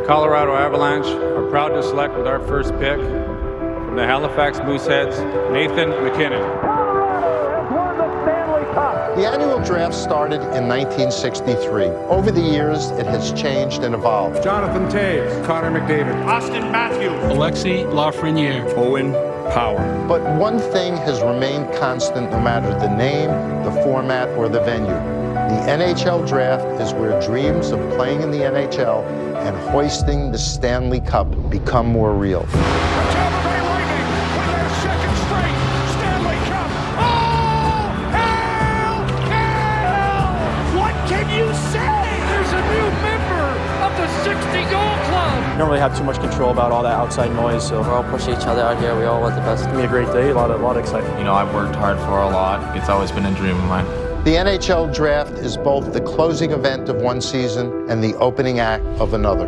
Colorado Avalanche are proud to select with our first pick from the Halifax Mooseheads, Nathan McKinnon. The annual draft started in 1963. Over the years, it has changed and evolved. Jonathan Toews, Connor McDavid, Austin Matthews, Alexis Lafreniere, Owen Power. But one thing has remained constant no matter the name, the format, or the venue. The NHL Draft is where dreams of playing in the NHL and hoisting the Stanley Cup become more real. We don't really have too much control about all that outside noise, so we're all pushing each other out here. We all want the best. It's gonna be a great day, a lot of excitement. You know, I've worked hard for a lot. It's always been a dream of mine. The NHL Draft is both the closing event of one season and the opening act of another.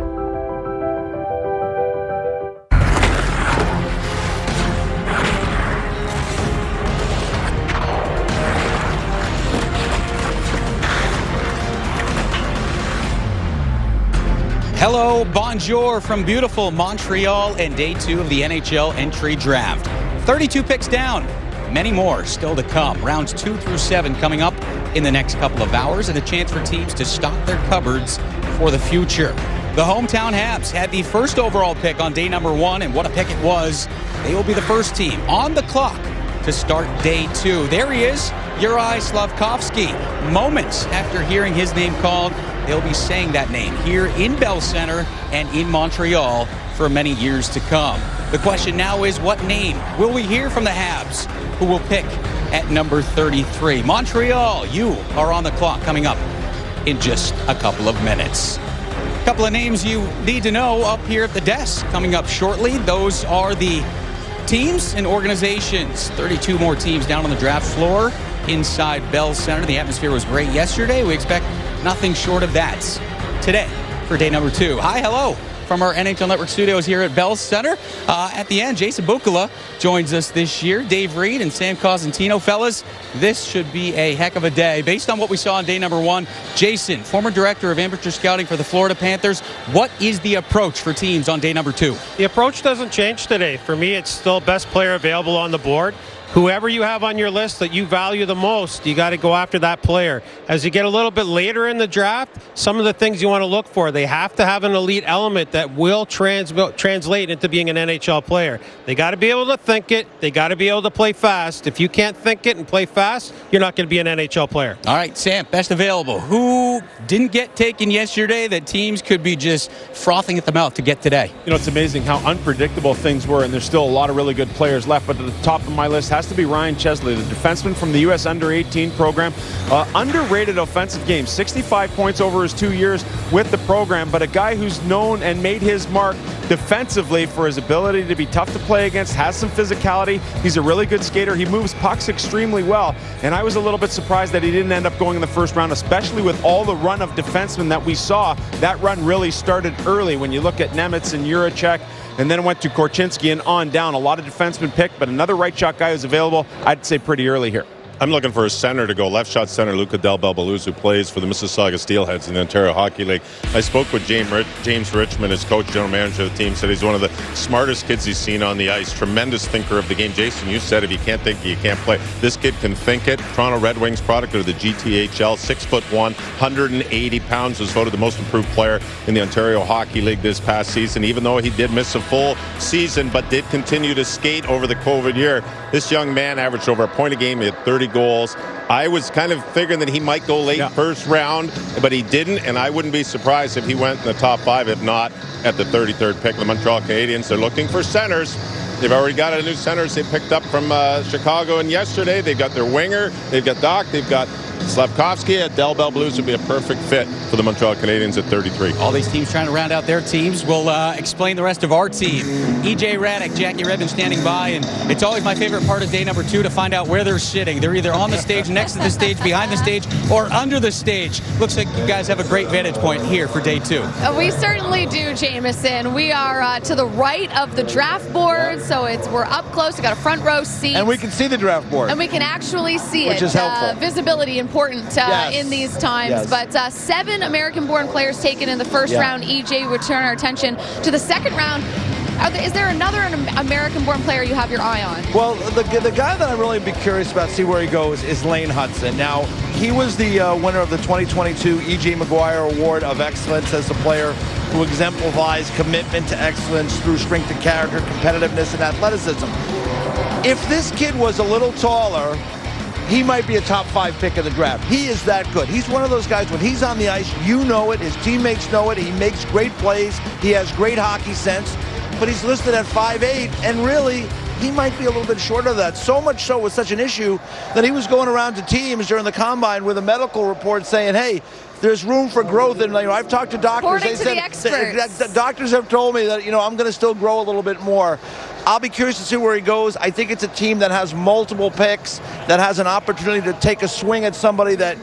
Hello, bonjour from beautiful Montreal and day 2 of the NHL Entry Draft. 32 picks down, many more still to come. Rounds 2 through 7 coming up in the next couple of hours, and a chance for teams to stock their cupboards for the future. The hometown Habs had the first overall pick on day number 1, and what a pick it was. They will be the first team on the clock to start day 2. There he is, Juraj Slafkovsky. Moments after hearing his name called, they'll be saying that name here in Bell Center and in Montreal for many years to come. The question now is, what name will we hear from the Habs, who will pick at number 33? Montreal, you are on the clock coming up in just a couple of minutes. A couple of names you need to know up here at the desk coming up shortly. Those are the teams and organizations. 32 more teams down on the draft floor inside Bell Center. The atmosphere was great yesterday. We expect nothing short of that today for day number 2. Hi, hello from our NHL Network studios here at Bell Center. At the end, Jason Bukala joins us this year. Dave Reed and Sam Cosentino. Fellas, this should be a heck of a day. Based on what we saw on day number 1, Jason, former director of amateur scouting for the Florida Panthers, what is the approach for teams on day number 2? The approach doesn't change today. For me, it's still best player available on the board. Whoever you have on your list that you value the most, you got to go after that player. As you get a little bit later in the draft, some of the things you want to look for, they have to have an elite element that will translate into being an NHL player. They got to be able to think it. They got to be able to play fast. If you can't think it and play fast, you're not going to be an NHL player. All right, Sam, best available. Who didn't get taken yesterday that teams could be just frothing at the mouth to get today? You know, it's amazing how unpredictable things were, and there's still a lot of really good players left, but at the top of my list has to be Ryan Chesley, the defenseman from the U.S. Under-18 program. Underrated offensive game, 65 points over his 2 years with the program, but a guy who's known and made his mark defensively for his ability to be tough to play against, has some physicality. He's a really good skater. He moves pucks extremely well, and I was a little bit surprised that he didn't end up going in the first round, especially with all the run of defensemen that we saw. That run really started early when you look at Nemitz and Juracek, and then went to Korchinski and on down. A lot of defensemen picked, but another right shot guy who's available, I'd say pretty early here. I'm looking for a center to go. Left shot center, Luca Del Belbaluz, who plays for the Mississauga Steelheads in the Ontario Hockey League. I spoke with James Richmond, his coach, general manager of the team, said he's one of the smartest kids he's seen on the ice. Tremendous thinker of the game. Jason, you said if you can't think it, you can't play. This kid can think it. Toronto Red Wings product of the GTHL, 6'1", 180 pounds, was voted the most improved player in the Ontario Hockey League this past season. Even though he did miss a full season, but did continue to skate over the COVID year, this young man averaged over a point a game. He had 30 goals. I was kind of figuring that he might go late first round, but he didn't, and I wouldn't be surprised if he went in the top 5, if not at the 33rd pick. The Montreal Canadiens, they're looking for centers. They've already got a new centers they picked up from Chicago, and yesterday they've got their winger, they've got Doc, they've got Slafkovsky. At Del Belbaluz would be a perfect fit for the Montreal Canadiens at 33. All these teams trying to round out their teams. We'll explain the rest of our team. EJ Raddick, Jackie Redmond standing by, and it's always my favorite part of day number 2 to find out where they're sitting. They're either on the stage, next to the stage, behind the stage, or under the stage. Looks like you guys have a great vantage point here for day 2. We certainly do, Jameson. We are to the right of the draft board, so we're up close. We got a front row seat. And we can see the draft board. And we can actually see which it. Is helpful. Visibility important in these times. Yes. But 7 American-born players taken in the first round. EJ, we turn our attention to the second round. Is there another American-born player you have your eye on? Well, the guy that I'm really be curious about, see where he goes, is Lane Hudson. Now, he was the winner of the 2022 E.J. McGuire Award of Excellence as a player who exemplifies commitment to excellence through strength of character, competitiveness, and athleticism. If this kid was a little taller, he might be a top 5 pick of the draft. He is that good. He's one of those guys, when he's on the ice, you know it, his teammates know it, he makes great plays, he has great hockey sense, but he's listed at 5'8", and really, he might be a little bit short of that. So much so was such an issue that he was going around to teams during the combine with a medical report saying, hey, there's room for growth. And I've talked to doctors. According to the experts. Doctors have told me that, I'm going to still grow a little bit more. I'll be curious to see where he goes. I think it's a team that has multiple picks, that has an opportunity to take a swing at somebody that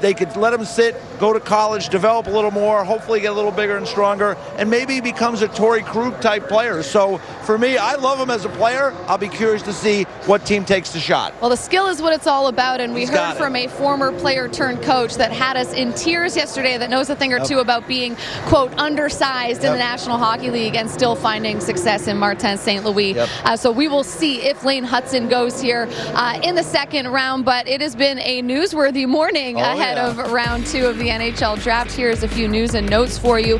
they could let him sit, go to college, develop a little more, hopefully get a little bigger and stronger, and maybe he becomes a Torrey Krug type player. So for me, I love him as a player. I'll be curious to see what team takes the shot. Well, the skill is what it's all about, and we heard from a former player turned coach that had us in tears yesterday, that knows a thing or two about being, quote, undersized in the National Hockey League and still finding success in Martin St. Louis. So we will see if Lane Hudson goes here in the second round, but it has been a newsworthy morning ahead of round 2 of the NHL Draft. Here's a few news and notes for you.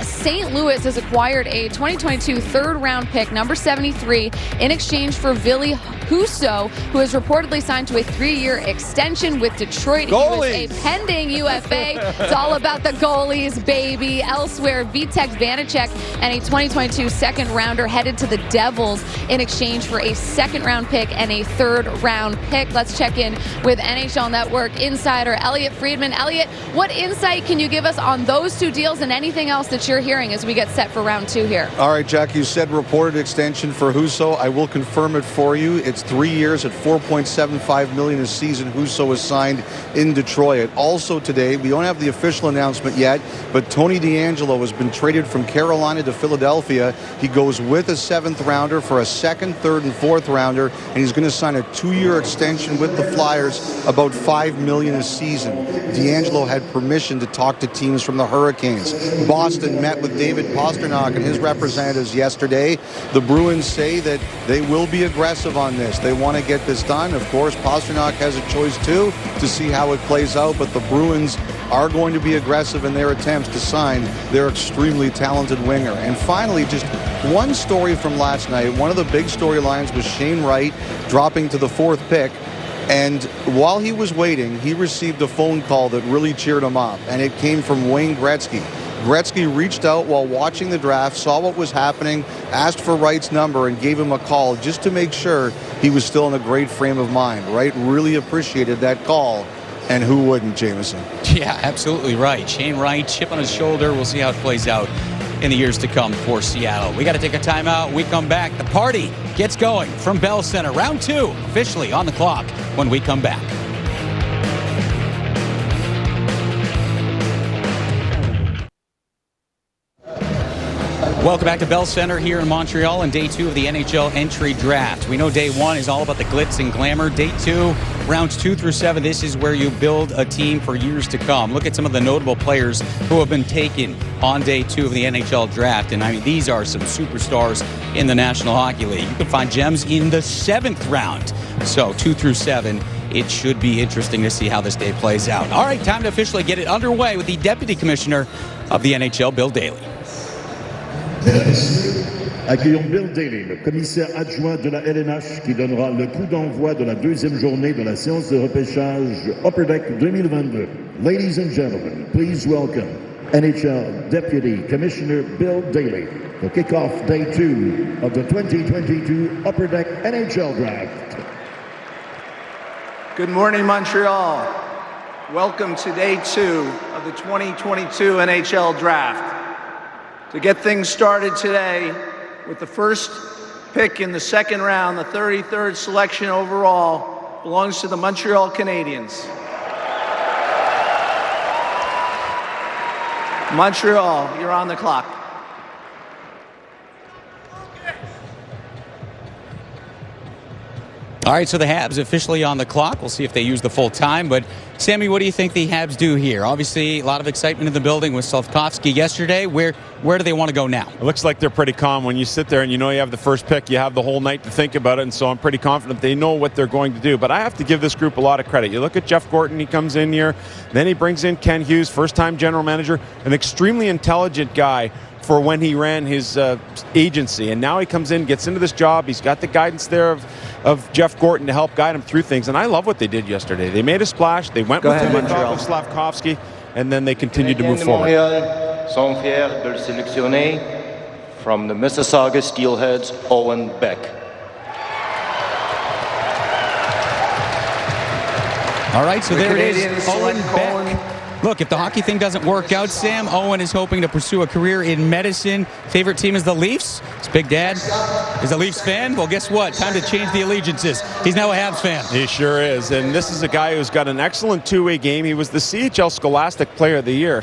St. Louis has acquired a 2022 third-round pick, number 73, in exchange for Ville Husso, who has reportedly signed to a 3-year extension with Detroit. Goalies. He was a pending UFA. It's all about the goalies, baby. Elsewhere, Vitek Vanacek and a 2022 second-rounder headed to the Devils in exchange for a second-round pick and a third-round pick. Let's check in with NHL Network insider Elliot Friedman. Elliot, what insight can you give us on those 2 deals and anything else that you're hearing as we get set for round 2 here? All right, Jack, you said reported extension for Husso. I will confirm it for you. It's 3 years at $4.75 million a season. Husso was signed in Detroit. Also today, we don't have the official announcement yet, but Tony DeAngelo has been traded from Carolina to Philadelphia. He goes with a 7th rounder for a 2nd, 3rd, and 4th rounder, and he's going to sign a 2-year extension with the Flyers, about $5 million a season. DeAngelo had permission to talk to teams from the Hurricanes. Boston met with David Pastrnak and his representatives yesterday. The Bruins say that they will be aggressive on this. They want to get this done. Of course, Pastrnak has a choice too to see how it plays out, but the Bruins are going to be aggressive in their attempts to sign their extremely talented winger. And finally, just one story from last night. One of the big storylines was Shane Wright dropping to the 4th pick. And while he was waiting, he received a phone call that really cheered him up, and it came from Wayne Gretzky. Gretzky reached out while watching the draft, saw what was happening, asked for Wright's number, and gave him a call just to make sure he was still in a great frame of mind. Wright really appreciated that call, and who wouldn't, Jameson? Yeah, absolutely right. Shane Wright, chip on his shoulder. We'll see how it plays out in the years to come for Seattle. We got to take a timeout. We come back. The party gets going from Bell Center. Round 2 officially on the clock when we come back. Welcome back to Bell Center here in Montreal on day 2 of the NHL entry draft. We know day 1 is all about the glitz and glamour. Day 2, rounds 2 through 7, this is where you build a team for years to come. Look at some of the notable players who have been taken on day 2 of the NHL draft. And I mean, these are some superstars in the National Hockey League. You can find gems in the 7th round. So 2 through 7, it should be interesting to see how this day plays out. All right, time to officially get it underway with the Deputy Commissioner of the NHL, Bill Daly. Accueillons Bill Daly, le commissaire adjoint de la LNH, qui donnera le coup d'envoi de la 2e journée de la séance de repêchage Upper Deck 2022. Ladies and gentlemen, please welcome NHL Deputy Commissioner Bill Daly to kick off day 2 of the 2022 Upper Deck NHL Draft. Good morning, Montreal. Welcome to day 2 of the 2022 NHL Draft. To get things started today with the first pick in the 2nd round, the 33rd selection overall, belongs to the Montreal Canadiens. Montreal, you're on the clock. All right, so the Habs officially on the clock. We'll see if they use the full time. But, Sammy, what do you think the Habs do here? Obviously, a lot of excitement in the building with Slavkovsky yesterday. Where do they want to go now? It looks like they're pretty calm. When you sit there and you know you have the first pick, you have the whole night to think about it, and so I'm pretty confident they know what they're going to do. But I have to give this group a lot of credit. You look at Jeff Gorton, he comes in here, then he brings in Ken Hughes, first-time general manager, an extremely intelligent guy for when he ran his agency. And now he comes in, gets into this job. He's got the guidance there of Jeff Gorton to help guide him through things. And I love what they did yesterday. They made a splash. They went with the thought of Slavkovsky, and then they continued to move forward. Sont fiers de le sélectionner from the Mississauga Steelheads, Owen Beck. All right, so there it is, Owen Beck. Look, if the hockey thing doesn't work out, Sam, Owen is hoping to pursue a career in medicine. Favorite team is the Leafs. His big dad is a Leafs fan. Well, guess what? Time to change the allegiances. He's now a Habs fan. He sure is. And this is a guy who's got an excellent two-way game. He was the CHL Scholastic Player of the Year.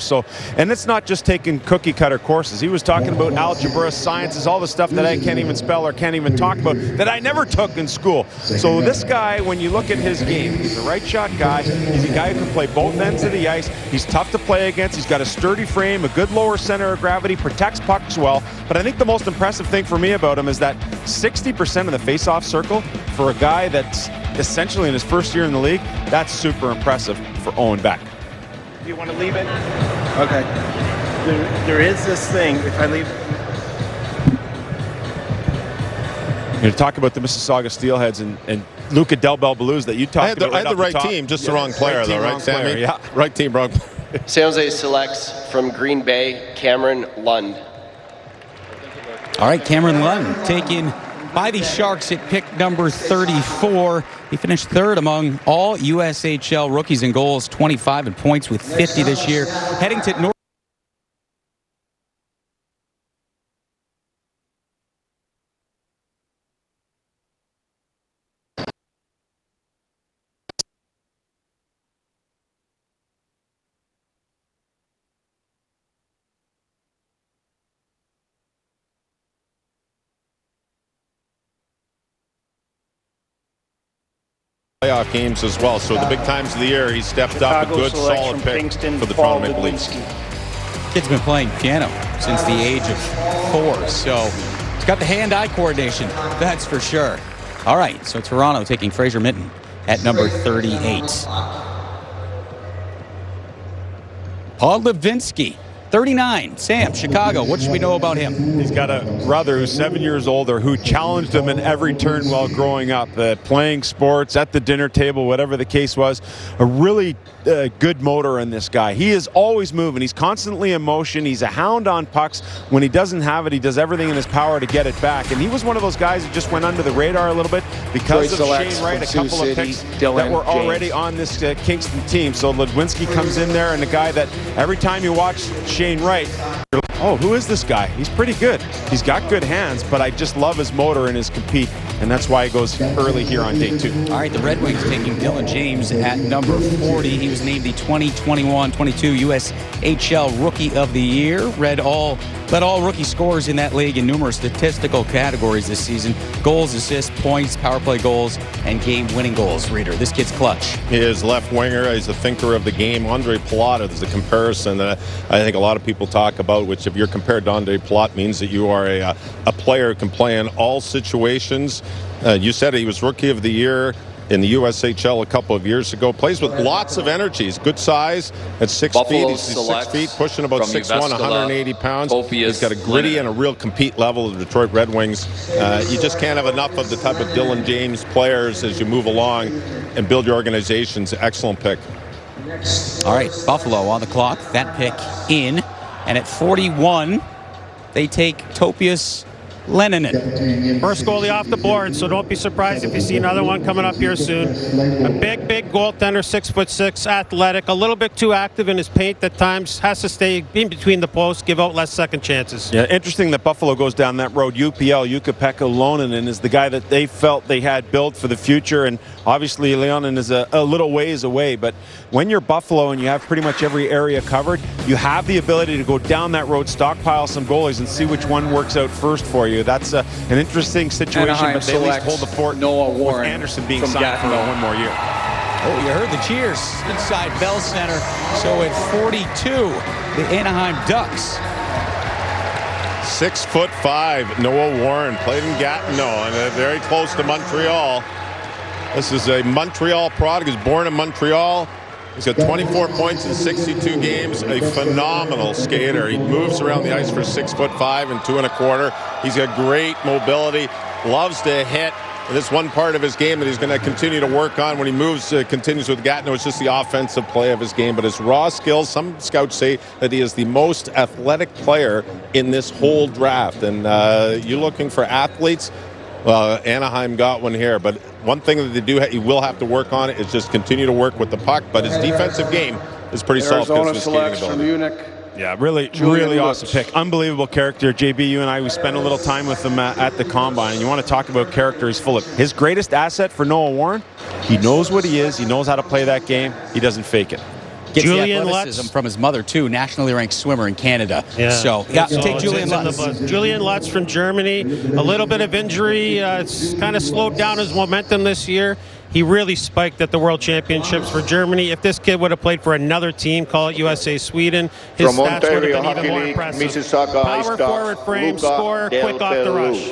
And it's not just taking cookie-cutter courses. He was talking about algebra, sciences, all the stuff that I can't even spell or can't even talk about that I never took in school. So this guy, when you look at his game, he's a right-shot guy. He's a guy who can play both ends of the ice. He's tough to play against. He's got a sturdy frame, a good lower center of gravity, protects pucks well. But I think the most impressive thing for me about him is that 60% of the face-off circle for a guy that's essentially in his first year in the league, that's super impressive for Owen Beck. Do you want to leave it? Okay. There is this thing, if I leave... You're going to talk about the Mississauga Steelheads and Luca Del Belbaluz that you talked about. I had the right team, just the wrong player, though, right, Sammy? Yeah. Right team, wrong player. San Jose selects from Green Bay, Cameron Lund. All right, Cameron Lund taken by the Sharks at pick number 34. He finished third among all USHL rookies in goals, 25 in points with 50 this year. Heading to North. Playoff games as well. So the big times of the year, he stepped up. A good, solid pick for the Toronto Maple Leafs. Kid's been playing piano since the age of 4, so he's got the hand-eye coordination, that's for sure. All right, so Toronto taking Fraser Minten at number 38. Paul Levinsky, 39. Sam, Chicago, what should we know about him? He's got a brother who's 7 years older who challenged him in every turn while growing up, playing sports, at the dinner table, whatever the case was. A really good motor in this guy. He is always moving. He's constantly in motion. He's a hound on pucks. When he doesn't have it, he does everything in his power to get it back. And he was one of those guys that just went under the radar a little bit because of Shane Wright, a couple of picks that were already on this Kingston team. So Lewinsky comes in there, and a guy that every time you watch Shane Wright, you're like, oh, who is this guy? He's pretty good. He's got good hands, but I just love his motor and his compete, and that's why he goes early here on day 2. All right, the Red Wings taking Dylan James at number 40. He was named the 2021-22 USHL Rookie of the Year. Led all rookie scorers in that league in numerous statistical categories this season. Goals, assists, points, power play goals, and game-winning goals. Reader, this kid's clutch. He is left winger. He's a thinker of the game. Andre Palat is a comparison that I think a lot of people talk about, which if you're compared to Andre Palat means that you are a player who can play in all situations. You said he was Rookie of the Year in the USHL a couple of years ago. Plays with lots of energy. He's good size at 6 feet. He's 6 feet, pushing about 6'1", 180 pounds. He's got a gritty and a real compete level of the Detroit Red Wings. You just can't have enough of the type of Dylan James players as you move along and build your organizations. Excellent pick. All right, Buffalo on the clock. That pick in. And at 41, they take Topias Leninen. First goalie off the board, so don't be surprised if you see another one coming up here soon. A big goaltender, 6'6", athletic, a little bit too active in his paint at times, has to stay in between the posts, give out less second chances. Yeah, interesting that Buffalo goes down that road. Jukka-Pekka Lonanen is the guy that they felt they had built for the future, and obviously Leonin is a little ways away, but when you're Buffalo and you have pretty much every area covered, you have the ability to go down that road, stockpile some goalies, and see which one works out first for you. you. That's an interesting situation, Anaheim but they at least selects hold the fort Noah Warren with Anderson being from signed for Gatineau. one more year. Oh, you heard the cheers inside Bell Center. So at 42, the Anaheim Ducks. 6'5", Noah Warren, played in Gatineau and very close to Montreal. This is a Montreal product. He's born in Montreal. He's got 24 points in 62 games. A phenomenal skater. He moves around the ice for 6'5" and 2 1/4. He's got great mobility. Loves to hit. And this one part of his game that he's going to continue to work on when he moves, continues with Gatineau. It's just the offensive play of his game. But his raw skills, some scouts say that he is the most athletic player in this whole draft. And you're looking for athletes. Well, Anaheim got one here. But one thing that they do, he will have to work on is just continue to work with the puck. But his defensive game is pretty solid because of his skating ability. Munich. Yeah, really awesome pick. Unbelievable character. JB, you and I, we spent a little time with him at the Combine. And you want to talk about character, he's full of. His greatest asset for Noah Warren, he knows what he is. He knows how to play that game. He doesn't fake it. Gets Julian the athleticism Lutz from his mother, too. Nationally ranked swimmer in Canada. Yeah. So, take Julian Lutz. Julian Lutz from Germany. A little bit of injury. It's kind of slowed down his momentum this year. He really spiked at the World Championships for Germany. If this kid would have played for another team, call it USA Sweden, his From stats would have been Ontario even more Hockey League, impressive. Mississauga Ice Power Ducks, forward frame, Luca scorer, Del quick off the Bellu. rush.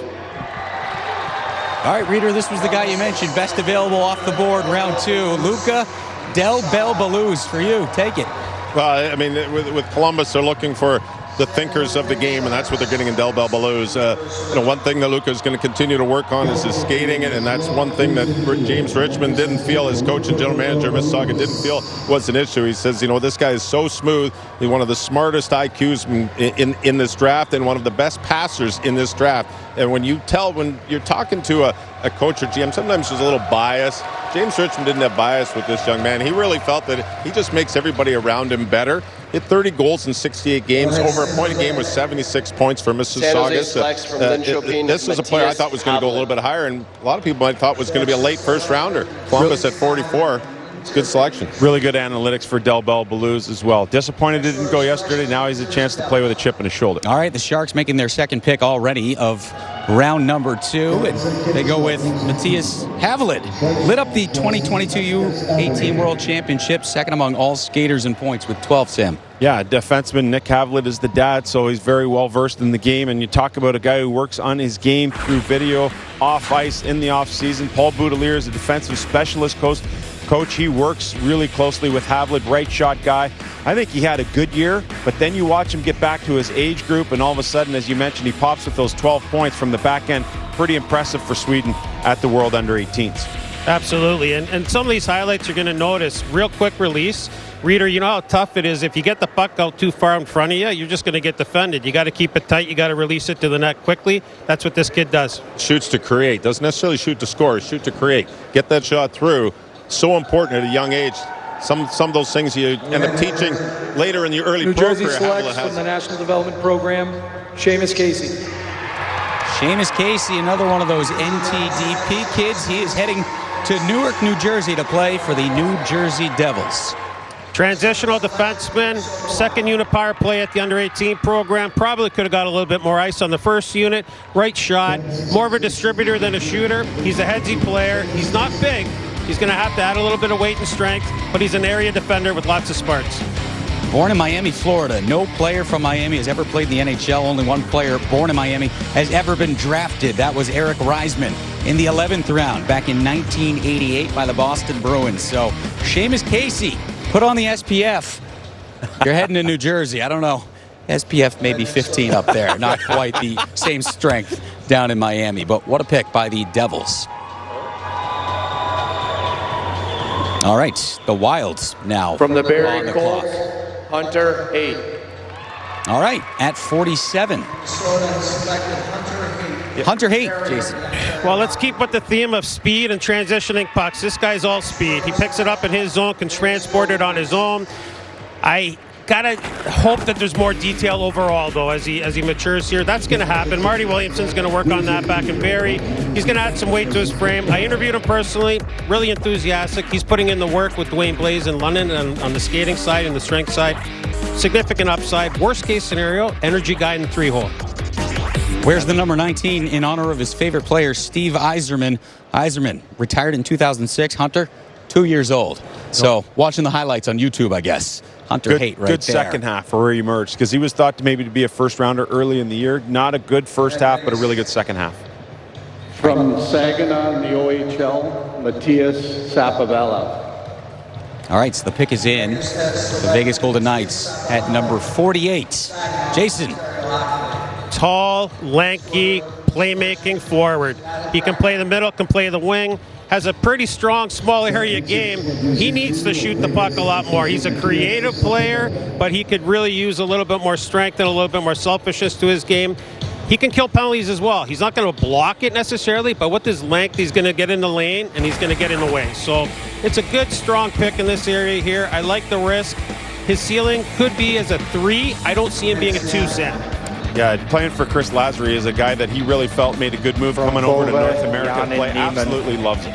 All right, Reader, this was the guy you mentioned. Best available off the board, round 2. Luca Del Bellu for you. Take it. Well, I mean, with Columbus, they're looking for the thinkers of the game, and that's what they're getting in Del Bellu. One thing that Luca is going to continue to work on is his skating, and that's one thing that James Richmond didn't feel, his coach and general manager, Mississauga, didn't feel was an issue. He says, this guy is so smooth. He's one of the smartest IQs in this draft and one of the best passers in this draft. And when you're talking to a coach or GM, sometimes there's a little bias. James Richmond didn't have bias with this young man. He really felt that he just makes everybody around him better. Hit 30 goals in 68 games, over a point a game with 76 points for Mississauga. This is a player I thought was going to go a little bit higher, and a lot of people might have thought was going to be a late first rounder. Columbus at 44. It's a good selection. Really good analytics for Del Bellu as well. Disappointed it didn't go yesterday. Now he's a chance to play with a chip in his shoulder. All right, the Sharks making their second pick already of round number 2. And they go with Matthias Havelid. Lit up the 2022 U18 World Championship, second among all skaters in points with 12, Sam. Yeah, defenseman Nick Havelid is the dad, so he's very well versed in the game. And you talk about a guy who works on his game through video, off ice, in the off season. Paul Boudelier is a defensive specialist coach. He works really closely with Havelid, right shot guy. I think he had a good year, but then you watch him get back to his age group, and all of a sudden, as you mentioned, he pops with those 12 points from the back end. Pretty impressive for Sweden at the World Under-18s. Absolutely, and some of these highlights you're going to notice. Real quick release. Reader, you know how tough it is. If you get the puck out too far in front of you, you're just going to get defended. You got to keep it tight. You got to release it to the net quickly. That's what this kid does. Shoots to create. Doesn't necessarily shoot to score. Shoot to create. Get that shot through. So important at a young age. Some of those things you end up teaching later in the early New pro Jersey career. selects from the National Development Program, Seamus Casey. Seamus Casey, another one of those NTDP kids. He is heading to Newark, New Jersey to play for the New Jersey Devils. Transitional defenseman, second unit power play at the under-18 program. Probably could have got a little bit more ice on the first unit. Right shot, more of a distributor than a shooter. He's a headsy player. He's not big. He's going to have to add a little bit of weight and strength, but he's an area defender with lots of sparks. Born in Miami, Florida. No player from Miami has ever played in the NHL. Only one player born in Miami has ever been drafted. That was Eric Reisman in the 11th round back in 1988 by the Boston Bruins. So Seamus Casey, put on the SPF. You're heading to New Jersey. I don't know. SPF maybe 15 up there. Not quite the same strength down in Miami. But what a pick by the Devils. All right, the Wilds now. From the Barrie on the Colts, clock. Hunter Haight. All right, at 47. Hunter Haight, Jason. Well, let's keep with the theme of speed and transitioning pucks. This guy's all speed. He picks it up in his zone, can transport it on his own. I gotta hope that there's more detail overall, though, as he matures here. That's going to happen. Marty Williamson's going to work on that back in Barrie. He's going to add some weight to his frame. I interviewed him personally. Really enthusiastic. He's putting in the work with Dwayne Blaze in London on the skating side and the strength side. Significant upside. Worst case scenario, energy guy in the 3-hole. Wears the number 19 in honor of his favorite player, Steve Yzerman. Yzerman retired in 2006. Hunter, 2 years old. So watching the highlights on YouTube, I guess. Hunter Haight right there. Good second half where he emerged, because he was thought to maybe to be a first rounder early in the year. Not a good first half, but a really good second half. From Saginaw in the OHL, Matthias Sapavella. All right, so the pick is in. The Vegas Golden Knights at number 48. Jason. Tall, lanky, playmaking forward. He can play the middle, can play the wing, has a pretty strong small area game. He needs to shoot the puck a lot more. He's a creative player, but he could really use a little bit more strength and a little bit more selfishness to his game. He can kill penalties as well. He's not going to block it necessarily, but with his length, he's going to get in the lane and he's going to get in the way. So it's a good, strong pick in this area here. I like the risk. His ceiling could be as a 3. I don't see him being a 2, Sam. Yeah, playing for Chris Lazary is a guy that he really felt made a good move coming over to North America and play. Absolutely loves it.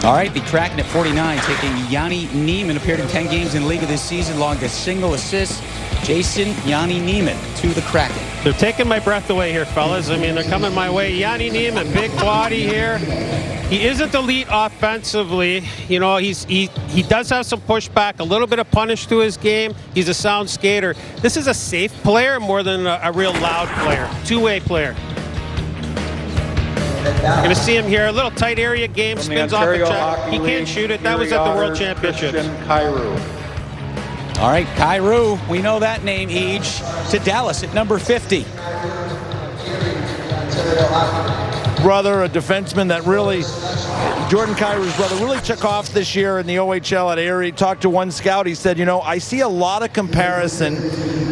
All right, the Kraken at 49 taking Yanni Neiman. Appeared in 10 games in the league of this season, logged a single assist. Jason Yanni Neiman to the Kraken. They're taking my breath away here, fellas. I mean, they're coming my way. Yanni Neiman, big body here. He isn't elite offensively. You know, he does have some pushback, a little bit of punish to his game. He's a sound skater. This is a safe player more than a real loud player. Two-way player. You're going to see him here. A little tight area game, spins off the check. He can't shoot it. That was at the World Championships. All right, Kyrou, we know that name, Eej, to Dallas at number 50. Brother, a defenseman that really, Jordan Kyrou's brother, really took off this year in the OHL at Erie. Talked to one scout. He said, you know, I see a lot of comparison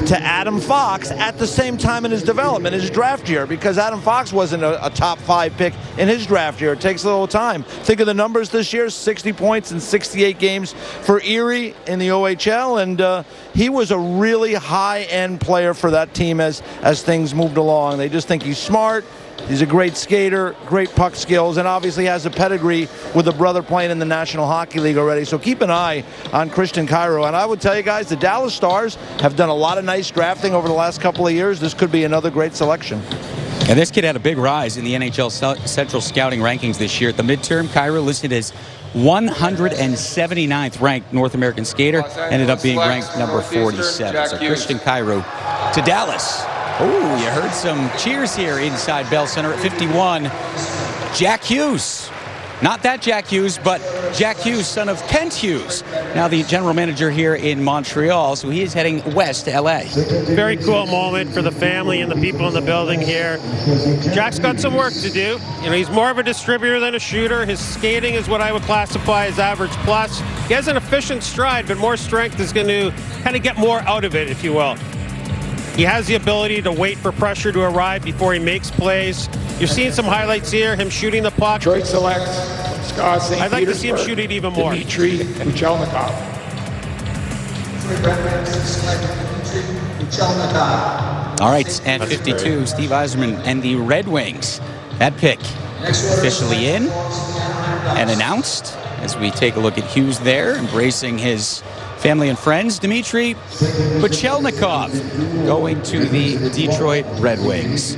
to Adam Fox at the same time in his development, his draft year, because Adam Fox wasn't a top 5 pick in his draft year. It takes a little time. Think of the numbers this year, 60 points in 68 games for Erie in the OHL, and he was a really high-end player for that team as things moved along. They just think he's smart. He's a great skater, great puck skills, and obviously has a pedigree with a brother playing in the National Hockey League already. So keep an eye on Christian Kyrou. And I would tell you guys, the Dallas Stars have done a lot of nice drafting over the last couple of years. This could be another great selection. And this kid had a big rise in the NHL Central Scouting rankings this year. At the midterm, Kyrou listed as 179th ranked North American skater, ended up being ranked number 47. So Christian Kyrou to Dallas. Oh, you heard some cheers here inside Bell Center at 51. Jack Hughes. Not that Jack Hughes, but Jack Hughes, son of Kent Hughes. Now the general manager here in Montreal, so he is heading west to LA. Very cool moment for the family and the people in the building here. Jack's got some work to do. You know, he's more of a distributor than a shooter. His skating is what I would classify as average plus. He has an efficient stride, but more strength is going to kind of get more out of it, if you will. He has the ability to wait for pressure to arrive before he makes plays. You're seeing some highlights here, him shooting the puck. Detroit selects Scott St. I'd like to see him shoot it even more. Dmitry Kuchelnikov. All right, and 52, Steve Yzerman and the Red Wings. That pick officially in and announced as we take a look at Hughes there, embracing his family and friends. Dmitry Kuchelnikov going to the Detroit Red Wings.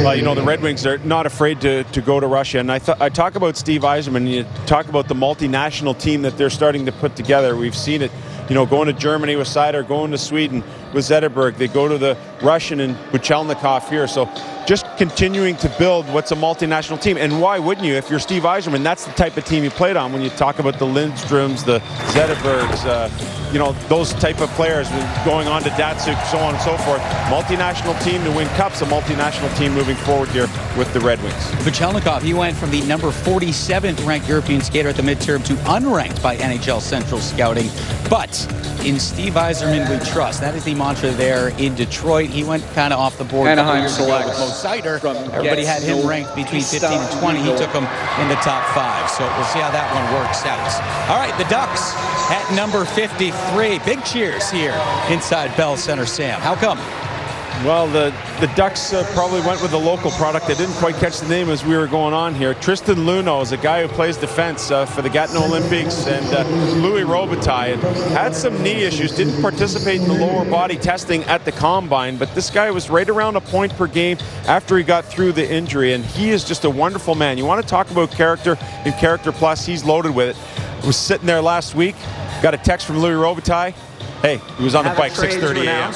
Well, you know, the Red Wings are not afraid to go to Russia. And I talk about Steve Yzerman, you talk about the multinational team that they're starting to put together. We've seen it, you know, going to Germany with Seider, going to Sweden with Zetterberg. They go to the Russian and Kuchelnikov here. So just continuing to build what's a multinational team. And why wouldn't you? If you're Steve Yzerman, that's the type of team you played on when you talk about the Lindstroms, the Zetterbergs, you know, those type of players going on to Datsuk, so on and so forth. Multinational team to win cups, a multinational team moving forward here with the Red Wings. Kuchelnikov, he went from the number 47th ranked European skater at the midterm to unranked by NHL Central Scouting. But in Steve Yzerman we trust. That is the mantra there in Detroit. He went kind of off the board Anaheim selects with Mo Seider. Everybody had him ranked between 15 and 20. He took him in the top 5. So we'll see how that one works out. All right, the Ducks at number 53. Big cheers here inside Bell Center, Sam. How come? Well, the Ducks probably went with the local product. I didn't quite catch the name as we were going on here. Tristan Luneau is a guy who plays defense for the Gatineau Olympics, and Louis Robitaille had some knee issues, didn't participate in the lower body testing at the Combine, but this guy was right around a point per game after he got through the injury, and he is just a wonderful man. You want to talk about character and character plus, he's loaded with it. I was sitting there last week, got a text from Louis Robitaille. Hey, he was on the bike 6:30 a.m.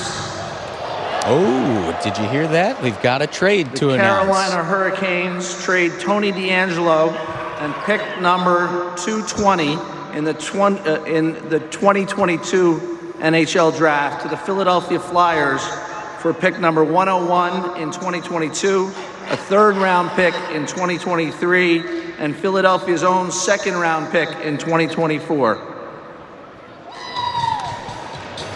Oh, did you hear that? We've got a trade to announce. Carolina Hurricanes trade Tony DeAngelo and pick number 220 in the 2022 NHL Draft to the Philadelphia Flyers for pick number 101 in 2022, a third-round pick in 2023, and Philadelphia's own second-round pick in 2024.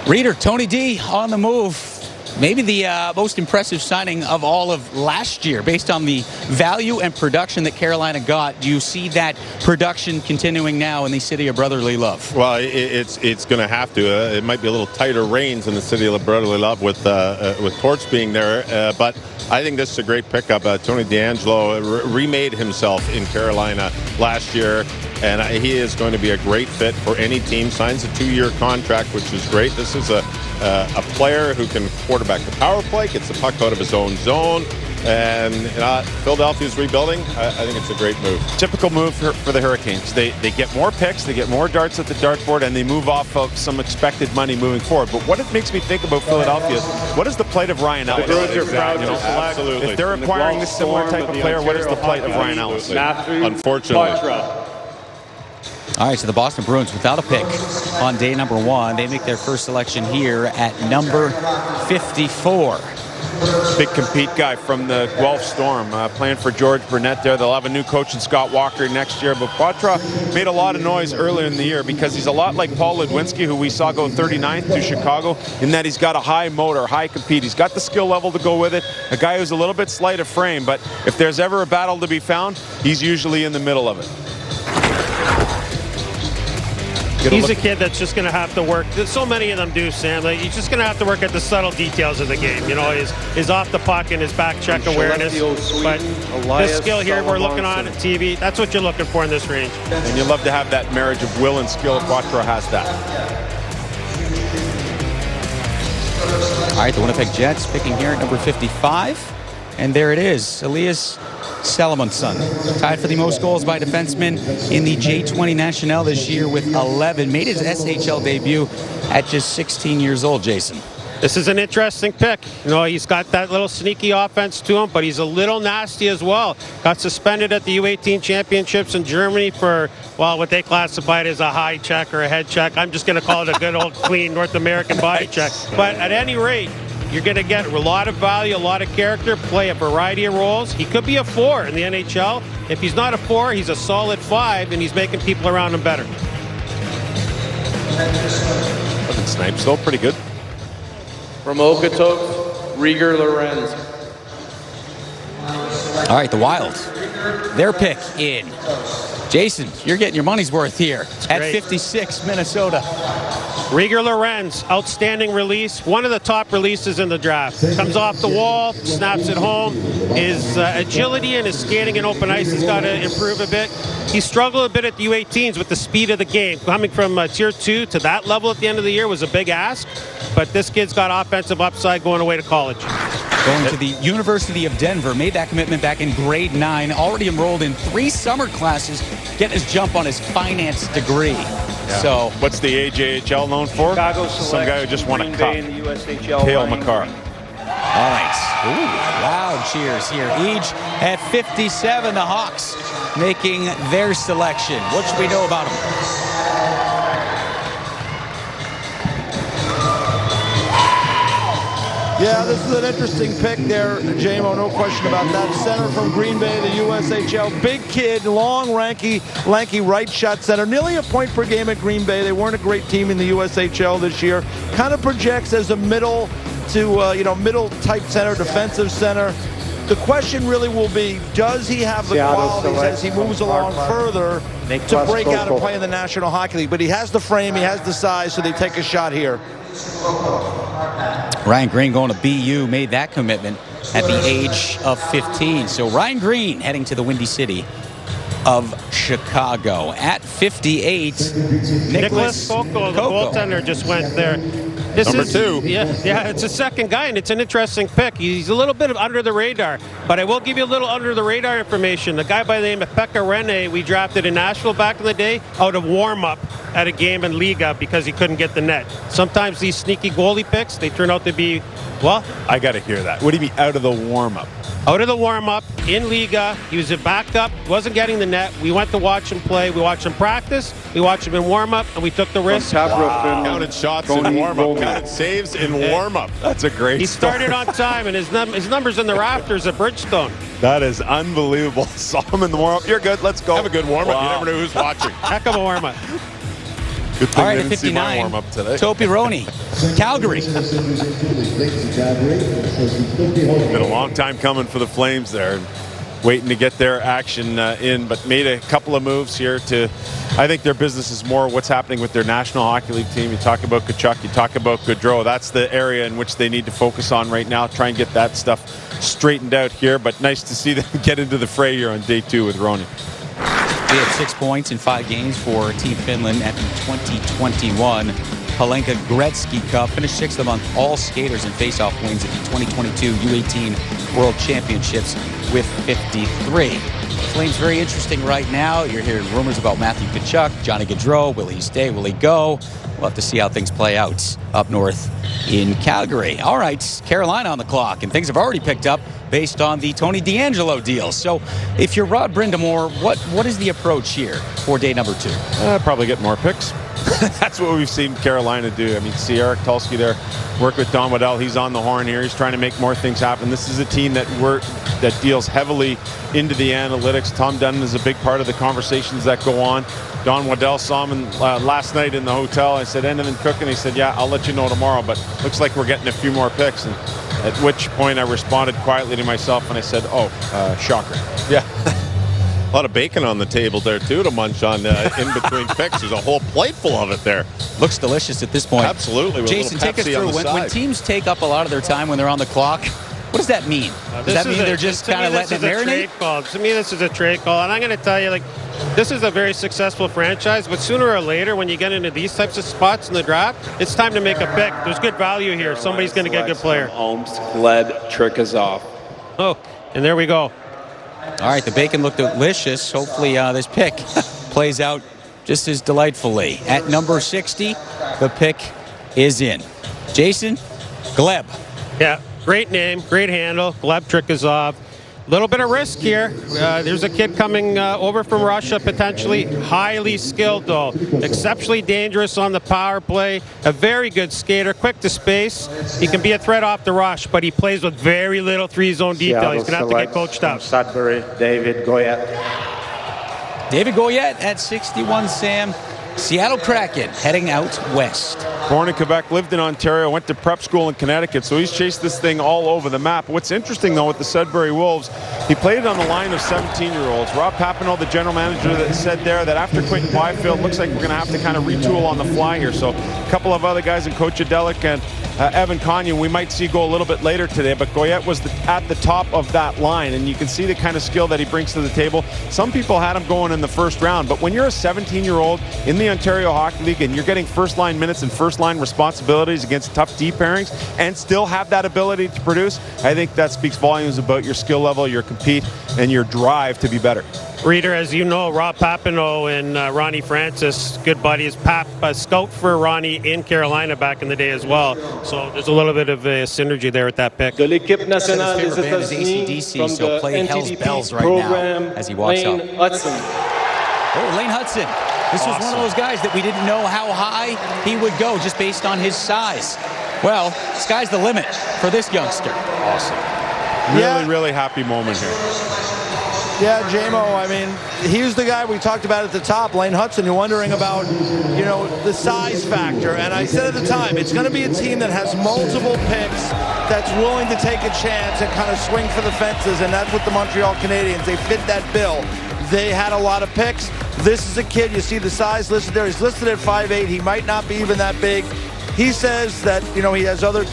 Reader, Tony D on the move. Maybe the most impressive signing of all of last year based on the value and production that Carolina got. Do you see that production continuing now in the city of brotherly love? Well, it's going to have to. It might be a little tighter reins in the city of brotherly love with Torts being there, but I think this is a great pickup. Tony DeAngelo remade himself in Carolina last year, and he is going to be a great fit for any team. Signs a 2-year contract, which is great. This is a player who can quarterback the power play, gets the puck out of his own zone, and Philadelphia's rebuilding. I think it's a great move. Typical move for the Hurricanes. They get more picks, they get more darts at the dartboard, and they move off of some expected money moving forward. But what it makes me think about Philadelphia is, what is the plight of Ryan Ellis? The Bruins are proud to select. Absolutely. If they're acquiring a similar type of player, what is the plight of Ryan Ellis? Unfortunately. All right, so the Boston Bruins without a pick on day number 1. They make their first selection here at number 54. Big compete guy from the Guelph Storm, playing for George Burnett there. They'll have a new coach in Scott Walker next year. But Poitras made a lot of noise earlier in the year because he's a lot like Paul Ludwinski, who we saw go 39th to Chicago, in that he's got a high motor, high compete. He's got the skill level to go with it. A guy who's a little bit slight of frame, but if there's ever a battle to be found, he's usually in the middle of it. He's a kid that's just going to have to work. So many of them do, Sam. Like, he's just going to have to work at the subtle details of the game. You know, his off the puck and his back check awareness. But this skill here we're looking on TV, that's what you're looking for in this range. And you love to have that marriage of will and skill. Poitras has that. All right, the Winnipeg Jets picking here at number 55. And there it is, Elias Salomonsson, tied for the most goals by defensemen in the J20 National this year with 11. Made his SHL debut at just 16 years old, Jason. This is an interesting pick. You know, he's got that little sneaky offense to him, but he's a little nasty as well. Got suspended at the U18 championships in Germany for, well, what they classified as a high check or a head check. I'm just going to call it a good old clean North American body check. But at any rate, you're going to get a lot of value, a lot of character, play a variety of roles. He could be a 4 in the NHL. If he's not a 4, he's a solid 5, and he's making people around him better. Doesn't snipe, still pretty good. From Okotoks, Rieger Lorenz. All right, the Wild. Their pick in. Jason, you're getting your money's worth here at 56, Minnesota. Rieger Lorenz, outstanding release. One of the top releases in the draft. Comes off the wall, snaps it home. His agility and his skating in open ice has got to improve a bit. He struggled a bit at the U18s with the speed of the game. Coming from Tier 2 to that level at the end of the year was a big ask. But this kid's got offensive upside going away to college. Going to the University of Denver, made that commitment back in grade 9, already enrolled in 3 summer classes, getting his jump on his finance degree. Yeah. So, what's the AJHL known for? Some guy who just won a cup. Cale Makar. All right. Ooh, loud cheers here. Each at 57, the Hawks making their selection. What should we know about them? Yeah, this is an interesting pick there, J-Mo, no question about that. Center from Green Bay, the USHL. Big kid, long, lanky right shot center. Nearly a point per game at Green Bay. They weren't a great team in the USHL this year. Kind of projects as a middle to, middle type center, defensive center. The question really will be, does he have the qualities as he moves along further to break out and play in the National Hockey League? But he has the frame, he has the size, so they take a shot here. Ryan Green going to BU, made that commitment at the age of 15. So Ryan Green heading to the Windy City of Chicago. At 58, Nicholas Coco, the goaltender, just went there. Number 2. Yeah, it's a second guy, and it's an interesting pick. He's a little bit under the radar, but I will give you a little under the radar information. The guy by the name of Pekka Rinne, we drafted in Nashville back in the day out of warm-up at a game in Liga because he couldn't get the net. Sometimes these sneaky goalie picks, they turn out to be, well... I got to hear that. What do you mean out of the warm-up? Out of the warm-up in Liga. He was a backup, wasn't getting the net. We went to watch him play. We watched him practice. We watched him in warm-up, and we took the risk. Counted shots in warm-up. Counted saves in warm-up. That's a great He started on time, and his number's in the rafters at Bridgestone. That is unbelievable. Saw him in the warm-up. You're good. Let's go. Have a good warm-up. Wow. You never know who's watching. Heck of a warm-up. Good thing All right, I at didn't see my 59, warm-up today. Topi Roni, Calgary. Been a long time coming for the Flames there. Waiting to get their action in, but made a couple of moves here to, I think their business is more what's happening with their National Hockey League team. You talk about Tkachuk, you talk about Gaudreau. That's the area in which they need to focus on right now. Try and get that stuff straightened out here, but nice to see them get into the fray here on day 2 with Roni. He had 6 points in 5 games for Team Finland at the 2021 Palenka Gretzky Cup. Finished 6th among all skaters in faceoff wins at the 2022 U18 World Championships with 53. Flames very interesting right now. You're hearing rumors about Matthew Tkachuk, Johnny Gaudreau. Will he stay? Will he go? We'll have to see how things play out up north in Calgary. All right, Carolina on the clock, and things have already picked up based on the Tony DeAngelo deal. So if you're Rod Brindamore, what is the approach here for day number 2? Probably get more picks. That's what we've seen Carolina do. I mean, see Eric Tulsky there work with Don Waddell. He's on the horn here. He's trying to make more things happen. This is a team that deals heavily into the analytics. Tom Dunn is a big part of the conversations that go on. Don Waddell saw him last night in the hotel. I said, anything cooking? He said, yeah, I'll let you know tomorrow, but looks like we're getting a few more picks. And at which point I responded quietly to myself and I said, shocker. Yeah. A lot of bacon on the table there, too, to munch on in between picks. There's a whole plate full of it there. Looks delicious at this point. Absolutely. With Jason, take us through. When teams take up a lot of their time when they're on the clock, what does that mean? Does that mean they're just kind of letting it marinate? To me, this is a trade call. And I'm going to tell you, this is a very successful franchise, but sooner or later, when you get into these types of spots in the draft, it's time to make a pick. There's good value here. Somebody's going to get a good player. Gleb Trikazov. Oh, and there we go. All right, the bacon looked delicious. Hopefully this pick plays out just as delightfully. At number 60, the pick is in. Jason, Gleb. Yeah, great name, great handle, Gleb Trikazov. Little bit of risk here. There's a kid coming over from Russia, potentially highly skilled, though. Exceptionally dangerous on the power play. A very good skater, quick to space. He can be a threat off the rush, but he plays with very little 3-zone detail. He's going to have to get coached up. Sudbury, David Goyette. David Goyette at 61, Sam. Seattle Kraken heading out west. Born in Quebec, lived in Ontario, went to prep school in Connecticut, so he's chased this thing all over the map. What's interesting, though, with the Sudbury Wolves, he played on the line of 17-year-olds. Rob Papineau, the general manager, that said there that after Quentin Byfield, looks like we're going to have to kind of retool on the fly here. So a couple of other guys, and Coach Adelic and Evan Conyon, we might see go a little bit later today, but Goyette was at the top of that line, and you can see the kind of skill that he brings to the table. Some people had him going in the first round, but when you're a 17-year-old in the Ontario Hockey League and you're getting first-line minutes and first-line responsibilities against tough D pairings and still have that ability to produce, I think that speaks volumes about your skill level, your compete, and your drive to be better. Reader, as you know, Rob Papineau and Ronnie Francis, good buddies. Pap scout for Ronnie in Carolina back in the day as well. So there's a little bit of a synergy there with that pick. De l'équipe nationale des États-Unis from so the play Hell's Bells NTDP right program, now as he walks Lane up. Hudson. Oh, Lane Hudson. This was one of those guys that we didn't know how high he would go just based on his size. Well, sky's the limit for this youngster. Awesome. Really happy moment here. Yeah, J-Mo, I mean, he was the guy we talked about at the top, Lane Hudson. You're wondering about, the size factor. And I said at the time, it's going to be a team that has multiple picks that's willing to take a chance and kind of swing for the fences. And that's what the Montreal Canadiens, they fit that bill. They had a lot of picks. This is a kid, you see the size listed there. He's listed at 5'8". He might not be even that big. He says that, he has other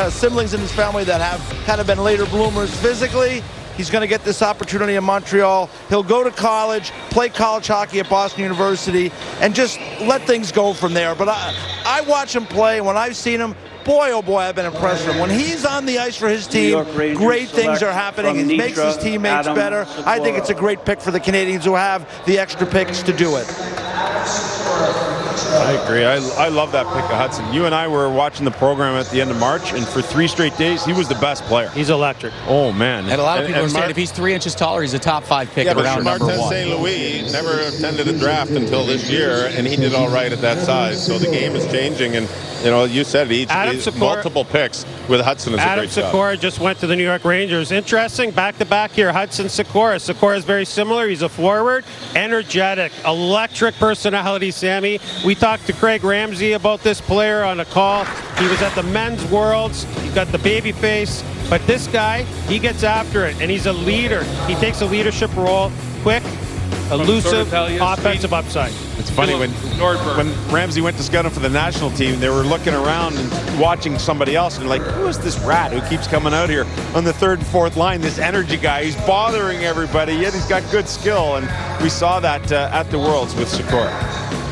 siblings in his family that have kind of been later bloomers physically. He's going to get this opportunity in Montreal. He'll go to college, play college hockey at Boston University, and just let things go from there. But I watch him play, and when I've seen him, boy, oh boy, I've been impressed with him. When he's on the ice for his team, great things are happening. It makes his teammates better. I think it's a great pick for the Canadians who have the extra picks to do it. I agree. I love that pick of Hudson. You and I were watching the program at the end of March, and for 3 straight days, he was the best player. He's electric. Oh, man. And a lot of people are saying if he's 3 inches taller, he's a top 5 pick at round number 1. St. Louis never attended a draft until this year, and he did all right at that size. So the game is changing, and you said multiple picks with Hudson is a great job. Adam Sikora just went to the New York Rangers. Interesting, back-to-back here, Hudson Sikora. Sikora is very similar. He's a forward, energetic, electric personality, Sammy. We talked to Craig Ramsey about this player on a call. He was at the Men's Worlds. He got the baby face. But this guy, he gets after it, and he's a leader. He takes a leadership role, quick, elusive, offensive upside. It's funny, when Ramsey went to scout him for the national team, they were looking around and watching somebody else, and like, who is this rat who keeps coming out here on the 3rd and 4th line, this energy guy? He's bothering everybody, yet he's got good skill, and we saw that at the Worlds with Sikora.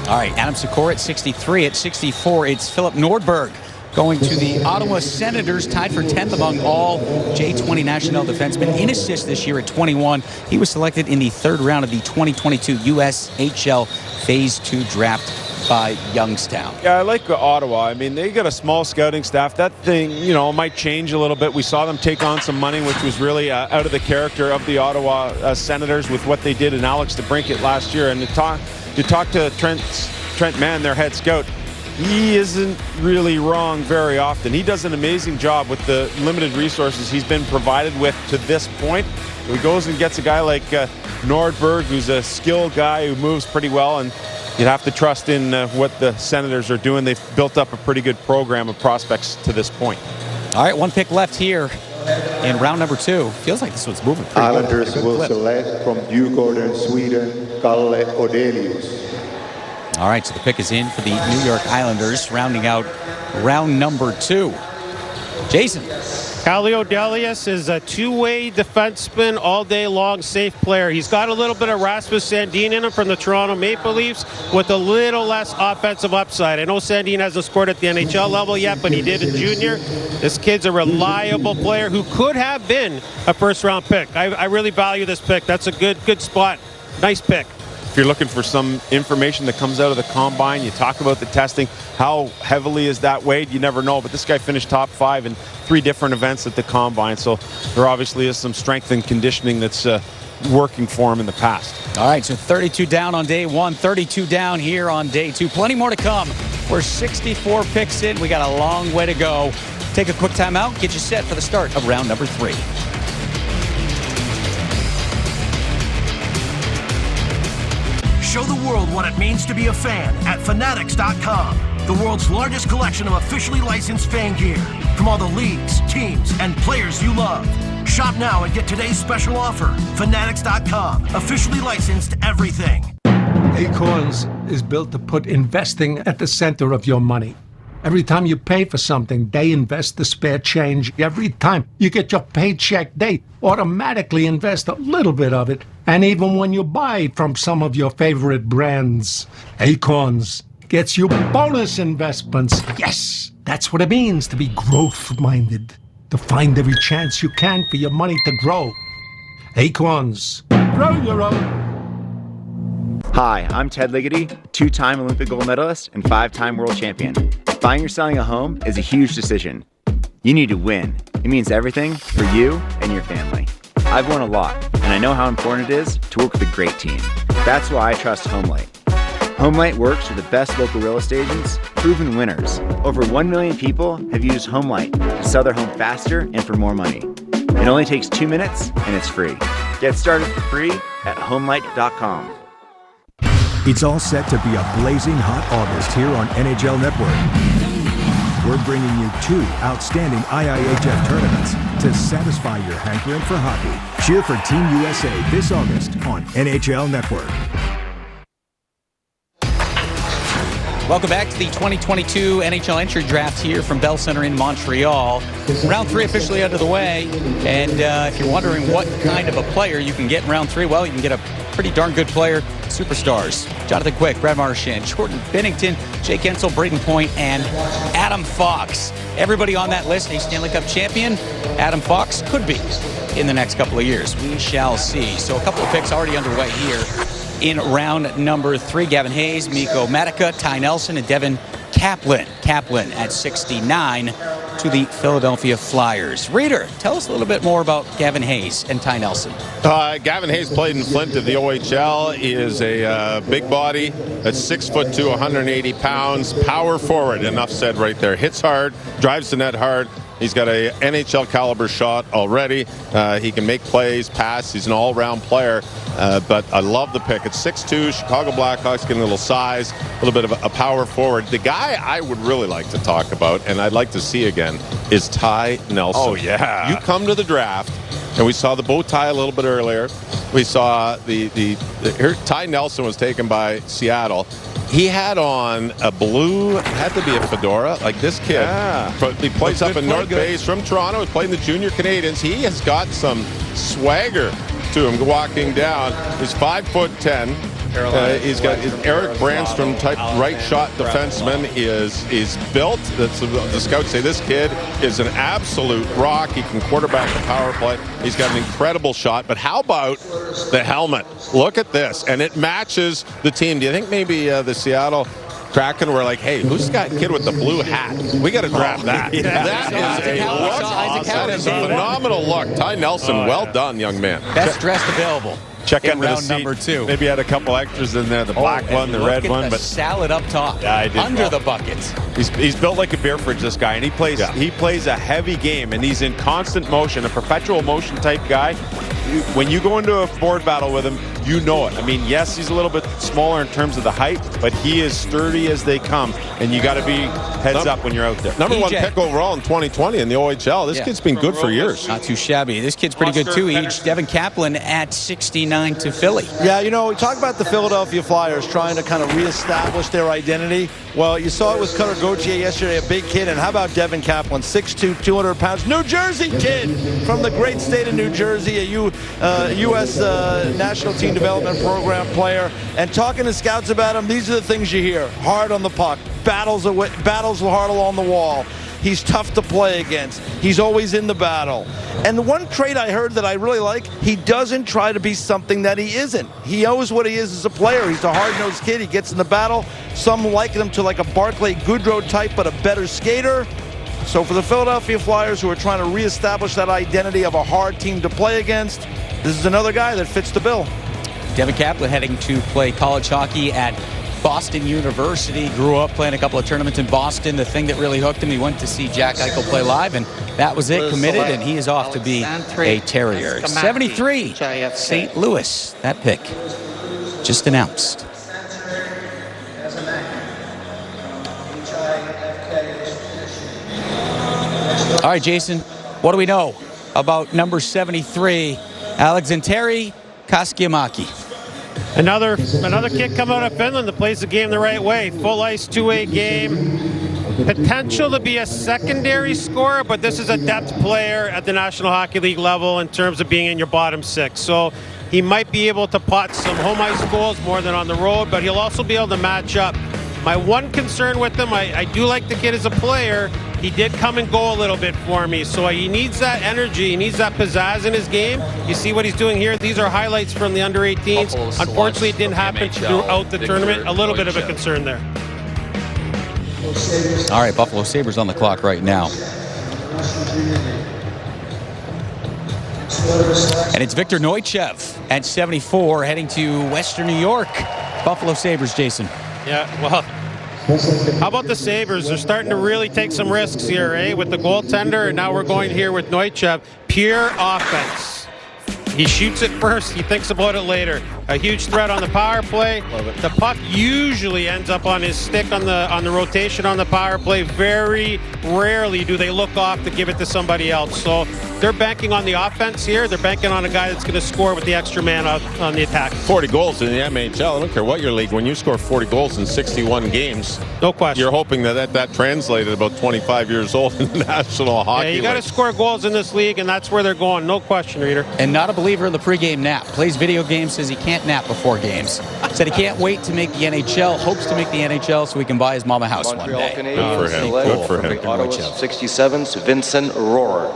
All right, Adam Sikora at 63. At 64, it's Philip Nordberg going to the Ottawa Senators, tied for 10th among all J20 national defensemen in assists this year at 21. He was selected in the 3rd round of the 2022 USHL Phase 2 draft by Youngstown. Yeah, I like Ottawa. I mean, they got a small scouting staff. That thing, might change a little bit. We saw them take on some money, which was really out of the character of the Ottawa Senators with what they did in Alex DeBrincat last year. And you talk to Trent Mann, their head scout. He isn't really wrong very often. He does an amazing job with the limited resources he's been provided with to this point. He goes and gets a guy like Nordberg, who's a skilled guy who moves pretty well, and you'd have to trust in what the Senators are doing. They've built up a pretty good program of prospects to this point. All right, 1 pick left here in round number 2. Feels like this one's moving pretty Islanders good. will select from Djurgården, Sweden, Kalle Odelius. All right, so the pick is in for the New York Islanders, rounding out round number 2. Jason. Kalle Odelius is a two-way defenseman, all day long, safe player. He's got a little bit of Rasmus Sandin in him from the Toronto Maple Leafs with a little less offensive upside. I know Sandin hasn't scored at the NHL level yet, but he did in junior. This kid's a reliable player who could have been a first-round pick. I really value this pick. That's a good spot. Nice pick. If you're looking for some information that comes out of the combine, you talk about the testing, how heavily is that weighed? You never know, but this guy finished top 5 in 3 different events at the combine, so there obviously is some strength and conditioning that's working for him in the past. All right, so 32 down on day 1, 32 down here on day 2. Plenty more to come. We're 64 picks in. We got a long way to go. Take a quick timeout, get you set for the start of round number 3. Show the world what it means to be a fan at Fanatics.com. The world's largest collection of officially licensed fan gear from all the leagues, teams, and players you love. Shop now and get today's special offer. Fanatics.com. Officially licensed everything. Acorns is built to put investing at the center of your money. Every time you pay for something, they invest the spare change. Every time you get your paycheck, they automatically invest a little bit of it. And even when you buy from some of your favorite brands, Acorns gets you bonus investments. Yes, that's what it means to be growth-minded. To find every chance you can for your money to grow. Acorns, grow your own. Hi, I'm Ted Ligety, 2-time Olympic gold medalist and 5-time world champion. Buying or selling a home is a huge decision. You need to win. It means everything for you and your family. I've won a lot, and I know how important it is to work with a great team. That's why I trust HomeLight. HomeLight works with the best local real estate agents, proven winners. Over 1 million people have used HomeLight to sell their home faster and for more money. It only takes 2 minutes, and it's free. Get started for free at HomeLight.com. It's all set to be a blazing hot August here on NHL Network. We're bringing you 2 outstanding IIHF tournaments to satisfy your hankering for hockey. Cheer for Team USA this August on NHL Network. Welcome back to the 2022 NHL Entry Draft here from Bell Center in Montreal. Round 3 officially under the way, and if you're wondering what kind of a player you can get in round 3, well, you can get a pretty darn good player. Superstars: Jonathan Quick, Brad Marchand, Jordan Binnington, Jake Ensel, Braden Point, and Adam Fox. Everybody on that list, a Stanley Cup champion. Adam Fox could be in the next couple of years. We shall see. So a couple of picks already underway here in round number 3. Gavin Hayes, Mikko Matica, Ty Nelson, and Devin Kaplan. Kaplan at 69 to the Philadelphia Flyers. Reader, tell us a little bit more about Gavin Hayes and Ty Nelson. Gavin Hayes played in Flint at the OHL. He is a big body, that's 6'2", 180 pounds, power forward. Enough said right there. Hits hard, drives the net hard. He's got a NHL caliber shot already. He can make plays, pass. He's an all-round player. But I love the pick. It's 6'2", Chicago Blackhawks, getting a little size, a little bit of a power forward. The guy I would really like to talk about, and I'd like to see again, is Ty Nelson. Oh, yeah. You come to the draft, and we saw the bow tie a little bit earlier. We saw here, Ty Nelson was taken by Seattle. He had on a blue, had to be a fedora, like this kid. Yeah. He plays up in North Bay. He's from Toronto. He's playing the Junior Canadians. He has got some swagger to him walking down. He's 5'10". He's got Eric Brandstrom type right shot defenseman. Is built. The scouts say this kid is an absolute rock. He can quarterback the power play. He's got an incredible shot. But how about the helmet? Look at this, and it matches the team. Do you think maybe the Seattle Kraken were like, hey, who's got kid with the blue hat? We got to draft that. Yeah. That is a phenomenal look. Ty Nelson, well done, young man. Best dressed available. Check out round the seat. number 2. Maybe had a couple extras in there, the black one, the red one, but salad up top. Yeah, I did. Under the bucket. He's built like a beer fridge, this guy, and he plays a heavy game, and he's in constant motion, a perpetual motion type guy. When you go into a board battle with him, you know it. I mean, yes, he's a little bit smaller in terms of the height, but he is sturdy as they come, and you got to be heads up when you're out there. Number 1 pick overall in 2020 in the OHL. This kid's been good for years. Not too shabby. This kid's pretty good too. Devin Kaplan at 69 to Philly. Yeah, you know, we talk about the Philadelphia Flyers trying to kind of reestablish their identity. Well, you saw it with Cutter Gauthier yesterday, a big kid. And how about Devin Kaplan, 6'2", 200 pounds, New Jersey kid from the great state of New Jersey, a U.S. National Team Development Program player. And talking to scouts about him, these are the things you hear. Hard on the puck, battles hard along the wall. He's tough to play against. He's always in the battle. And the one trait I heard that I really like, he doesn't try to be something that he isn't. He knows what he is as a player. He's a hard-nosed kid. He gets in the battle. Some liken him to like a Barclay Goodrow type, but a better skater. So for the Philadelphia Flyers, who are trying to reestablish that identity of a hard team to play against, this is another guy that fits the bill. Devin Kaplan heading to play college hockey at Boston University. Grew up playing a couple of tournaments in Boston. The thing that really hooked him, he went to see Jack Eichel play live, and that was it. Committed, and he is off to be a Terrier. 73, St. Louis. That pick just announced. All right, Jason, what do we know about number 73, Alexanteri Koskiemaki? Another kid coming out of Finland that plays the game the right way. Full ice, 2-way game. Potential to be a secondary scorer, but this is a depth player at the National Hockey League level in terms of being in your bottom 6. So he might be able to pot some home ice goals more than on the road, but he'll also be able to match up. My one concern with him, I do like the kid as a player. He did come and go a little bit for me, so he needs that energy. He needs that pizzazz in his game. You see what he's doing here? These are highlights from the under-18s. Unfortunately, it didn't happen throughout the tournament. A little bit of a concern there. All right, Buffalo Sabres on the clock right now. And it's Victor Neuchev at 74 heading to Western New York. Buffalo Sabres, Jason. Yeah, well, how about the Sabres? They're starting to really take some risks here, eh? With the goaltender, and now we're going here with Neuchev. Pure offense. He shoots it first. He thinks about it later. A huge threat on the power play. The puck usually ends up on his stick on the rotation on the power play. Very rarely do they look off to give it to somebody else. So they're banking on the offense here. They're banking on a guy that's going to score with the extra man on the attack. 40 goals in the NHL. I don't care what your league. When you score 40 goals in 61 games, no question. You're hoping that translated about 25 years old in the National Hockey League. Yeah, you got to score goals in this league, and that's where they're going. No question, Reader. And not a believer in the pregame nap. Plays video games, says he can't nap before games. Said he can't wait to make the NHL. Hopes to make the NHL so he can buy his mom a house one day. Good for him. Good for him. Ottawa 67's Vincent Rohrer.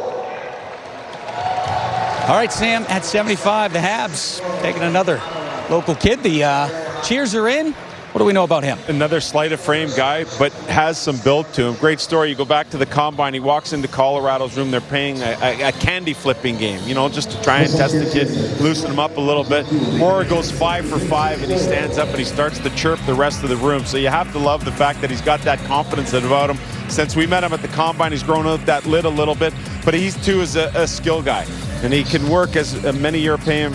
All right, Sam, at 75, the Habs taking another local kid. The cheers are in. What do we know about him? Another sleight of frame guy, but has some build to him. Great story. You go back to the combine. He walks into Colorado's room. They're playing a candy flipping game, just to try and test the kid, loosen him up a little bit. Rohrer goes 5 for 5, and he stands up and he starts to chirp the rest of the room. So you have to love the fact that he's got that confidence about him. Since we met him at the combine, he's grown out that lid a little bit, but he too is a skill guy. And he can work, as many European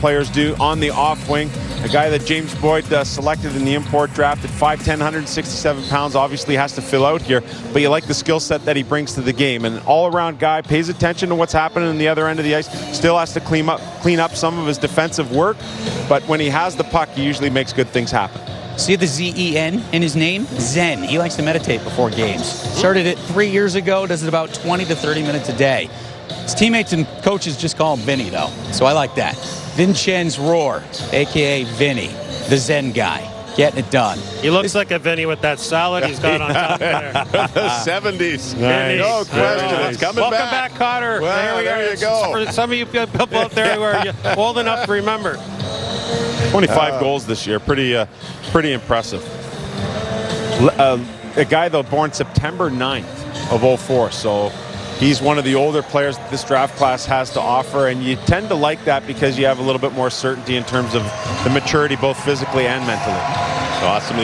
players do, on the off wing. A guy that James Boyd selected in the import draft at 5'10", 167 pounds, obviously has to fill out here, but you like the skill set that he brings to the game. And an all-around guy, pays attention to what's happening on the other end of the ice, still has to clean up some of his defensive work, but when he has the puck, he usually makes good things happen. See the Z-E-N in his name? Zen. He likes to meditate before games. Started it 3 years ago, does it about 20 to 30 minutes a day. His teammates and coaches just call him Vinny, though, so I like that. Vincenz Rohrer, a.k.a. Vinny, the Zen guy, getting it done. He looks like a Vinny with that salad he's got on top there. The 70s. Nice. No question. It's coming Welcome back. Cotter. Well, there you go. For some of you people out there who are old enough to remember. 25 goals this year. Pretty impressive. A guy, though, born September 9th of 04, so he's one of the older players that this draft class has to offer, and you tend to like that because you have a little bit more certainty in terms of the maturity, both physically and mentally. Awesome.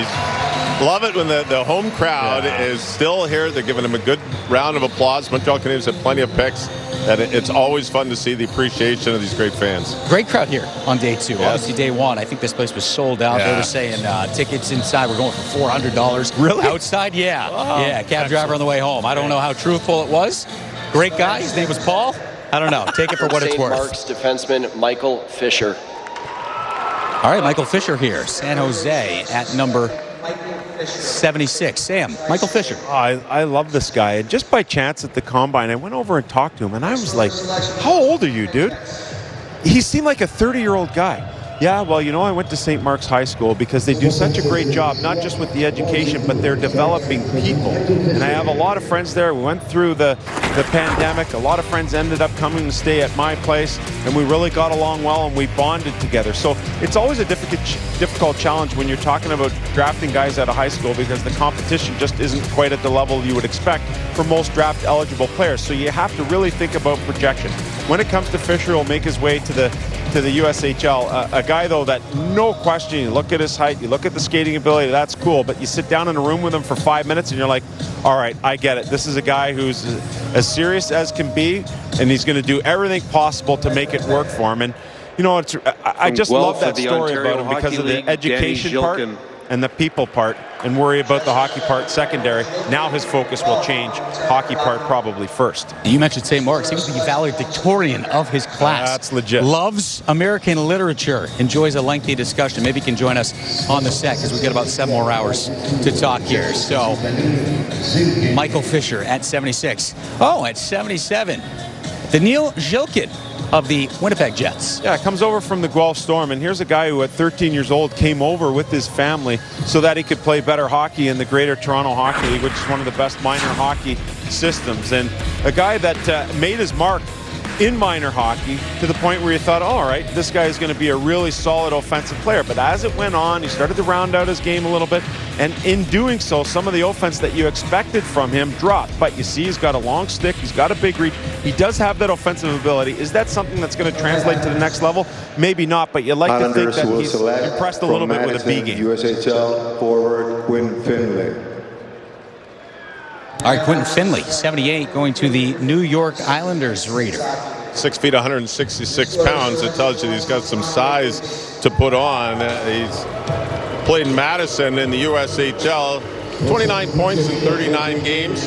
Love it when the home crowd is still here. They're giving him a good round of applause. Montreal Canadiens have plenty of picks, and it's always fun to see the appreciation of these great fans. Great crowd here on day 2. Yes. Obviously, day 1, I think this place was sold out. Yeah. They were saying tickets inside were going for $400. Really? Outside, yeah. Wow. Yeah, cab driver on the way home. I don't know how truthful it was. Great guy. His name was Paul. I don't know. Take it for what it's St. worth. Mark's defenseman Michael Fisher. All right, Michael Fisher here. San Jose at number 76. Sam, Michael Fisher. I love this guy. And just by chance at the combine, I went over and talked to him, and I was like, how old are you, dude? He seemed like a 30-year-old guy. Yeah, well, I went to St. Mark's High School because they do such a great job, not just with the education, but they're developing people. And I have a lot of friends there. We went through the pandemic. A lot of friends ended up coming to stay at my place, and we really got along well, and we bonded together. So it's always a difficult challenge when you're talking about drafting guys out of high school because the competition just isn't quite at the level you would expect for most draft-eligible players. So you have to really think about projection. When it comes to Fisher, he'll make his way to the USHL. A guy, though, that no question, you look at his height, you look at the skating ability, that's cool, but you sit down in a room with him for 5 minutes and you're like, all right, I get it. This is a guy who's as serious as can be, and he's going to do everything possible to make it work for him. And, I just love that story about him because of the education part and the people part, and worry about the hockey part secondary. Now his focus will change. Hockey part probably first. You mentioned St. Mark's. He was the valedictorian of his class. That's legit. Loves American literature. Enjoys a lengthy discussion. Maybe he can join us on the set because we've got about 7 more hours to talk here. So, Michael Fisher at 76. Oh, at 77, Daniil Zhilkin of the Winnipeg Jets. Yeah, comes over from the Guelph Storm, and here's a guy who at 13 years old came over with his family so that he could play better hockey in the Greater Toronto Hockey League, which is one of the best minor hockey systems. And a guy that made his mark in minor hockey to the point where you thought, all right, this guy is going to be a really solid offensive player. But as it went on, he started to round out his game a little bit. And in doing so, some of the offense that you expected from him dropped. But you see, he's got a long stick. He's got a big reach. He does have that offensive ability. Is that something that's going to translate to the next level? Maybe not, but you like to think that he's impressed a little bit with a B game. USHL forward Quinn Finlay. All right, Quentin Finley, 78, going to the New York Islanders Raider. 6 feet, 166 pounds. It tells you he's got some size to put on. He's played in Madison in the USHL. 29 points in 39 games.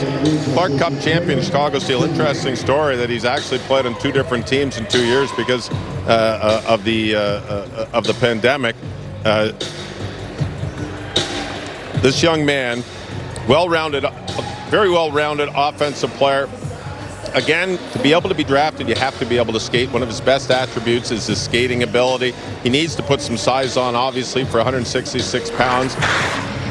Clark Cup champion, Chicago Steel. Interesting story that he's actually played on 2 different teams in 2 years because of the pandemic. This young man, very well-rounded offensive player. Again, to be able to be drafted, you have to be able to skate. One of his best attributes is his skating ability. He needs to put some size on, obviously, for 166 pounds.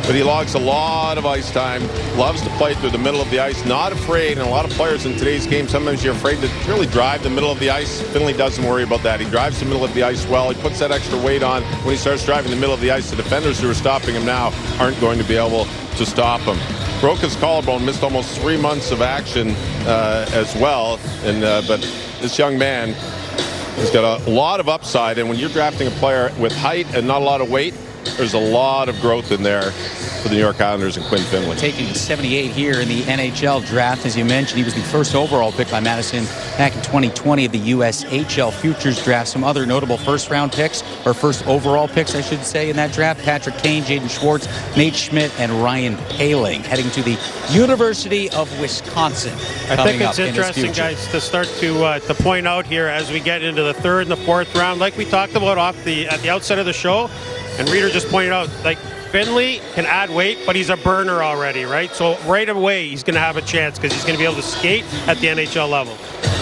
But he logs a lot of ice time, loves to play through the middle of the ice, not afraid. And a lot of players in today's game, sometimes you're afraid to really drive the middle of the ice. Finley doesn't worry about that. He drives the middle of the ice well. He puts that extra weight on. When he starts driving the middle of the ice, the defenders who are stopping him now aren't going to be able to stop him. Broke his collarbone, missed almost 3 months of action as well. But this young man has got a lot of upside. And when you're drafting a player with height and not a lot of weight, there's a lot of growth in there for the New York Islanders and Quinn Finley. Taking 78 here in the NHL draft, as you mentioned, he was the first overall pick by Madison back in 2020 of the USHL Futures Draft. Some other notable first-round picks, or first overall picks, I should say, in that draft: Patrick Kane, Jaden Schwartz, Nate Schmidt, and Ryan Poehling, heading to the University of Wisconsin. I think it's interesting, guys, to start to point out here as we get into the 3rd and the 4th round, like we talked about at the outset of the show, and Reader just pointed out, like, Finley can add weight, but he's a burner already, right? So right away, he's going to have a chance because he's going to be able to skate at the NHL level.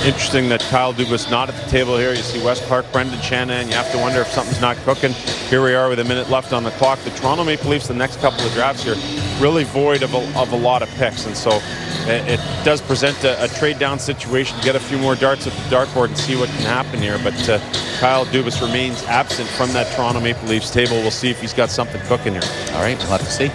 Interesting that Kyle Dubas not at the table here. You see Wes Clark, Brendan Shanahan. You have to wonder if something's not cooking. Here we are with a minute left on the clock. The Toronto Maple Leafs, the next couple of drafts here, really void of a lot of picks. And so it does present a trade-down situation. Get a few more darts at the dartboard and see what can happen here. But Kyle Dubas remains absent from that Toronto Maple Leafs table. We'll see if he's got something cooking here. All right, we'll have to see.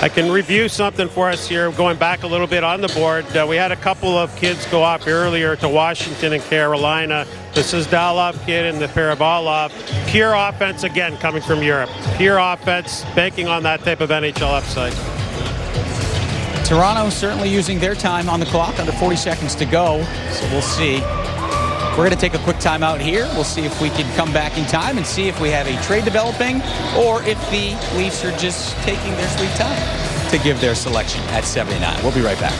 I can review something for us here, going back a little bit on the board. We had a couple of kids go off earlier to Washington and Carolina. The Suzdalov kid and the Paravolov. Pure offense, again, coming from Europe. Pure offense, banking on that type of NHL upside. Toronto certainly using their time on the clock, under 40 seconds to go, so we'll see. We're going to take a quick time out here. We'll see if we can come back in time and see if we have a trade developing or if the Leafs are just taking their sweet time to give their selection at 79. We'll be right back.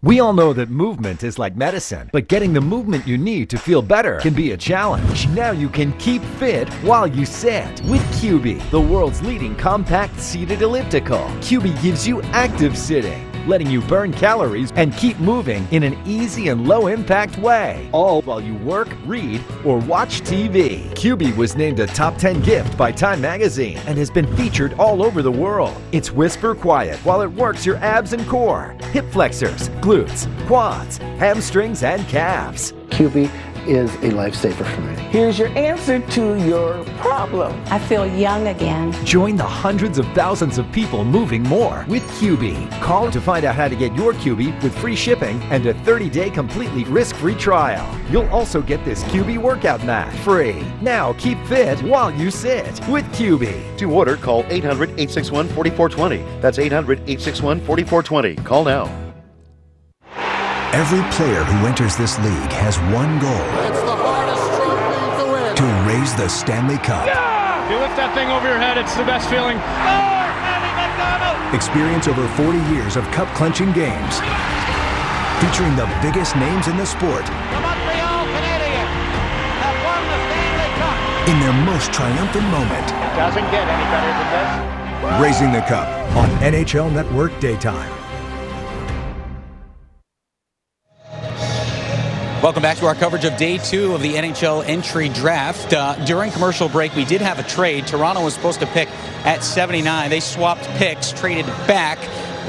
We all know that movement is like medicine, but getting the movement you need to feel better can be a challenge. Now you can keep fit while you sit with QB, the world's leading compact seated elliptical. QB gives you active sitting, letting you burn calories and keep moving in an easy and low-impact way, all while you work, read, or watch TV. QB was named a top 10 gift by Time Magazine and has been featured all over the world. It's whisper quiet while it works your abs and core, hip flexors, glutes, quads, hamstrings, and calves. QB is a lifesaver for me. Here's your answer to your problem. I feel young again. Join the hundreds of thousands of people moving more with QB. Call to find out how to get your QB with free shipping and a 30-day completely risk-free trial. You'll also get this QB workout mat free. Now keep fit while you sit with QB. To order, call 800-861-4420. That's 800-861-4420. Call now. Every player who enters this league has one goal. It's the hardest trophy to win. To raise the Stanley Cup. Yeah! You lift that thing over your head, it's the best feeling. Experience over 40 years of cup-clenching games. Featuring the biggest names in the sport. The Montreal Canadiens have won the Stanley Cup. In their most triumphant moment. It doesn't get any better than this. Raising the Cup on NHL Network Daytime. Welcome back to our coverage of Day 2 of the NHL Entry Draft. During commercial break, we did have a trade. Toronto was supposed to pick at 79. They swapped picks, traded back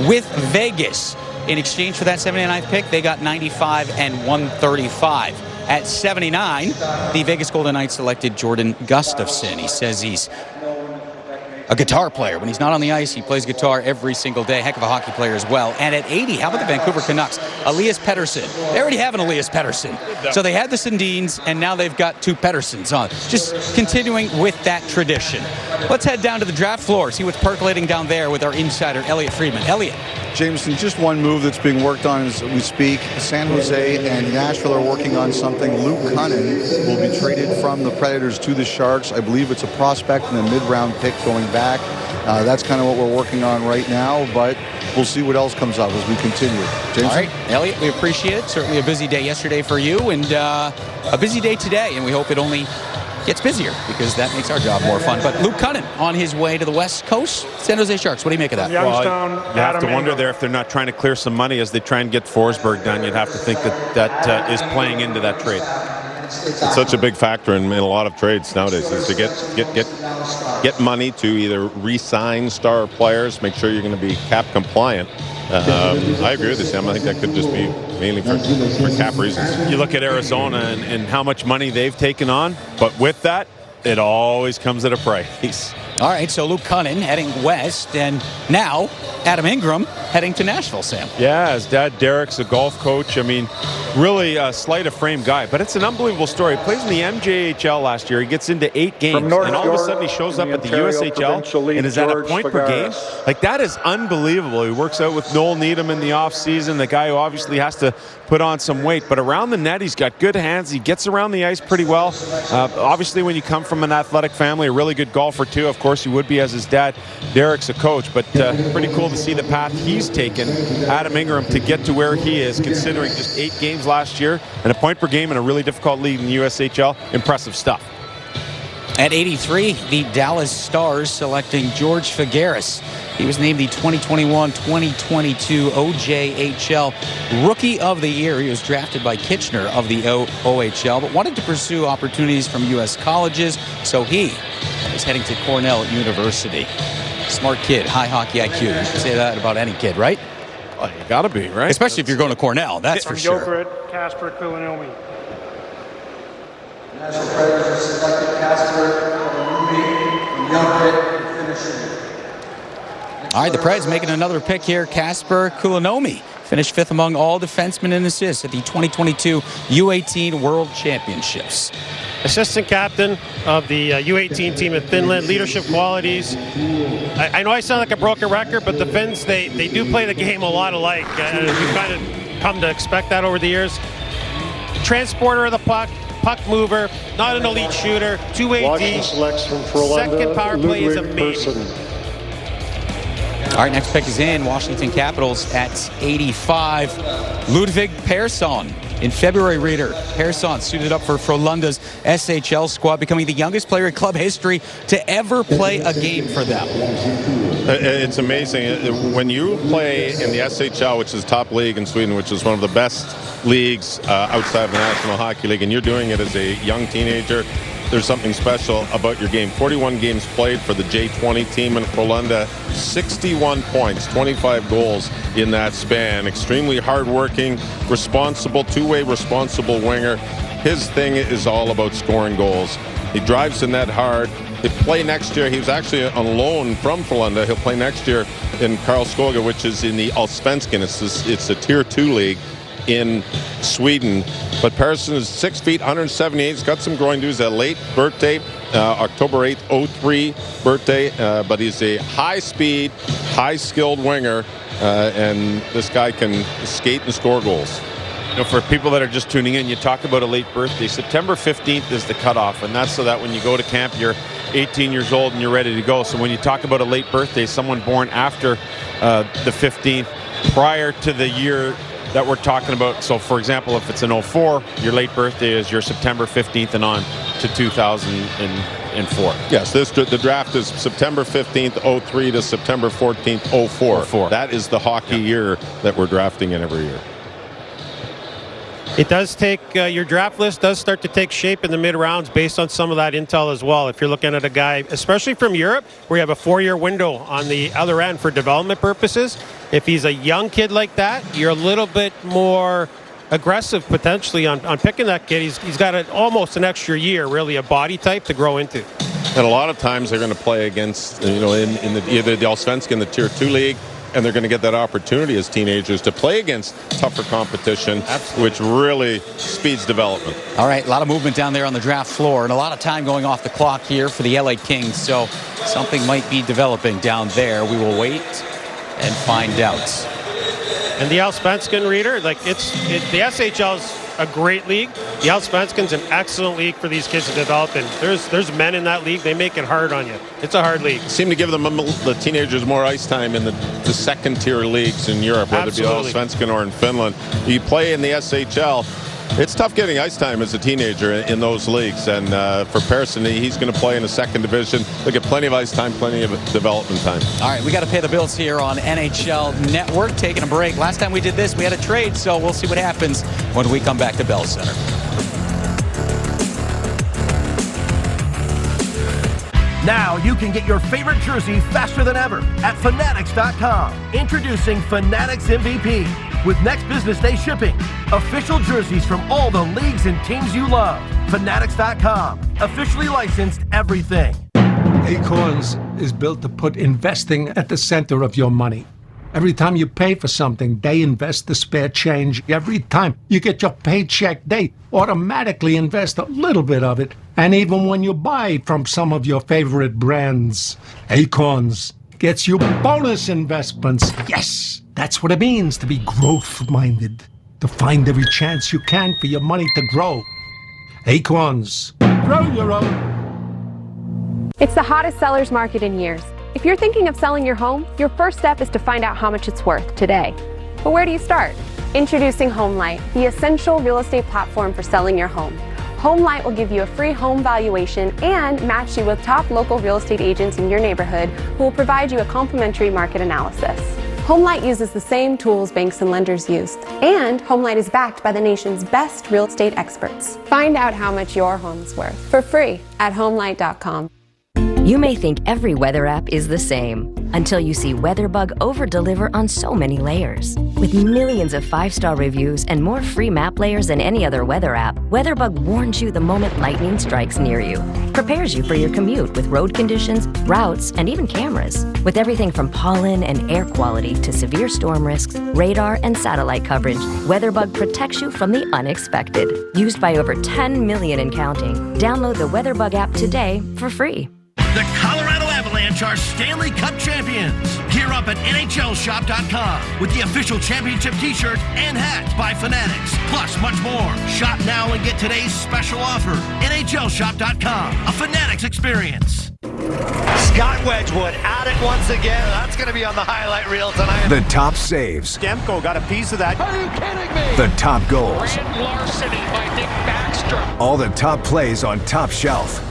with Vegas. In exchange for that 79th pick, they got 95 and 135. At 79, the Vegas Golden Knights selected Jordan Gustafsson. He says he's a guitar player. When he's not on the ice, he plays guitar every single day. Heck of a hockey player as well. And at 80, how about the Vancouver Canucks? Elias Pettersson. They already have an Elias Pettersson. So they had the Sundins, and now they've got 2 Petterssons on. Just continuing with that tradition. Let's head down to the draft floor, see what's percolating down there with our insider, Elliot Friedman. Elliot. Jameson, just one move that's being worked on as we speak. San Jose and Nashville are working on something. Luke Cunnin will be traded from the Predators to the Sharks. I believe it's a prospect and a mid-round pick going back. That's kind of what we're working on right now, but we'll see what else comes up as we continue. Jameson? All right, Elliot, we appreciate it. Certainly a busy day yesterday for you, and a busy day today, and we hope it only gets busier because that makes our job more fun. But Luke Cunnin on his way to the West Coast, San Jose Sharks. What do you make of that? Well, you have to wonder there if they're not trying to clear some money as they try and get Forsberg done. You'd have to think that is playing into that trade. It's such a big factor in a lot of trades nowadays is to get money to either re-sign star players, make sure you're going to be cap compliant. I agree with you, Sam. I think that could just be mainly for cap reasons. You look at Arizona and how much money they've taken on, but with that, it always comes at a price. All right, so Luke Cunnin heading west, and now Adam Ingram heading to Nashville, Sam. Yeah, his dad Derek's a golf coach. I mean, really a slight of frame guy, but it's an unbelievable story. He plays in the MJHL last year. He gets into 8 games, and all of a sudden he shows up at the USHL and is at a point per game. Like, that is unbelievable. He works out with Noel Needham in the offseason, the guy who obviously has to put on some weight, but around the net, he's got good hands. He gets around the ice pretty well. Obviously, when you come from an athletic family, a really good golfer too. Of course, he would be as his dad, Derek's a coach, but pretty cool to see the path he's taken, Adam Ingram, to get to where he is, considering just 8 games last year and a point per game in a really difficult league in the USHL. Impressive stuff. At 83, the Dallas Stars selecting George Figueres. He was named the 2021-2022 OJHL Rookie of the Year. He was drafted by Kitchener of the OHL, but wanted to pursue opportunities from U.S. colleges, so he is heading to Cornell University. Smart kid, high hockey IQ. You can say that about any kid, right? Well, you gotta be, right? Especially if you're going to Cornell, that's for sure. From Jokerit, Casper Kulinomi. National Predators have selected Casper Kulinomi from Jokerit to finish. All right, the Preds making another pick here. Casper Kulinomi finished 5th among all defensemen in assists at the 2022 U18 World Championships. Assistant captain of the U18 team in Finland, leadership qualities. I know I sound like a broken record, but the Finns, they do play the game a lot alike. We've kind of come to expect that over the years. Transporter of the puck mover, not an elite shooter, two-way D. Second power play is a maybe. All right, next pick is in. Washington Capitals at 85. Ludwig Persson. In February, Reader, Persson suited up for Frölunda's SHL squad, becoming the youngest player in club history to ever play a game for them. It's amazing. When you play in the SHL, which is the top league in Sweden, which is one of the best leagues outside of the National Hockey League, and you're doing it as a young teenager, there's something special about your game. 41 games played for the J20 team in Frölunda, 61 points, 25 goals in that span. Extremely hardworking, responsible, two-way responsible winger. His thing is all about scoring goals. He drives the net hard. They play next year. He was actually on loan from Frölunda. He'll play next year in Karlskoga, which is in the Allsvenskan. It's a Tier 2 league in Sweden. But Persson is 6 feet, 178. He's got some groin dues. A late birthday, October 8th, 03 birthday. But he's a high-speed, high-skilled winger, and this guy can skate and score goals. You know, for people that are just tuning in, you talk about a late birthday. September 15th is the cutoff, and that's so that when you go to camp, you're 18 years old and you're ready to go. So when you talk about a late birthday, someone born after the 15th, prior to the year that we're talking about. So, for example, if it's an 04, your late birthday is your September 15th and on to 2004. Yes, the draft is September 15th, 03 to September 14th, 04. That is the hockey year that we're drafting in every year. It does take, your draft list does start to take shape in the mid-rounds based on some of that intel as well. If you're looking at a guy, especially from Europe, where you have a 4-year window on the other end for development purposes, if he's a young kid like that, you're a little bit more aggressive potentially on picking that kid. He's got almost an extra year, really, a body type to grow into. And a lot of times they're going to play against, in either the Allsvenskan, the Tier 2 league, and they're going to get that opportunity as teenagers to play against tougher competition, which really speeds development. All right, a lot of movement down there on the draft floor and a lot of time going off the clock here for the LA Kings, so something might be developing down there. We will wait and find out. And the Allsvenskan reader, the SHL's a great league. The Allsvenskan's an excellent league for these kids to develop in. There's men in that league. They make it hard on you. It's a hard league. Seem to give them the teenagers more ice time in the second-tier leagues in Europe, whether it be Allsvenskan or in Finland. You play in the SHL. It's tough getting ice time as a teenager in those leagues, and for Persson, he's going to play in the second division. They'll get plenty of ice time, plenty of development time. All right, we got to pay the bills here on NHL Network. Taking a break. Last time we did this, we had a trade, so we'll see what happens when we come back to Bell Center. Now you can get your favorite jersey faster than ever at Fanatics.com. Introducing Fanatics MVP with next business day shipping. Official jerseys from all the leagues and teams you love. Fanatics.com. Officially licensed everything. Acorns is built to put investing at the center of your money. Every time you pay for something, they invest the spare change. Every time you get your paycheck, they automatically invest a little bit of it. And even when you buy from some of your favorite brands, Acorns gets you bonus investments. Yes, that's what it means to be growth-minded. To find every chance you can for your money to grow. Acorns, grow your own. It's the hottest seller's market in years. If you're thinking of selling your home, your first step is to find out how much it's worth today. But where do you start? Introducing HomeLight, the essential real estate platform for selling your home. HomeLight will give you a free home valuation and match you with top local real estate agents in your neighborhood who will provide you a complimentary market analysis. HomeLight uses the same tools banks and lenders use, and HomeLight is backed by the nation's best real estate experts. Find out how much your home's worth for free at HomeLight.com. You may think every weather app is the same until you see WeatherBug over-deliver on so many layers. With millions of 5-star reviews and more free map layers than any other weather app, WeatherBug warns you the moment lightning strikes near you, prepares you for your commute with road conditions, routes, and even cameras. With everything from pollen and air quality to severe storm risks, radar, and satellite coverage, WeatherBug protects you from the unexpected. Used by over 10 million and counting. Download the WeatherBug app today for free. The Colorado Avalanche are Stanley Cup champions. Gear up at NHLShop.com with the official championship t-shirt and hat by Fanatics, plus much more. Shop now and get today's special offer. NHLShop.com, a Fanatics experience. Scott Wedgwood at it once again. That's going to be on the highlight reel tonight. The top saves. Demko got a piece of that. Are you kidding me? The top goals. Grand larceny by Nick Backstrom. All the top plays on Top Shelf.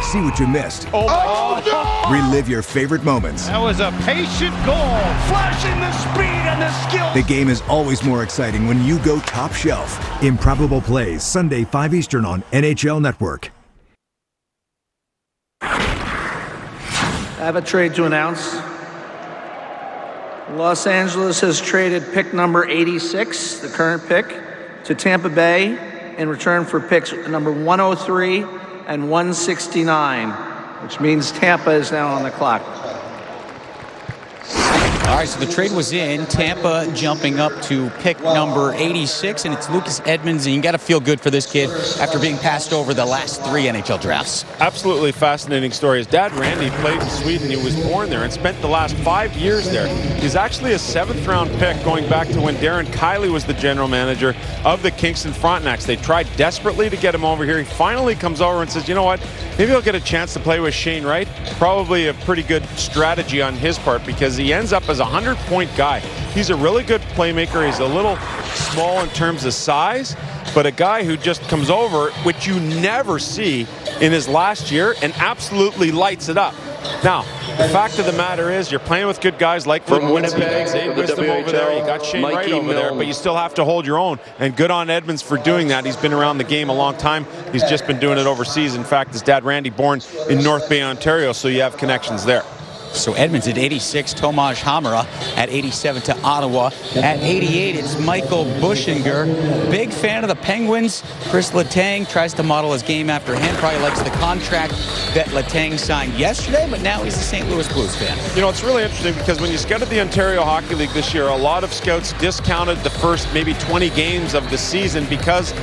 See what you missed. Oh, no! Relive your favorite moments. That was a patient goal. Flashing the speed and the skill. The game is always more exciting when you go Top Shelf. Improbable Plays, Sunday, 5 Eastern on NHL Network. I have a trade to announce. Los Angeles has traded pick number 86, the current pick, to Tampa Bay in return for picks number 103 and 169, which means Tampa is now on the clock. All right, so the trade was in. Tampa jumping up to pick number 86, and it's Lucas Edmonds. And you got to feel good for this kid after being passed over the last 3 NHL drafts. Absolutely fascinating story. His dad, Randy, played in Sweden. He was born there and spent the last 5 years there. He's actually a 7th-round pick going back to when Darren Kiley was the general manager of the Kingston Frontenacs. They tried desperately to get him over here. He finally comes over and says, you know what, maybe I'll get a chance to play with Shane Wright. Probably a pretty good strategy on his part because he ends up as a 100-point guy. He's a really good playmaker. He's a little small in terms of size, but a guy who just comes over, which you never see in his last year, and absolutely lights it up. Now, The fact of the matter is, you're playing with good guys like From Winnipeg, Winnipeg, Zane the Wisdom over there. You got WHL, Shane Wright Mikey over there, Milne. but you still have to hold your own. And good on Edmonds for doing that. He's been around the game a long time. He's just been doing it overseas. In fact, his dad, Randy, born in North Bay, Ontario, so you have connections there. So Edmonds at 86, Tomasz Hamara at 87 to Ottawa. At 88, it's Michael Bushinger. Big fan of the Penguins. Chris Letang tries to model his game after him. Probably likes the contract that Letang signed yesterday, but now he's a St. Louis Blues fan. You know, it's really interesting because when you scouted the Ontario Hockey League this year, a lot of scouts discounted the first maybe 20 games of the season because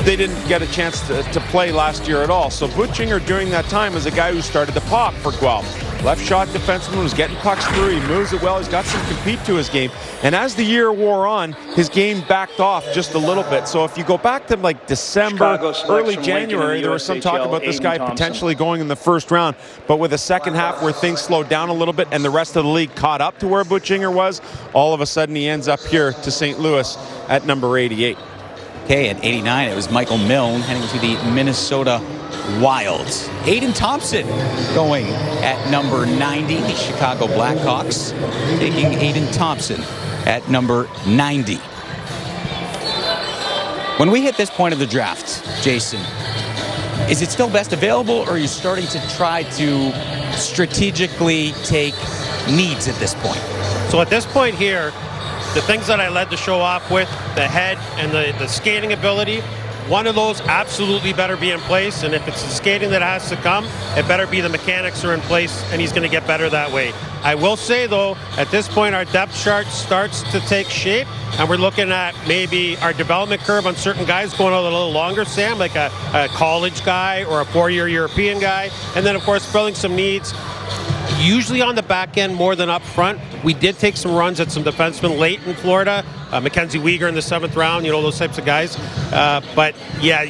they didn't get a chance to play last year at all. So Butchinger during that time is a guy who started to pop for Guelph. Left shot defenseman, was getting pucks through. He moves it well. He's got some compete to his game. And as the year wore on, his game backed off just a little bit. So if you go back to like December, early January, there was some talk about this guy potentially going in the first round. But with the second half where things slowed down a little bit and the rest of the league caught up to where Butchinger was, all of a sudden he ends up here to St. Louis at number 88. Okay, at 89, it was Michael Milne heading to the Minnesota Wilds. Aiden Thompson going at number 90. The Chicago Blackhawks taking Aiden Thompson at number 90. When we hit this point of the draft, Jason, is it still best available, or are you starting to try to strategically take needs at this point? So at this point here, the things that I led the show off with, the head and the skating ability, one of those absolutely better be in place. And if it's the skating that has to come, it better be the mechanics are in place, and he's going to get better that way. I will say, though, at this point, our depth chart starts to take shape, and we're looking at maybe our development curve on certain guys going out a little longer, Sam, like a college guy or a 4-year European guy. And then, of course, filling some needs, usually on the back end more than up front. We did take some runs at some defensemen late in Florida. Mackenzie Weegar in the 7th round, you know, those types of guys. But, yeah,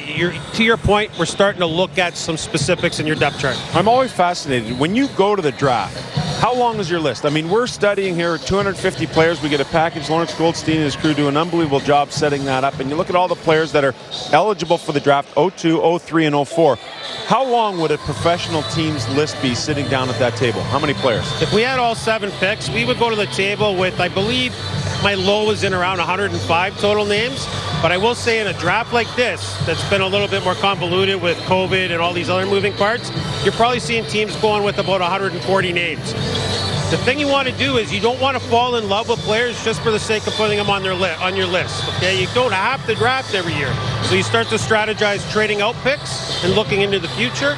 to your point, we're starting to look at some specifics in your depth chart. I'm always fascinated. When you go to the draft, how long is your list? I mean, we're studying here 250 players. We get a package. Lawrence Goldstein and his crew do an unbelievable job setting that up. And you look at all the players that are eligible for the draft, 02, 03, and 04. How long would a professional team's list be sitting down at that table? How many players? If we had all 7 picks, we would go to the table with, I believe, my low is in around 105 total names. But I will say in a draft like this, that's been a little bit more convoluted with COVID and all these other moving parts, you're probably seeing teams going with about 140 names. The thing you want to do is you don't want to fall in love with players just for the sake of putting them on your list. Okay, you don't have to draft every year. So you start to strategize trading out picks and looking into the future.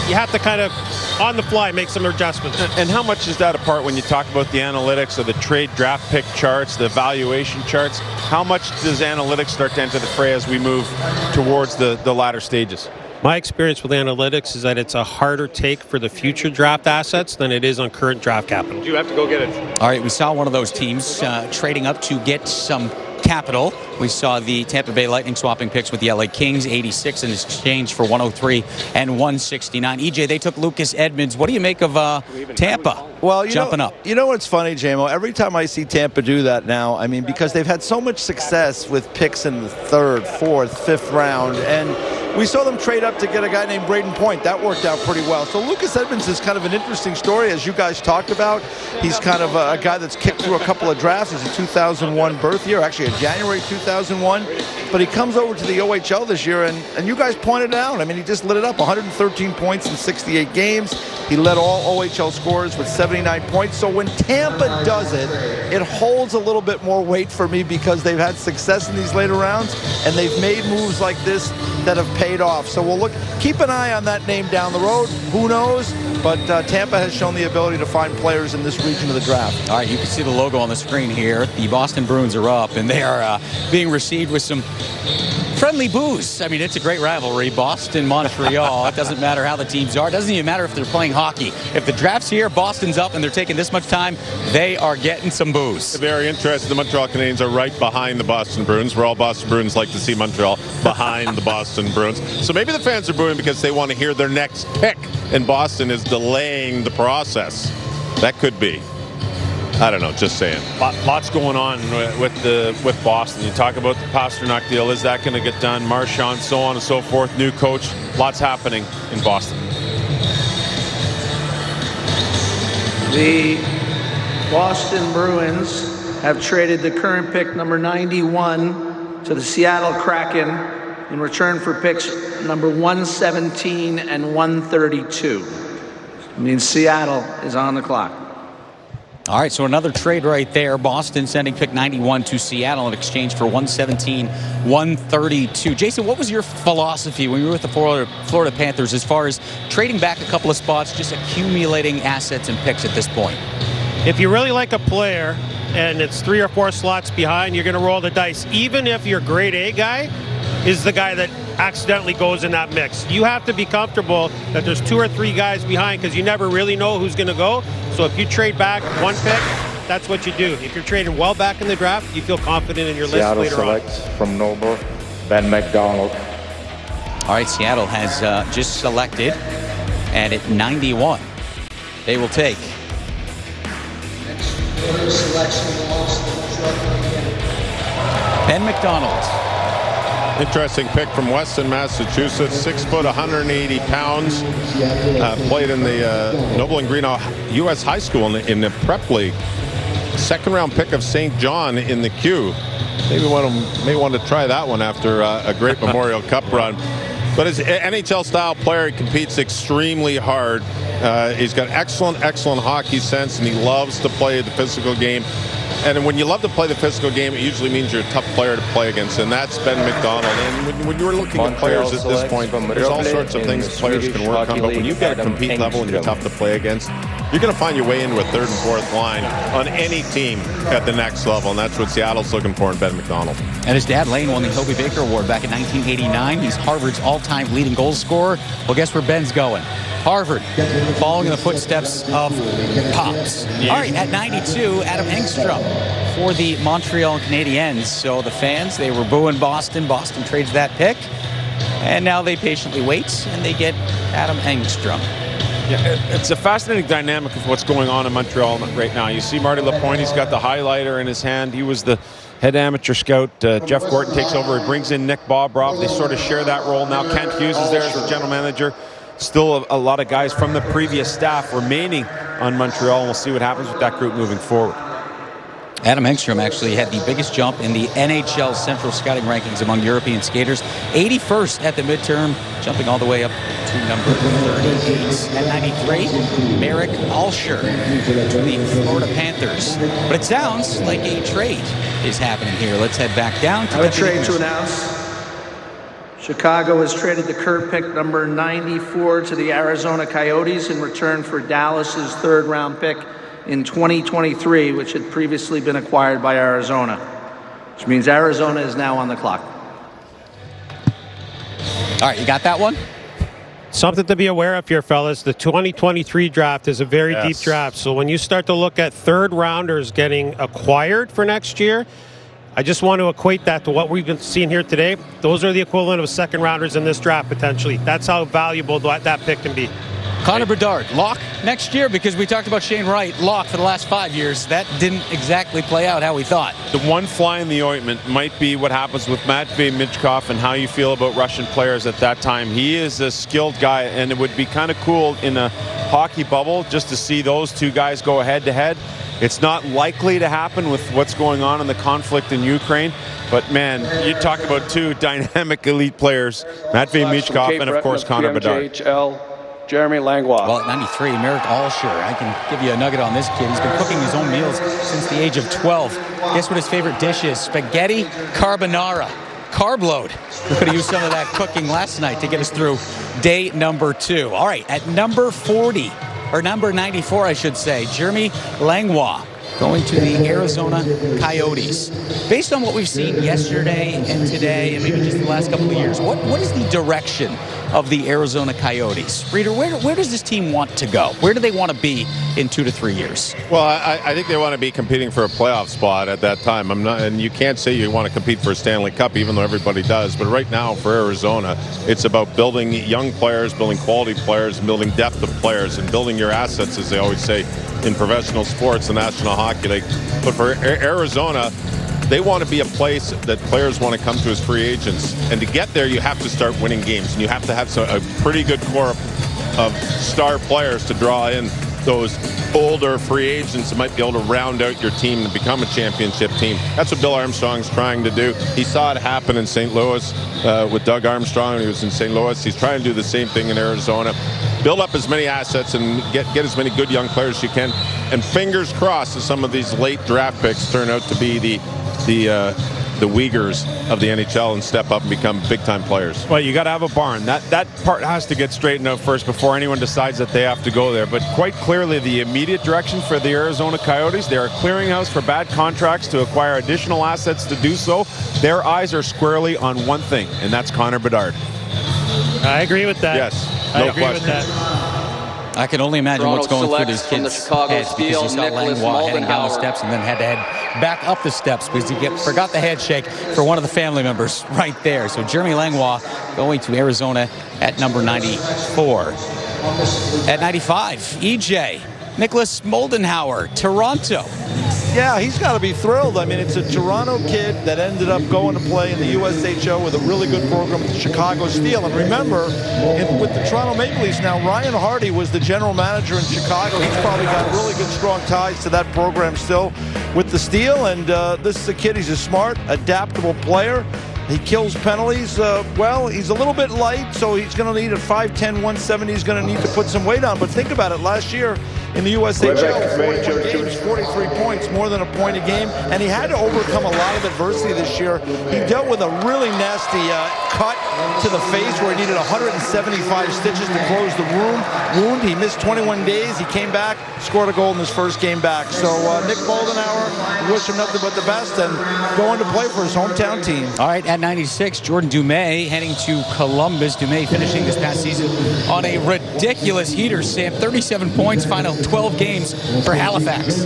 You have to kind of, on the fly, make some adjustments. And how much is that apart when you talk about the analytics of the trade draft pick charts, the valuation charts? How much does analytics start to enter the fray as we move towards the latter stages? My experience with analytics is that it's a harder take for the future draft assets than it is on current draft capital. You have to go get it. All right, we saw one of those teams trading up to get some capital. We saw the Tampa Bay Lightning swapping picks with the LA Kings, 86 in exchange for 103 and 169. EJ, they took Lucas Edmonds. What do you make of Tampa jumping up? You know what's funny, JMO? Every time I see Tampa do that now, I mean, because they've had so much success with picks in the 3rd, 4th, 5th round, and we saw them trade up to get a guy named Braden Point. That worked out pretty well. So Lucas Edmonds is kind of an interesting story, as you guys talked about. He's kind of a guy that's kicked through a couple of drafts. He's a 2001 birth year, actually a January 2001. But he comes over to the OHL this year, and you guys pointed it out. I mean, he just lit it up, 113 points in 68 games. He led all OHL scorers with 79 points. So when Tampa does it, it holds a little bit more weight for me because they've had success in these later rounds, and they've made moves like this that have paid off. So we'll keep an eye on that name down the road. Who knows? But Tampa has shown the ability to find players in this region of the draft. All right, you can see the logo on the screen here. The Boston Bruins are up, and they are being received with some friendly boos. I mean, it's a great rivalry, Boston, Montreal. It doesn't matter how the teams are. It doesn't even matter if they're playing hockey. If the draft's here, Boston's up, and they're taking this much time, they are getting some boos. Very interesting. The Montreal Canadiens are right behind the Boston Bruins. We're all Boston Bruins like to see Montreal behind the Boston Bruins. So maybe the fans are booing because they want to hear their next pick, and Boston is delaying the process. That could be. I don't know, just saying. Lots going on with Boston. You talk about the Pasternak deal. Is that going to get done? Marchand, so on and so forth. New coach. Lots happening in Boston. The Boston Bruins have traded the current pick number 91 to the Seattle Kraken in return for picks number 117 and 132. It means Seattle is on the clock. All right, so another trade right there. Boston sending pick 91 to Seattle in exchange for 117, 132. Jason, what was your philosophy when you were with the Florida Panthers as far as trading back a couple of spots, just accumulating assets and picks at this point? If you really like a player and it's 3 or 4 slots behind, you're going to roll the dice. Even if your grade A guy is the guy that accidentally goes in that mix. You have to be comfortable that there's 2 or 3 guys behind because you never really know who's going to go. So if you trade back 1 pick, that's what you do. If you're trading well back in the draft, you feel confident in your Seattle list later selects from Noble, Ben McDonald. All right, Seattle has just selected, and at 91, they will take. Ben McDonald. Interesting pick from Weston, Massachusetts. 6 foot, 180 pounds. Played in the Noble and Green U.S. High School in the Prep League. 2nd round pick of St. John in the queue. Maybe may want to try that one after a great Memorial Cup run. But as an NHL-style player, he competes extremely hard. He's got excellent hockey sense, and he loves to play the physical game. And when you love to play the physical game, it usually means you're a tough player to play against, and that's Ben McDonald. And when you were looking at players at this point, there's all sorts of things players can work on, but when you get a compete level and you're tough to play against, you're going to find your way into a 3rd and 4th line on any team at the next level, and that's what Seattle's looking for in Ben McDonald. And his dad, Lane, won the Hobie Baker Award back in 1989. He's Harvard's all-time leading goal scorer. Well, guess where Ben's going? Harvard, following in the footsteps of Pops. All right, at 92, Adam Engstrom for the Montreal Canadiens. So the fans, they were booing Boston. Boston trades that pick. And now they patiently wait, and they get Adam Engstrom. Yeah, it's a fascinating dynamic of what's going on in Montreal right now. You see Marty Lapointe, he's got the highlighter in his hand. He was the head amateur scout. Jeff Gorton takes over. He brings in Nick Bobrov. They sort of share that role. Now Kent Hughes is there as the general manager. Still a lot of guys from the previous staff remaining on Montreal, and we'll see what happens with that group moving forward. Adam Engstrom actually had the biggest jump in the NHL Central Scouting Rankings among European skaters. 81st at the midterm, jumping all the way up to number 38. At 93, Marek Alscher to the Florida Panthers. But it sounds like a trade is happening here. Let's head back down to I have a trade to announce. Chicago has traded the current pick number 94 to the Arizona Coyotes in return for Dallas's 3rd round pick in 2023, which had previously been acquired by Arizona, which means Arizona is now on the clock. All right, you got that one? Something to be aware of here, fellas. The 2023 draft is a very deep draft. So when you start to look at 3rd rounders getting acquired for next year, I just want to equate that to what we've been seeing here today. Those are the equivalent of 2nd rounders in this draft, potentially. That's how valuable that pick can be. Connor Bedard, lock next year, because we talked about Shane Wright, lock for the last 5 years. That didn't exactly play out how we thought. The one fly in the ointment might be what happens with Matvei Michkov and how you feel about Russian players at that time. He is a skilled guy, and it would be kind of cool in a hockey bubble just to see those 2 guys go head-to-head. It's not likely to happen with what's going on in the conflict in Ukraine. But, man, you talk about 2 dynamic elite players, Matvei Michkov and, of course, Connor Bedard. Jeremy Langlois. Well, at 93, Marek Alscher. I can give you a nugget on this kid. He's been cooking his own meals since the age of 12. Guess what his favorite dish is? Spaghetti carbonara. Carb load. We could have used some of that cooking last night to get us through day number 2. All right, at number 40, or number 94, I should say, Jeremy Langlois, going to the Arizona Coyotes. Based on what we've seen yesterday and today and maybe just the last couple of years, what is the direction of the Arizona Coyotes? Reader, where does this team want to go? Where do they want to be in 2 to 3 years? Well, I think they want to be competing for a playoff spot at that time. And you can't say you want to compete for a Stanley Cup, even though everybody does. But right now, for Arizona, it's about building young players, building quality players, and building depth of players, and building your assets, as they always say in professional sports, the National Hockey League. But for Arizona, they want to be a place that players want to come to as free agents. And to get there, you have to start winning games. And you have to have a pretty good core of star players to draw in those older free agents that might be able to round out your team and become a championship team. That's what Bill Armstrong's trying to do. He saw it happen in St. Louis with Doug Armstrong when he was in St. Louis. He's trying to do the same thing in Arizona. Build up as many assets and get as many good young players as you can. And fingers crossed that some of these late draft picks turn out to be the Uyghurs of the NHL and step up and become big-time players. Well, you got to have a barn. That part has to get straightened out first before anyone decides that they have to go there. But quite clearly, the immediate direction for the Arizona Coyotes, they're a clearinghouse for bad contracts to acquire additional assets to do so. Their eyes are squarely on one thing, and that's Connor Bedard. I agree with that. Yes, I agree with that. I can only imagine Toronto what's going through selects these from the kids' Chicago heads, because you Steel, saw Nicholas Langlois heading down the Moldenhauer. steps and then had to head back up the steps because he forgot the handshake for one of the family members right there. So Jeremy Langlois going to Arizona at number 94. At 95, EJ, Nicholas Moldenhauer, Toronto. Yeah, he's got to be thrilled. I mean, it's a Toronto kid that ended up going to play in the USHL with a really good program with the Chicago Steel. And remember, with the Toronto Maple Leafs now, Ryan Hardy was the general manager in Chicago. He's probably got really good, strong ties to that program still with the Steel. And this is a kid, he's a smart, adaptable player. He kills penalties. Well, he's a little bit light, so he's going to need a 5'10", 170. He's going to need to put some weight on. But think about it. Last year in the USHL, 41 games, 43 points, more than a point a game. And he had to overcome a lot of adversity this year. He dealt with a really nasty cut to the face where he needed 175 stitches to close the wound. He missed 21 days. He came back, scored a goal in his first game back. So Nick Moldenhauer, wish him nothing but the best and going to play for his hometown team. All right, at 96, Jordan Dumais heading to Columbus. Dumais finishing this past season on a ridiculous heater, Sam. 37 points, final 12 games for Halifax.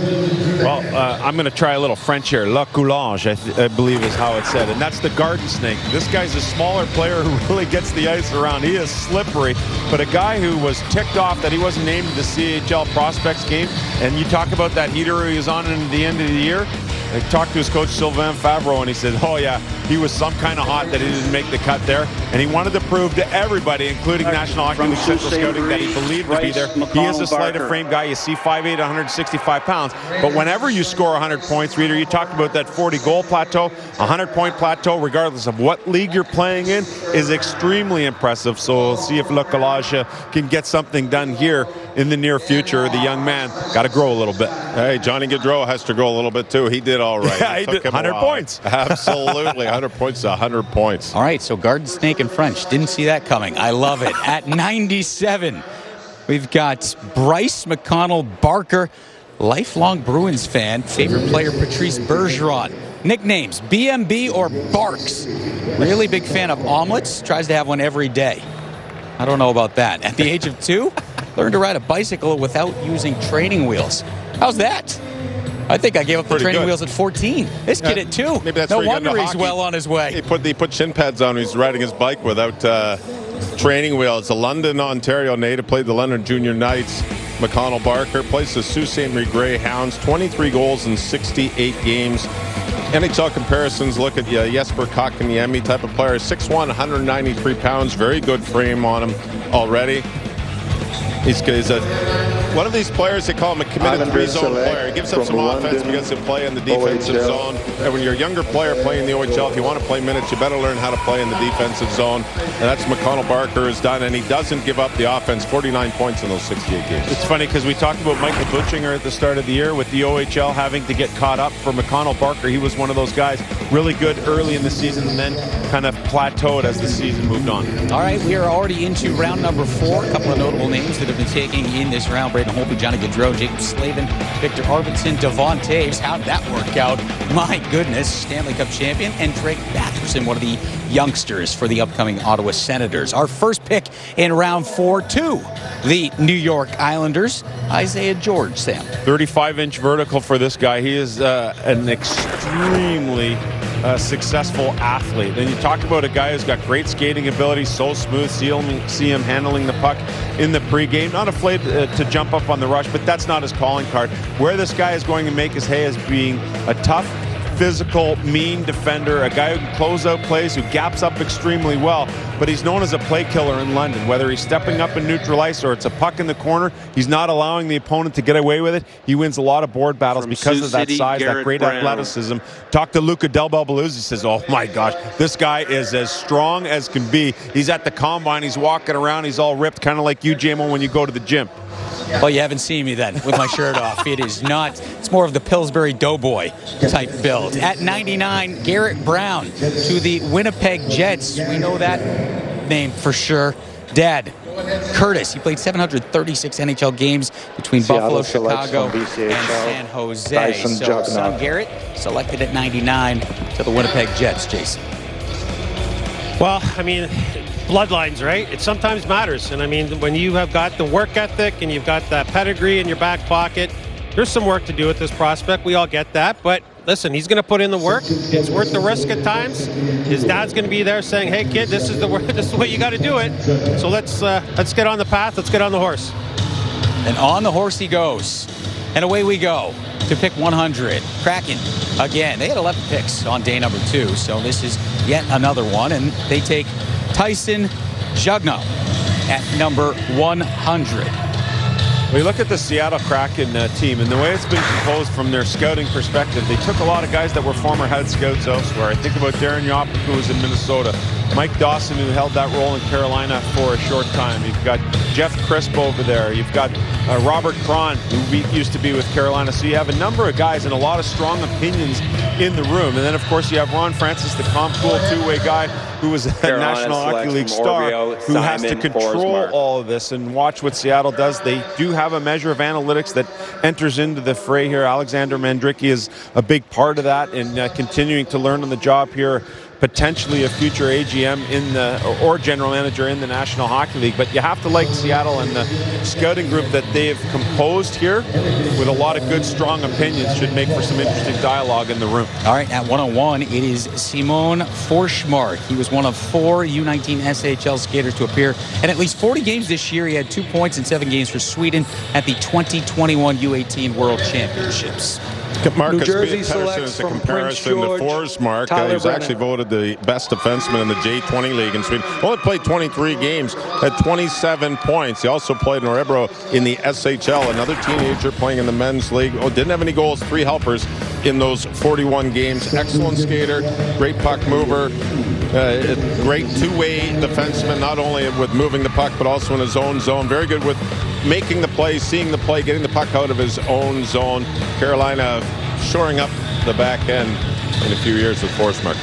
Well, I'm going to try a little French here. La Coulange, I believe is how it's said. And that's the garden snake. This guy's a smaller player who really gets the ice around. He is slippery. But a guy who was ticked off that he wasn't named to the CHL Prospects game. And you talk about that heater he was on in the end of the year. I talked to his coach, Sylvain Favreau, and he said, oh, yeah, he was some kind of hot that he didn't make the cut there. And he wanted to prove to everybody, including National Hockey League Central Scouting, that he believed to be there. He is a slighter frame guy. You see 5'8", 165 pounds. But whenever you score 100 points, Reader, you talked about that 40-goal plateau. 100-point plateau, regardless of what league you're playing in, is extremely impressive. So we'll see if Le Collage can get something done here in the near future. The young man got to grow a little bit. Hey, Johnny Gaudreau has to grow a little bit, too. He did all right. Yeah, he did 100 points. Absolutely, 100 points to 100 points. All right, so garden snake in French. Didn't see that coming. I love it. At 97, we've got Bryce McConnell-Barker, lifelong Bruins fan. Favorite player, Patrice Bergeron. Nicknames, BMB or Barks. Really big fan of omelets. Tries to have one every day. I don't know about that. At the age of 2, learned to ride a bicycle without using training wheels. How's that? I think I gave up the training wheels at 14. This kid at 2. Maybe that's no where he got wonder into he's hockey. well on his way. He put shin pads on. He's riding his bike without training wheels. A London, Ontario native, played the London Junior Knights. McConnell Barker plays the Sault Ste. Marie Greyhounds. 23 goals in 68 games. NHL comparisons look at Jesper Kotkaniemi type of player. 6'1", 193 pounds. Very good frame on him already. He's one of these players, they call him a committed three-zone player. He gives up some offense because he'll play in the defensive zone. And when you're a younger player playing the OHL, if you want to play minutes, you better learn how to play in the defensive zone. And that's what McConnell Barker has done, and he doesn't give up the offense. 49 points in those 68 games. It's funny because we talked about Michael Butchinger at the start of the year with the OHL having to get caught up. For McConnell Barker, he was one of those guys really good early in the season and then kind of plateaued as the season moved on. All right, we are already into round number 4. A couple of notable names that have been taking in this round. Braden Holtby, Johnny Gaudreau, Jacob Slavin, Victor Arvidsson, Devon Taves. How'd that work out? My goodness, Stanley Cup champion, and Drake Batherson, one of the youngsters for the upcoming Ottawa Senators. Our first pick in round 4 to the New York Islanders, Isaiah George, Sam. 35-inch vertical for this guy. He is an extremely successful athlete. Then you talk about a guy who's got great skating ability, so smooth. See him handling the puck in the pregame. Not afraid to jump up on the rush, but that's not his calling card. Where this guy is going to make his hay is being a tough physical, mean defender, a guy who can close out plays, who gaps up extremely well, but he's known as a play killer in London. Whether he's stepping up in neutral ice or it's a puck in the corner, he's not allowing the opponent to get away with it. He wins a lot of board battles because of that size, that great athleticism. Talk to Luca Del Belbaluzzi, he says, oh my gosh, this guy is as strong as can be. He's at the combine, he's walking around, he's all ripped, kind of like you, JMO, when you go to the gym. Well, you haven't seen me then with my shirt off. It is not. It's more of the Pillsbury Doughboy type build. At 99, Garrett Brown to the Winnipeg Jets. We know that name for sure. Dad, Curtis. He played 736 NHL games between Buffalo, Chicago, and San Jose. So son Garrett selected at 99 to the Winnipeg Jets, Jason. Well, I mean, bloodlines, right? It sometimes matters. And I mean, when you have got the work ethic and you've got that pedigree in your back pocket, there's some work to do with this prospect. We all get that. But listen, he's going to put in the work. It's worth the risk at times. His dad's going to be there saying, hey, kid, this is the way you got to do it. So let's get on the path. Let's get on the horse. And on the horse he goes. And away we go to pick 100. Kraken, again, they had 11 picks on day number 2, so this is yet another one. And they take Tyson Jugno at number 100. We look at the Seattle Kraken team, and the way it's been composed from their scouting perspective, they took a lot of guys that were former head scouts elsewhere. I think about Darren Yopik, who was in Minnesota. Mike Dawson, who held that role in Carolina for a short time. You've got Jeff Crisp over there. You've got Robert Cron, who used to be with Carolina. So you have a number of guys and a lot of strong opinions in the room. And then, of course, you have Ron Francis, the cool two-way guy who was a National Hockey League star, who has to control all of this and watch what Seattle does. They do have a measure of analytics that enters into the fray here. Alexander Mandrycky is a big part of that, and continuing to learn on the job here. Potentially a future AGM or general manager in the National Hockey League. But you have to like Seattle and the scouting group that they have composed here with a lot of good, strong opinions. Should make for some interesting dialogue in the room. All right, at 101, it is Simon Forsmark. He was one of 4 U19 SHL skaters to appear in at least 40 games this year. He had 2 points in 7 games for Sweden at the 2021 U18 World Championships. Marcus New Jersey Pedersen selects is a from comparison Prince to George, Forsmark. Tyler He's actually voted the best defenseman in the J20 League in Sweden. Only played 23 games, had 27 points. He also played in Örebro in the SHL, another teenager playing in the men's league. Didn't have any goals, 3 helpers in those 41 games. Excellent skater, great puck mover, great two-way defenseman, not only with moving the puck, but also in his own zone. Very good with making the play, seeing the play, getting the puck out of his own zone. Carolina shoring up the back end in a few years with Forsmark.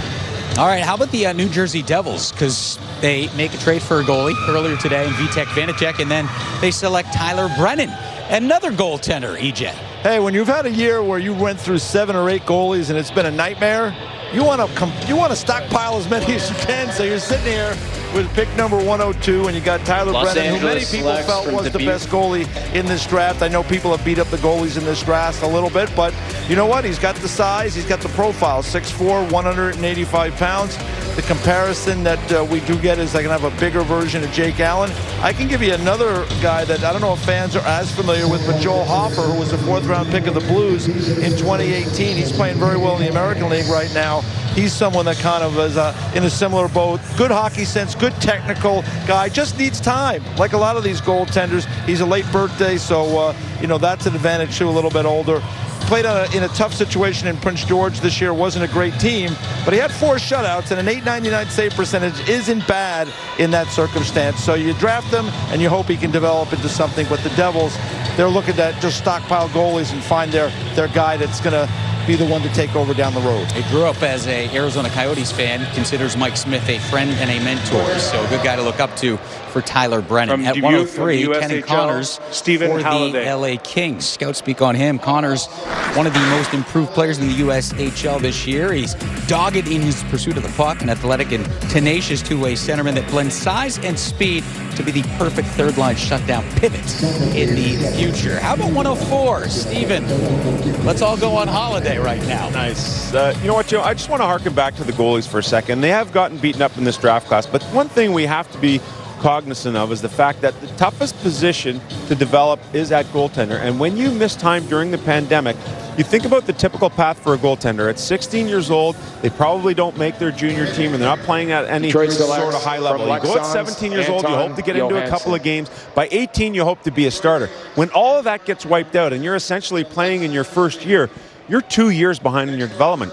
All right, how about the New Jersey Devils? Because they make a trade for a goalie earlier today in Vitek Vanacek, and then they select Tyler Brennan, another goaltender, EJ. Hey, when you've had a year where you went through 7 or 8 goalies and it's been a nightmare, you want to stockpile as many as you can. So you're sitting here with pick number 102, and you got Tyler Brennan, who many people felt was the best goalie in this draft. I know people have beat up the goalies in this draft a little bit, but you know what? He's got the size, he's got the profile, 6'4", 185 pounds. The comparison that we do get is I can have a bigger version of Jake Allen. I can give you another guy that I don't know if fans are as familiar with, but Joel Hoffer, who was the 4th-round pick of the Blues in 2018. He's playing very well in the American League right now. He's someone that kind of is in a similar boat. Good hockey sense, good technical guy, just needs time. Like a lot of these goaltenders, he's a late birthday, so that's an advantage too, a little bit older. Played in a tough situation in Prince George this year. Wasn't a great team, but he had 4 shutouts, and an .899 save percentage isn't bad in that circumstance. So you draft him, and you hope he can develop into something. But the Devils, they're looking at just stockpile goalies and find their guy that's going to be the one to take over down the road. He grew up as a Arizona Coyotes fan, considers Mike Smith a friend and a mentor, so a good guy to look up to for Tyler Brennan. From At Dubuque, 103, from Kenny Connors Stephen for Halliday. the LA Kings. Scout speak on him. Connors, one of the most improved players in the USHL this year. He's dogged in his pursuit of the puck, an athletic and tenacious two-way centerman that blends size and speed to be the perfect third-line shutdown pivot in the future. How about 104, Steven? Let's all go on holiday right now. Nice. You know what, Joe? I just want to harken back to the goalies for a second. They have gotten beaten up in this draft class, but one thing we have to be cognizant of is the fact that the toughest position to develop is at goaltender. And when you miss time during the pandemic, you think about the typical path for a goaltender. At 16 years old, they probably don't make their junior team, and they're not playing at any sort of high level. You go at 17 years old, you hope to get into a couple of games. By 18, you hope to be a starter. When all of that gets wiped out and you're essentially playing in your first year, you're 2 years behind in your development.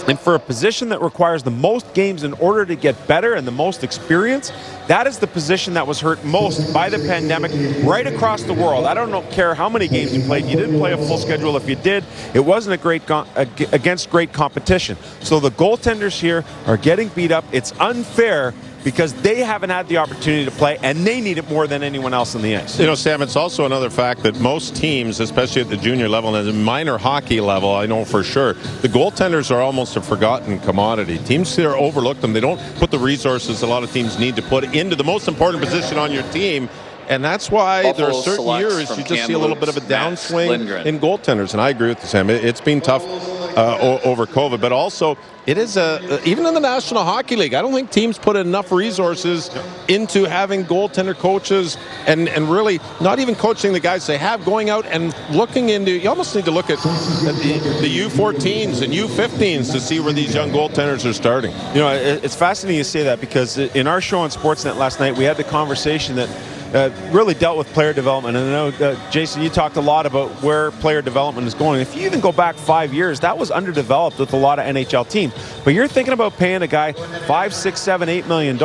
And for a position that requires the most games in order to get better and the most experience, that is the position that was hurt most by the pandemic right across the world. I don't care how many games you played. You didn't play a full schedule. If you did, it wasn't against great competition. So the goaltenders here are getting beat up. It's unfair because they haven't had the opportunity to play, and they need it more than anyone else on the ice. You know, Sam, it's also another fact that most teams, especially at the junior level and at the minor hockey level, I know for sure, the goaltenders are almost a forgotten commodity. Teams here overlook them. They don't put the resources a lot of teams need to put into the most important position on your team. And that's why there are certain years you just see a little bit of a downswing in goaltenders. And I agree with you, Sam. It's been tough over COVID, but also it is even in the National Hockey League, I don't think teams put enough resources into having goaltender coaches and really not even coaching the guys they have, going out and looking into, you almost need to look at the U14s and U15s to see where these young goaltenders are starting. You know, it's fascinating you say that, because in our show on Sportsnet last night, we had the conversation that really dealt with player development. And I know, Jason, you talked a lot about where player development is going. If you even go back 5 years, that was underdeveloped with a lot of NHL teams. But you're thinking about paying a guy $5, $6, $7, $8 million.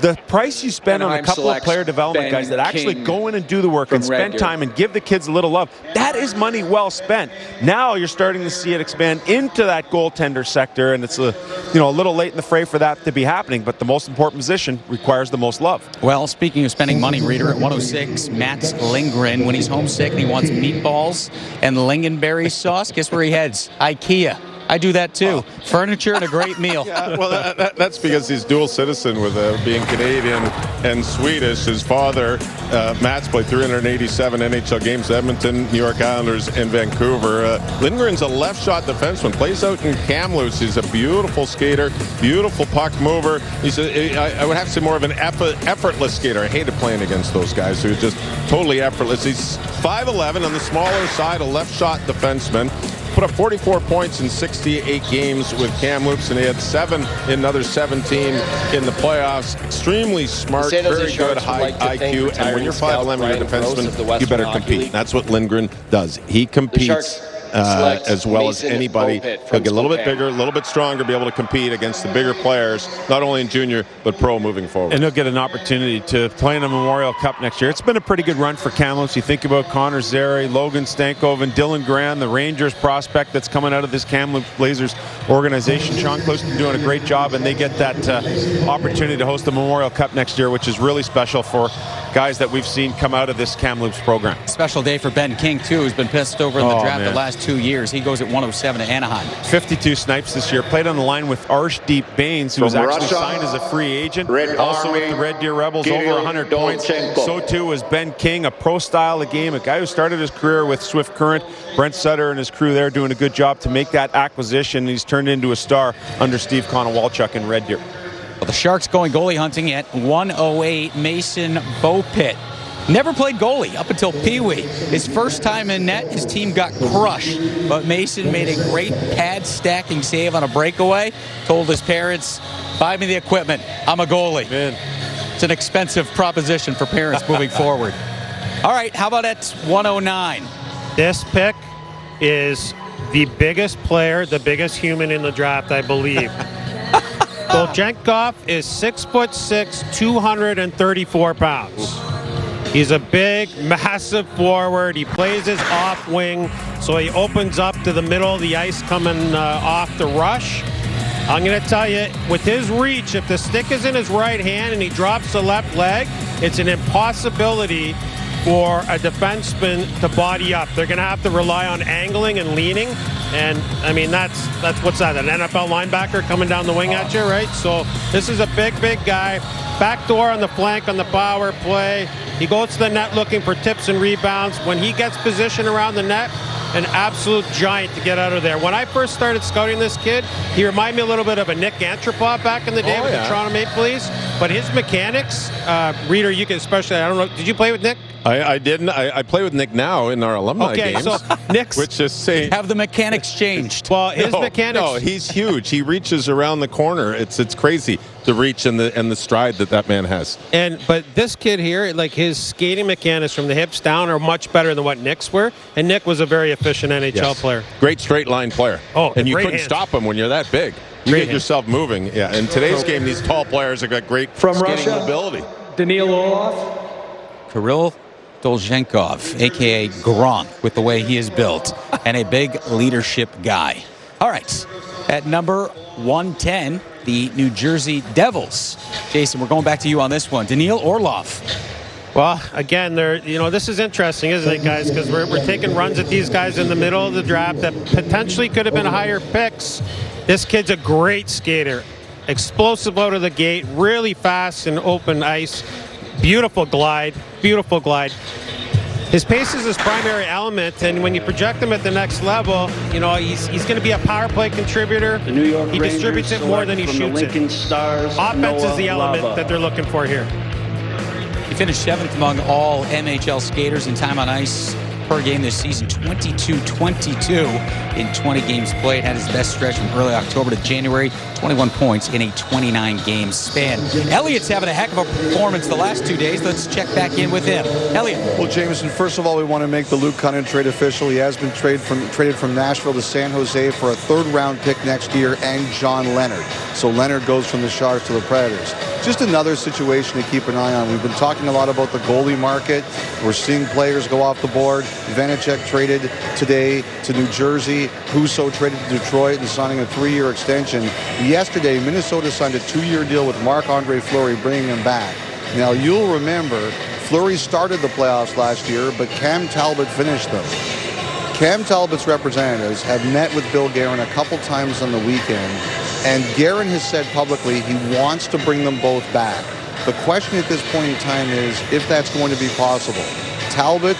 The price you spend on a couple of player development guys that actually go in and do the work and spend time and give the kids a little love, that is money well spent. Now you're starting to see it expand into that goaltender sector, and it's a little late in the fray for that to be happening, but the most important position requires the most love. Well, speaking of spending money, Reader, at 106, Mats Lindgren, when he's homesick and he wants meatballs and lingonberry sauce, guess where he heads? IKEA. I do that too. Furniture and a great meal. Yeah, well, that's because he's dual citizen with being Canadian and Swedish. His father, Mats, played 387 NHL games, Edmonton, New York Islanders, and Vancouver. Lindgren's a left shot defenseman, plays out in Kamloops. He's a beautiful skater, beautiful puck mover. He's I would have to say more of an effortless skater. I hated playing against those guys who are just totally effortless. He's 5'11", on the smaller side, a left shot defenseman. Put up 44 points in 68 games with Kamloops, and he had 7 in another 17 in the playoffs. Extremely smart, very good, high IQ, and when you're 5'11", you're a defenseman, you better compete. That's what Lindgren does. He competes as well as anybody. He'll get a little bit bigger, a little bit stronger, be able to compete against the bigger players, not only in junior, but pro moving forward. And he'll get an opportunity to play in a Memorial Cup next year. It's been a pretty good run for Kamloops. You think about Connor Zary, Logan Stankoven, Dylan Graham, the Rangers prospect that's coming out of this Kamloops Blazers organization. Sean Cliston doing a great job, and they get that opportunity to host the Memorial Cup next year, which is really special for guys that we've seen come out of this Kamloops program. Special day for Ben King, too, who's been pissed over in the draft the last 2 years. He goes at 107 to Anaheim. 52 snipes this year. Played on the line with Arshdeep Bains, who was actually signed as a free agent. Also with the Red Deer Rebels, over 100 points. So too was Ben King, a pro style of game, a guy who started his career with Swift Current. Brent Sutter and his crew there doing a good job to make that acquisition. He's turned into a star under Steve Konowalchuk in Red Deer. Well, the Sharks going goalie hunting at 108, Mason Beaupit. Never played goalie up until Pee Wee. His first time in net, his team got crushed. But Mason made a great pad stacking save on a breakaway. Told his parents, buy me the equipment. I'm a goalie. Man. It's an expensive proposition for parents moving forward. All right, how about at 109? This pick is the biggest player, the biggest human in the draft, I believe. Bolchenkov is 6'6", 234 pounds. He's a big, massive forward. He plays his off wing, so he opens up to the middle of the ice coming off the rush. I'm going to tell you, with his reach, if the stick is in his right hand and he drops the left leg, it's an impossibility for a defenseman to body up. They're going to have to rely on angling and leaning. And, I mean, that's what's that, an NFL linebacker coming down the wing at you, right? So this is a big, big guy. Backdoor on the flank on the power play. He goes to the net looking for tips and rebounds. When he gets position around the net, an absolute giant to get out of there. When I first started scouting this kid, he reminded me a little bit of a Nick Antropov back in the day with the Toronto Maple Leafs. But his mechanics, Reader, you can especially, I don't know, did you play with Nick? I didn't. I play with Nick now in our alumni games. So Nick's... Which is saying... Have the mechanics changed? Well, his mechanics... No, he's huge. He reaches around the corner. It's crazy, the reach and the stride that man has. But this kid here, like his skating mechanics from the hips down are much better than what Nick's were. And Nick was a very efficient NHL player. Great straight line player. Oh, and you couldn't hands. stop him when you're that big. You get yourself moving. Yeah. In today's game, these tall players have got great skating mobility. Daniil Orlov. Kirill Dolzhenkov, a.k.a. Gronk, with the way he is built, and a big leadership guy. All right, at number 110, the New Jersey Devils. Jason, we're going back to you on this one. Daniil Orlov. Well, again, this is interesting, isn't it, guys? Because we're taking runs at these guys in the middle of the draft that potentially could have been higher picks. This kid's a great skater. Explosive out of the gate, really fast in open ice. Beautiful glide. His pace is his primary element, and when you project him at the next level, he's going to be a power play contributor. The New York he distributes it more than he shoots it. Offense is the element that they're looking for here. He finished 7th among all MHL skaters in time on ice per game this season, 22-22 in 20 games played. Had his best stretch from early October to January, 21 points in a 29-game span. Elliott's having a heck of a performance the last 2 days. Let's check back in with him. Elliott. Well, Jameson, first of all, we want to make the Luke Cunningham trade official. He has been traded from Nashville to San Jose for a 3rd-round pick next year and John Leonard. So Leonard goes from the Sharks to the Predators. Just another situation to keep an eye on. We've been talking a lot about the goalie market. We're seeing players go off the board. Vanacek traded today to New Jersey. Husso traded to Detroit and signing a 3-year extension. Yesterday, Minnesota signed a 2-year deal with Marc-Andre Fleury, bringing him back. Now, you'll remember, Fleury started the playoffs last year, but Cam Talbot finished them. Cam Talbot's representatives have met with Bill Guerin a couple times on the weekend, and Guerin has said publicly he wants to bring them both back. The question at this point in time is if that's going to be possible. Talbot,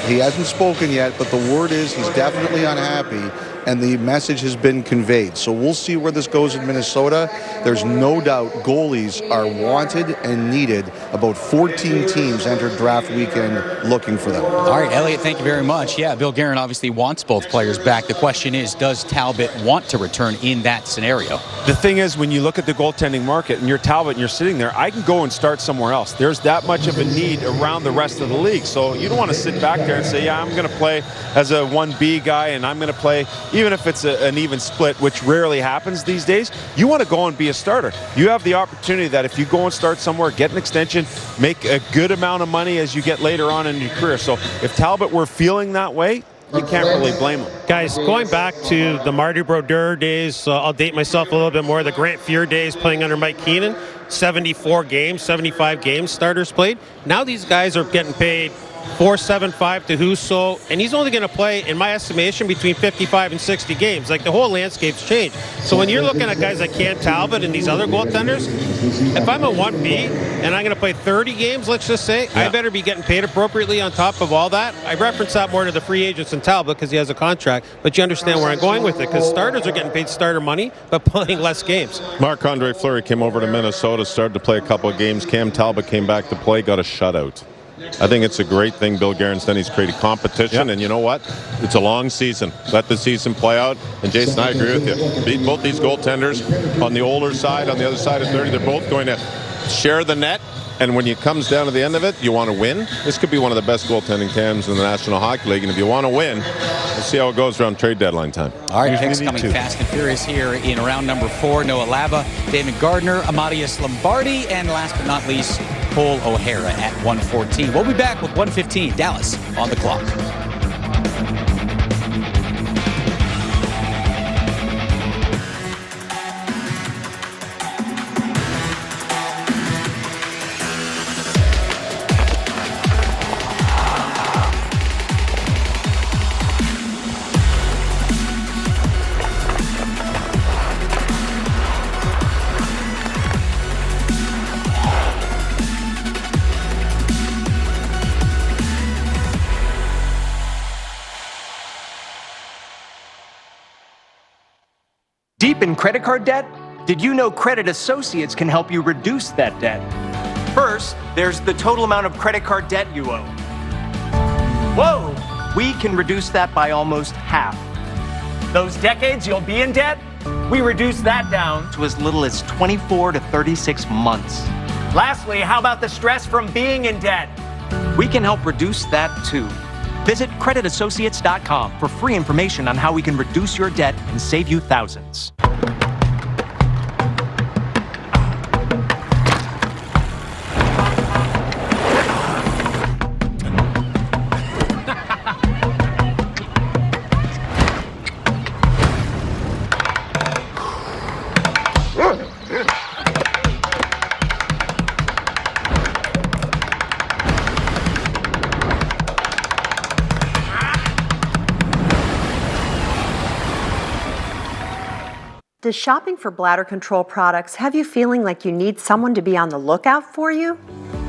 he hasn't spoken yet, but the word is he's definitely unhappy, and the message has been conveyed. So we'll see where this goes in Minnesota. There's no doubt goalies are wanted and needed. About 14 teams entered draft weekend looking for them. All right, Elliott, thank you very much. Yeah, Bill Guerin obviously wants both players back. The question is, does Talbot want to return in that scenario? The thing is, when you look at the goaltending market and you're Talbot and you're sitting there, I can go and start somewhere else. There's that much of a need around the rest of the league. So you don't want to sit back there and say, yeah, I'm going to play as a 1B guy and I'm going to play, even if it's an even split, which rarely happens these days. You want to go and be a starter. You have the opportunity that if you go and start somewhere, get an extension, make a good amount of money as you get later on in your career. So if Talbot were feeling that way, you can't really blame him. Guys, going back to the Marty Brodeur days, I'll date myself a little bit more, the Grant Fuhr days playing under Mike Keenan, 74 games, 75 games starters played. Now these guys are getting paid $4.75 to Husso, and he's only going to play, in my estimation, between 55 and 60 games. Like, the whole landscape's changed. So when you're looking at guys like Cam Talbot and these other goaltenders, if I'm a 1B and I'm going to play 30 games, let's just say, I better be getting paid appropriately on top of all that. I reference that more to the free agents than Talbot because he has a contract, but you understand where I'm going with it, because starters are getting paid starter money but playing less games. Marc-Andre Fleury came over to Minnesota, started to play a couple of games. Cam Talbot came back to play, got a shutout. I think it's a great thing Bill Guerin's done. He's created competition, and you know what? It's a long season. Let the season play out. And Jason, I agree with you. Both these goaltenders on the older side, on the other side of 30, they're both going to share the net. And when it comes down to the end of it, you want to win. This could be one of the best goaltending tandems in the National Hockey League. And if you want to win, we'll see how it goes around trade deadline time. All right, picks coming fast and furious here in round number 4. Noah Lava, David Gardner, Amadeus Lombardi, and last but not least, Cole O'Hara at 114. We'll be back with 1:15. Dallas on the clock. Deep in credit card debt? Did you know Credit Associates can help you reduce that debt? First, there's the total amount of credit card debt you owe. Whoa! We can reduce that by almost half. Those decades you'll be in debt? We reduce that down to as little as 24 to 36 months. Lastly, how about the stress from being in debt? We can help reduce that too. Visit creditassociates.com for free information on how we can reduce your debt and save you thousands. Does shopping for bladder control products have you feeling like you need someone to be on the lookout for you?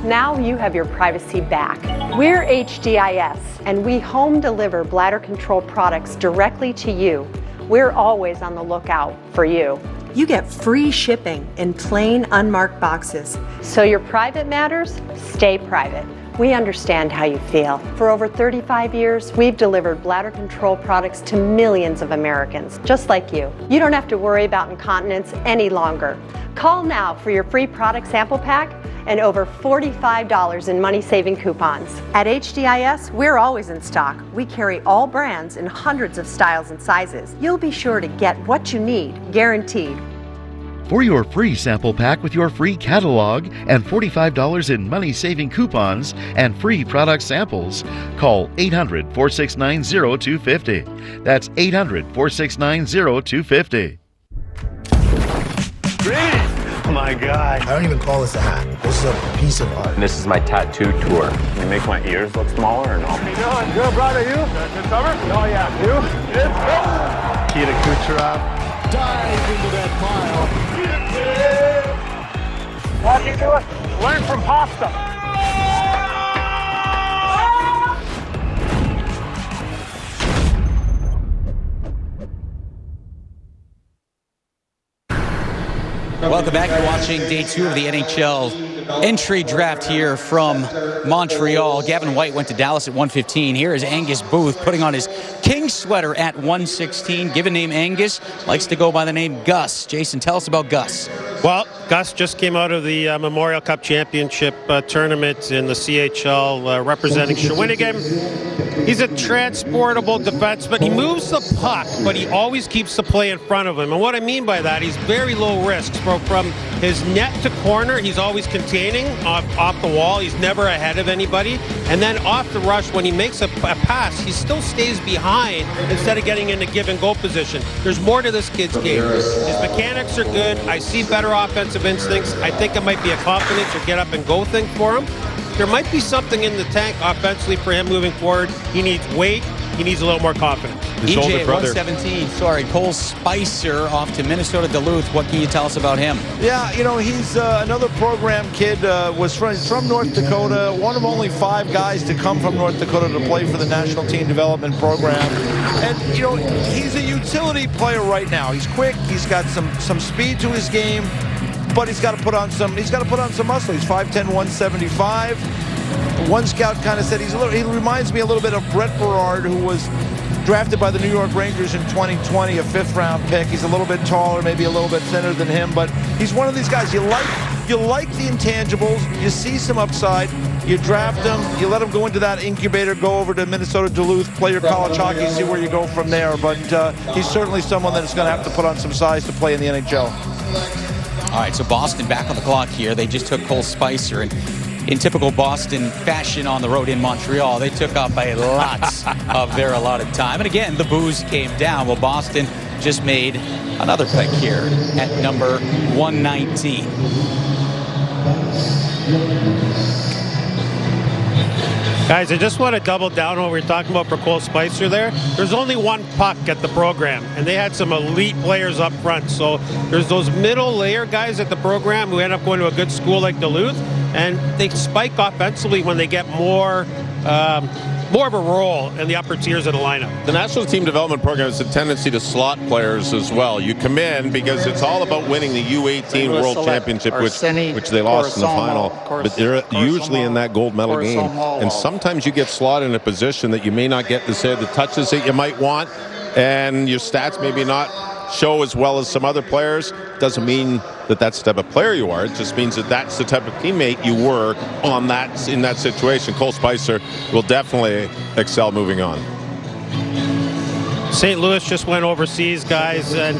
Now you have your privacy back. We're HDIS, and we home deliver bladder control products directly to you. We're always on the lookout for you. You get free shipping in plain, unmarked boxes. So your private matters stay private. We understand how you feel. For over 35 years, we've delivered bladder control products to millions of Americans, just like you. You don't have to worry about incontinence any longer. Call now for your free product sample pack and over $45 in money-saving coupons. At HDIS, we're always in stock. We carry all brands in hundreds of styles and sizes. You'll be sure to get what you need, guaranteed. For your free sample pack with your free catalog and $45 in money-saving coupons and free product samples, call 800-469-0250. That's 800-469-0250. Oh my God. I don't even call this a hat. This is a piece of art. This is my tattoo tour. Can you make my ears look smaller or no? How you doing? Good, brother. You? Good summer? Oh yeah. You? It's good. Nikita Kucherov. Dive into that pile. How'd you do it? Learn from pasta. Welcome back. You're watching day 2 of the NHL entry draft here from Montreal. Gavin White went to Dallas at 115. Here is Angus Booth putting on his King sweater at 116. Given name Angus, likes to go by the name Gus. Jason, tell us about Gus. Well, Gus just came out of the Memorial Cup Championship tournament in the CHL representing Shawinigan. He's a transportable defenseman. He moves the puck, but he always keeps the play in front of him. And what I mean by that, he's very low risk. From his net to corner, he's always containing off the wall. He's never ahead of anybody. And then off the rush, when he makes a pass, he still stays behind instead of getting into give and go position. There's more to this kid's game. His mechanics are good. I see better offensive instincts. I think it might be a confidence or get up and go thing for him. There might be something in the tank offensively for him moving forward. He needs weight. He needs a little more confidence. His EJ at 117. Cole Spicer off to Minnesota Duluth. What can you tell us about him? Yeah, you know, he's another program kid. Was from North Dakota. One of only 5 guys to come from North Dakota to play for the National Team Development Program. And you know, he's a utility player right now. He's quick. He's got some speed to his game, but he's got to put on some. He's got to put on some muscle. He's 5'10", 175. One scout kind of said he reminds me a little bit of Brett Berard, who was drafted by the New York Rangers in 2020, a 5th-round pick. He's a little bit taller, maybe a little bit thinner than him, but he's one of these guys you like the intangibles, you see some upside, you draft him, you let him go into that incubator, go over to Minnesota Duluth, play your college hockey, see where you go from there. But he's certainly someone that's going to have to put on some size to play in the NHL. All right, so Boston back on the clock here. They just took Cole Spicer, and in typical Boston fashion on the road in Montreal, they took up a lot of their allotted time. And again, the booze came down. Well, Boston just made another pick here at number 119. Guys, I just want to double down on what we were talking about for Cole Spicer there. There's only one puck at the program, and they had some elite players up front. So there's those middle layer guys at the program who end up going to a good school like Duluth, and they spike offensively when they get more more of a role in the upper tiers of the lineup. The National Team Development Program has a tendency to slot players as well. You come in because it's all about winning the U18 World Championship, which they lost in the final. But they're usually in that gold medal game. And sometimes you get slotted in a position that you may not get the touches that you might want, and your stats maybe not show as well as some other players. Doesn't mean that that's the type of player you are. It just means that that's the type of teammate you were in that situation. Cole Spicer will definitely excel moving on. St. Louis just went overseas, guys, and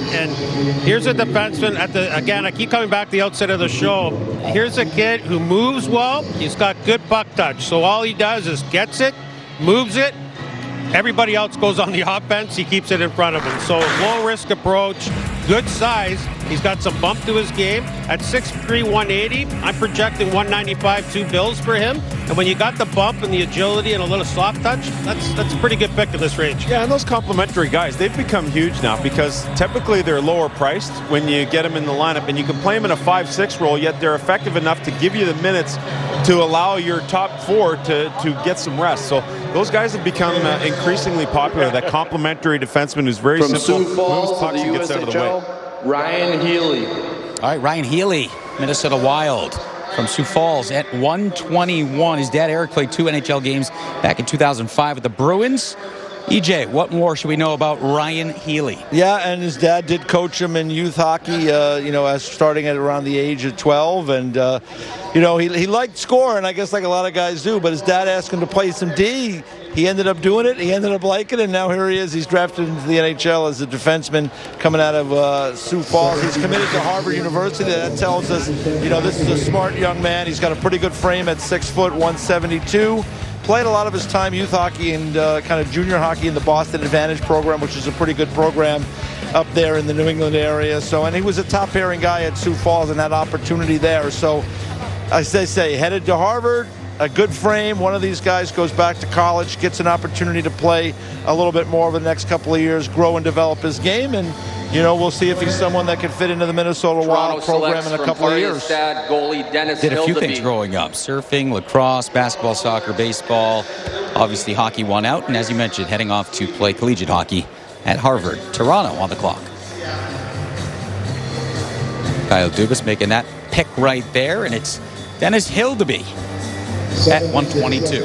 here's a defenseman again, I keep coming back to the outset of the show. Here's a kid who moves well. He's got good puck touch. So all he does is gets it, moves it. Everybody else goes on the offense. He keeps it in front of him. So low-risk approach, good size. He's got some bump to his game. At 6'3", 180, I'm projecting 195, 2 bills for him. And when you got the bump and the agility and a little soft touch, that's a pretty good pick in this range. Yeah, and those complementary guys, they've become huge now because typically they're lower priced when you get them in the lineup, and you can play them in a 5-6 role, yet they're effective enough to give you the minutes to allow your top 4 to get some rest. So those guys have become increasingly popular. That complementary defenseman who's very From simple, Sioux Falls moves pucks to the and gets out of the way. USHL, Ryan Healy. All right, Ryan Healy, Minnesota Wild from Sioux Falls at 121. His dad, Eric, played 2 NHL games back in 2005 with the Bruins. EJ, what more should we know about Ryan Healy? Yeah, and his dad did coach him in youth hockey, as starting at around the age of 12. And, he liked scoring, I guess like a lot of guys do, but his dad asked him to play some D. He ended up doing it. He ended up liking it, and now here he is. He's drafted into the NHL as a defenseman coming out of Sioux Falls. He's committed to Harvard University. That tells us, this is a smart young man. He's got a pretty good frame at 6 foot, 172. Played a lot of his time youth hockey and kind of junior hockey in the Boston Advantage program, which is a pretty good program up there in the New England area. So, and he was a top pairing guy at Sioux Falls and had opportunity there. So, as they say, headed to Harvard, a good frame. One of these guys goes back to college, gets an opportunity to play a little bit more over the next couple of years, grow and develop his game, and we'll see if he's someone that can fit into the Minnesota Wild program in a couple of years. Goalie Dennis Did a few things growing up: surfing, lacrosse, basketball, soccer, baseball. Obviously, hockey won out, and as you mentioned, heading off to play collegiate hockey at Harvard. Toronto on the clock. Kyle Dubas making that pick right there, and it's Dennis Hildeby at 122.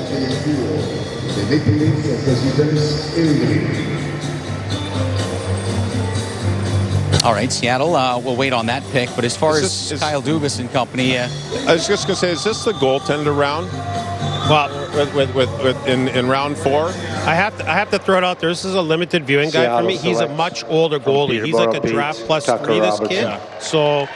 All right, Seattle, we'll wait on that pick. But as far as Kyle Dubas and company... I was just going to say, is this the goaltender round? Well, in round 4? I have to throw it out there. This is a limited viewing guide for me. He's a much older goalie. He's like a draft plus 3, this kid. Yeah. So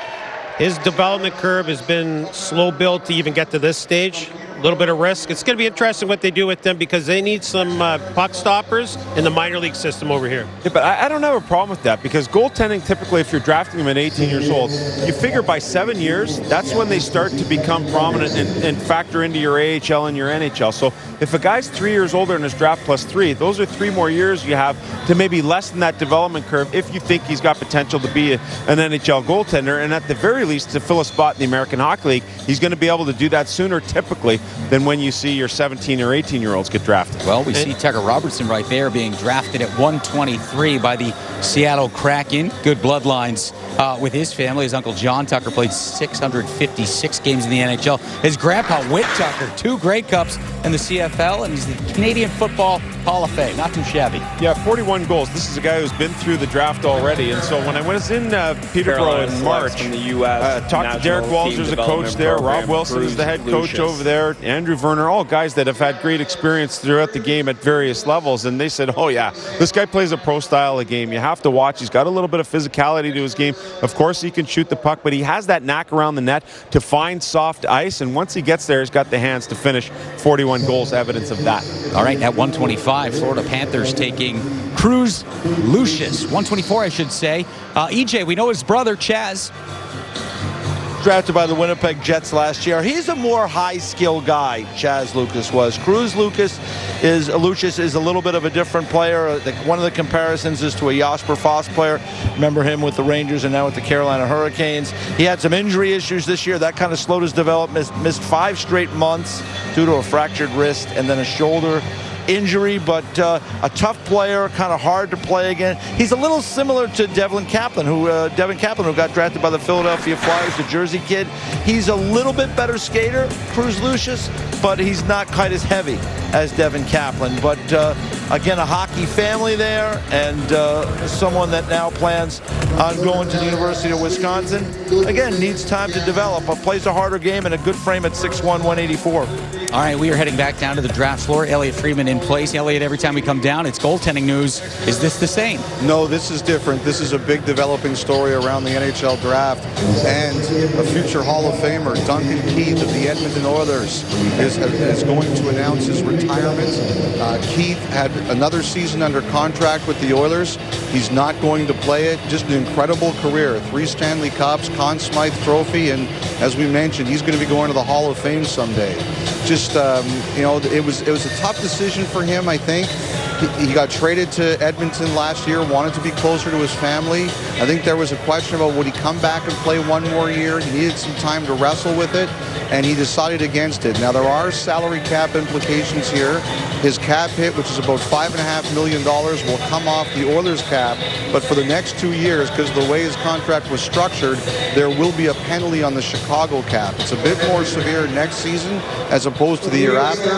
his development curve has been slow built to even get to this stage. A little bit of risk. It's going to be interesting what they do with them because they need some puck stoppers in the minor league system over here. Yeah, but I don't have a problem with that because goaltending, typically, if you're drafting them at 18 years old, you figure by 7 years, that's when they start to become prominent and factor into your AHL and your NHL. So if a guy's 3 years older and is draft plus 3, those are 3 more years you have to maybe lessen that development curve if you think he's got potential to be an NHL goaltender. And at the very least, to fill a spot in the American Hockey League, he's going to be able to do that sooner, typically, than when you see your 17 or 18-year-olds get drafted. Well, we see Tucker Robertson right there being drafted at 123 by the Seattle Kraken. Good bloodlines with his family. His uncle John Tucker played 656 games in the NHL. His grandpa Whit Tucker, 2 Grey Cups in the CFL, and he's the Canadian Football Hall of Fame. Not too shabby. Yeah, 41 goals. This is a guy who's been through the draft already. And so when I was in Peterborough in March, from the U.S. talked to Derek Walters, the coach there. Rob Wilson is the head coach over there. Andrew Werner, all guys that have had great experience throughout the game at various levels. And they said, oh, yeah, this guy plays a pro style of game. You have to watch. He's got a little bit of physicality to his game. Of course, he can shoot the puck, but he has that knack around the net to find soft ice. And once he gets there, he's got the hands to finish. 41 goals, evidence of that. All right, at 125, Florida Panthers taking Cruz Lucius. 124, I should say. EJ, we know his brother, Chaz. Drafted by the Winnipeg Jets last year. He's a more high-skill guy, Chaz Lucas was. Cruz Lucius is a little bit of a different player. One of the comparisons is to a Jasper Foss player. Remember him with the Rangers and now with the Carolina Hurricanes. He had some injury issues this year. That kind of slowed his development. Missed 5 straight months due to a fractured wrist and then a shoulder injury, but a tough player, kind of hard to play against. He's a little similar to Devin Kaplan, who got drafted by the Philadelphia Flyers, the Jersey kid. He's a little bit better skater, Cruz Lucius, but he's not quite as heavy as Devin Kaplan. But again, a hockey family there, and someone that now plans on going to the University of Wisconsin. Again, needs time to develop, but plays a harder game and a good frame at 6'1", 184. All right, we are heading back down to the draft floor. Elliot Friedman in place. Elliot, every time we come down, it's goaltending news. Is this the same? No, this is different. This is a big developing story around the NHL draft. And a future Hall of Famer, Duncan Keith of the Edmonton Oilers, is going to announce his retirement. Keith had another season under contract with the Oilers. He's not going to play it. Just an incredible career. 3 Stanley Cups, Conn Smythe Trophy, and as we mentioned, he's going to be going to the Hall of Fame someday. Just, it was a tough decision for him, I think. He got traded to Edmonton last year, wanted to be closer to his family. I think there was a question about would he come back and play one more year. He needed some time to wrestle with it, and he decided against it. Now, there are salary cap implications here. His cap hit, which is about $5.5 million, will come off the Oilers cap, but for the next 2 years, because of the way his contract was structured, there will be a penalty on the Chicago cap. It's a bit more severe next season as opposed to the year after,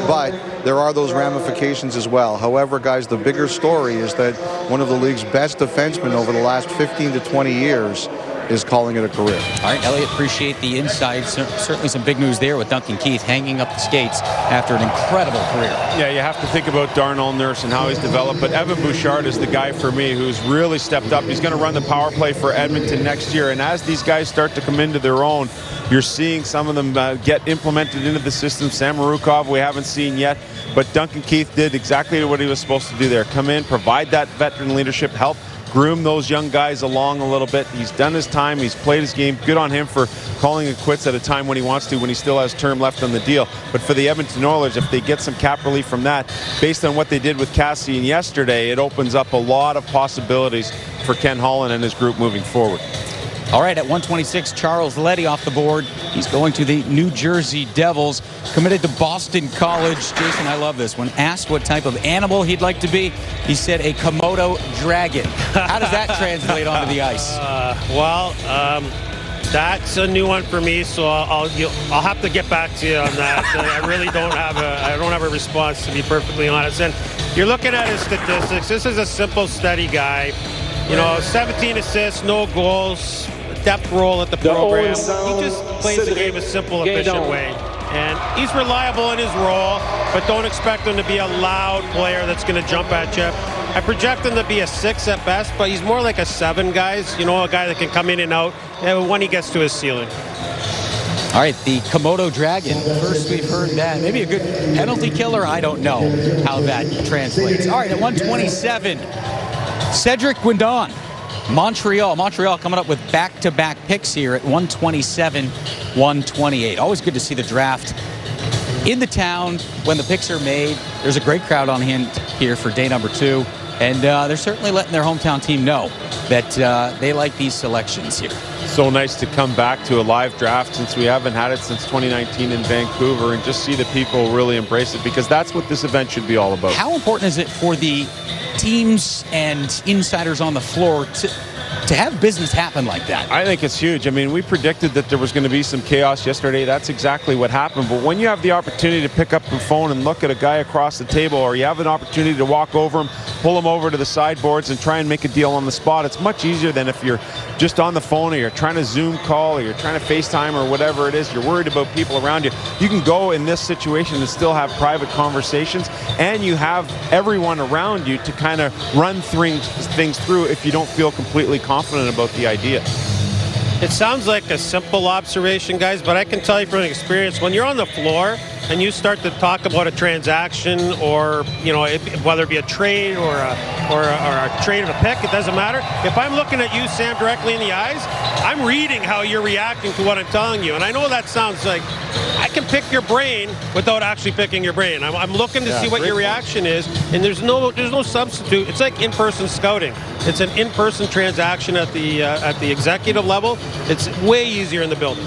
but there are those ramifications as well. However, guys, the bigger story is that one of the league's best defensemen over the last 15 to 20 years is calling it a career. All right, Elliot, appreciate the insight. Certainly some big news there with Duncan Keith hanging up the skates after an incredible career. Yeah, you have to think about Darnell Nurse and how he's developed, but Evan Bouchard is the guy for me who's really stepped up. He's going to run the power play for Edmonton next year, and as these guys start to come into their own, you're seeing some of them get implemented into the system. Sam Marukov we haven't seen yet, but Duncan Keith did exactly what he was supposed to do there. Come in, provide that veteran leadership, help groom those young guys along a little bit. He's done his time. He's played his game. Good on him for calling it quits at a time when he wants to, when he still has term left on the deal. But for the Edmonton Oilers, if they get some cap relief from that, based on what they did with Cassian yesterday, it opens up a lot of possibilities for Ken Holland and his group moving forward. All right, at 126, Charles Leddy off the board. He's going to the New Jersey Devils, committed to Boston College. Jason, I love this. When asked what type of animal he'd like to be, he said a Komodo dragon. How does that translate onto the ice? That's a new one for me, so I'll have to get back to you on that. I really don't have a response, to be perfectly honest. And you're looking at his statistics. This is a simple, steady guy. 17 assists, no goals, depth role at the program. He just plays the game a simple, efficient way. And he's reliable in his role, but don't expect him to be a loud player that's going to jump at you. I project him to be a 6 at best, but he's more like a 7, guys. A guy that can come in and out when he gets to his ceiling. All right, the Komodo dragon. First we've heard that. Maybe a good penalty killer. I don't know how that translates. All right, at 127, Cedric Guindon, Montreal. Montreal coming up with back-to-back picks here at 127, 128. Always good to see the draft in the town when the picks are made. There's a great crowd on hand here for day number 2. And they're certainly letting their hometown team know that they like these selections here. So nice to come back to a live draft since we haven't had it since 2019 in Vancouver, and just see the people really embrace it, because that's what this event should be all about. How important is it for the teams and insiders on the floor to have business happen like that? I think it's huge. I mean, we predicted that there was going to be some chaos yesterday. That's exactly what happened. But when you have the opportunity to pick up the phone and look at a guy across the table, or you have an opportunity to walk over him, pull him over to the sideboards and try and make a deal on the spot, it's much easier than if you're just on the phone, or you're trying to Zoom call, or you're trying to FaceTime, or whatever it is. You're worried about people around you. You can go in this situation and still have private conversations, and you have everyone around you to kind of run things through if you don't feel completely confident about the idea. It sounds like a simple observation, guys, but I can tell you from experience, when you're on the floor and you start to talk about a transaction, or whether it be a trade or a trade of a pick, it doesn't matter. If I'm looking at you, Sam, directly in the eyes, I'm reading how you're reacting to what I'm telling you. And I know that sounds like I can pick your brain without actually picking your brain. I'm looking to see what your reaction is, and there's no substitute. It's like in-person scouting. It's an in-person transaction at the executive level. It's way easier in the building.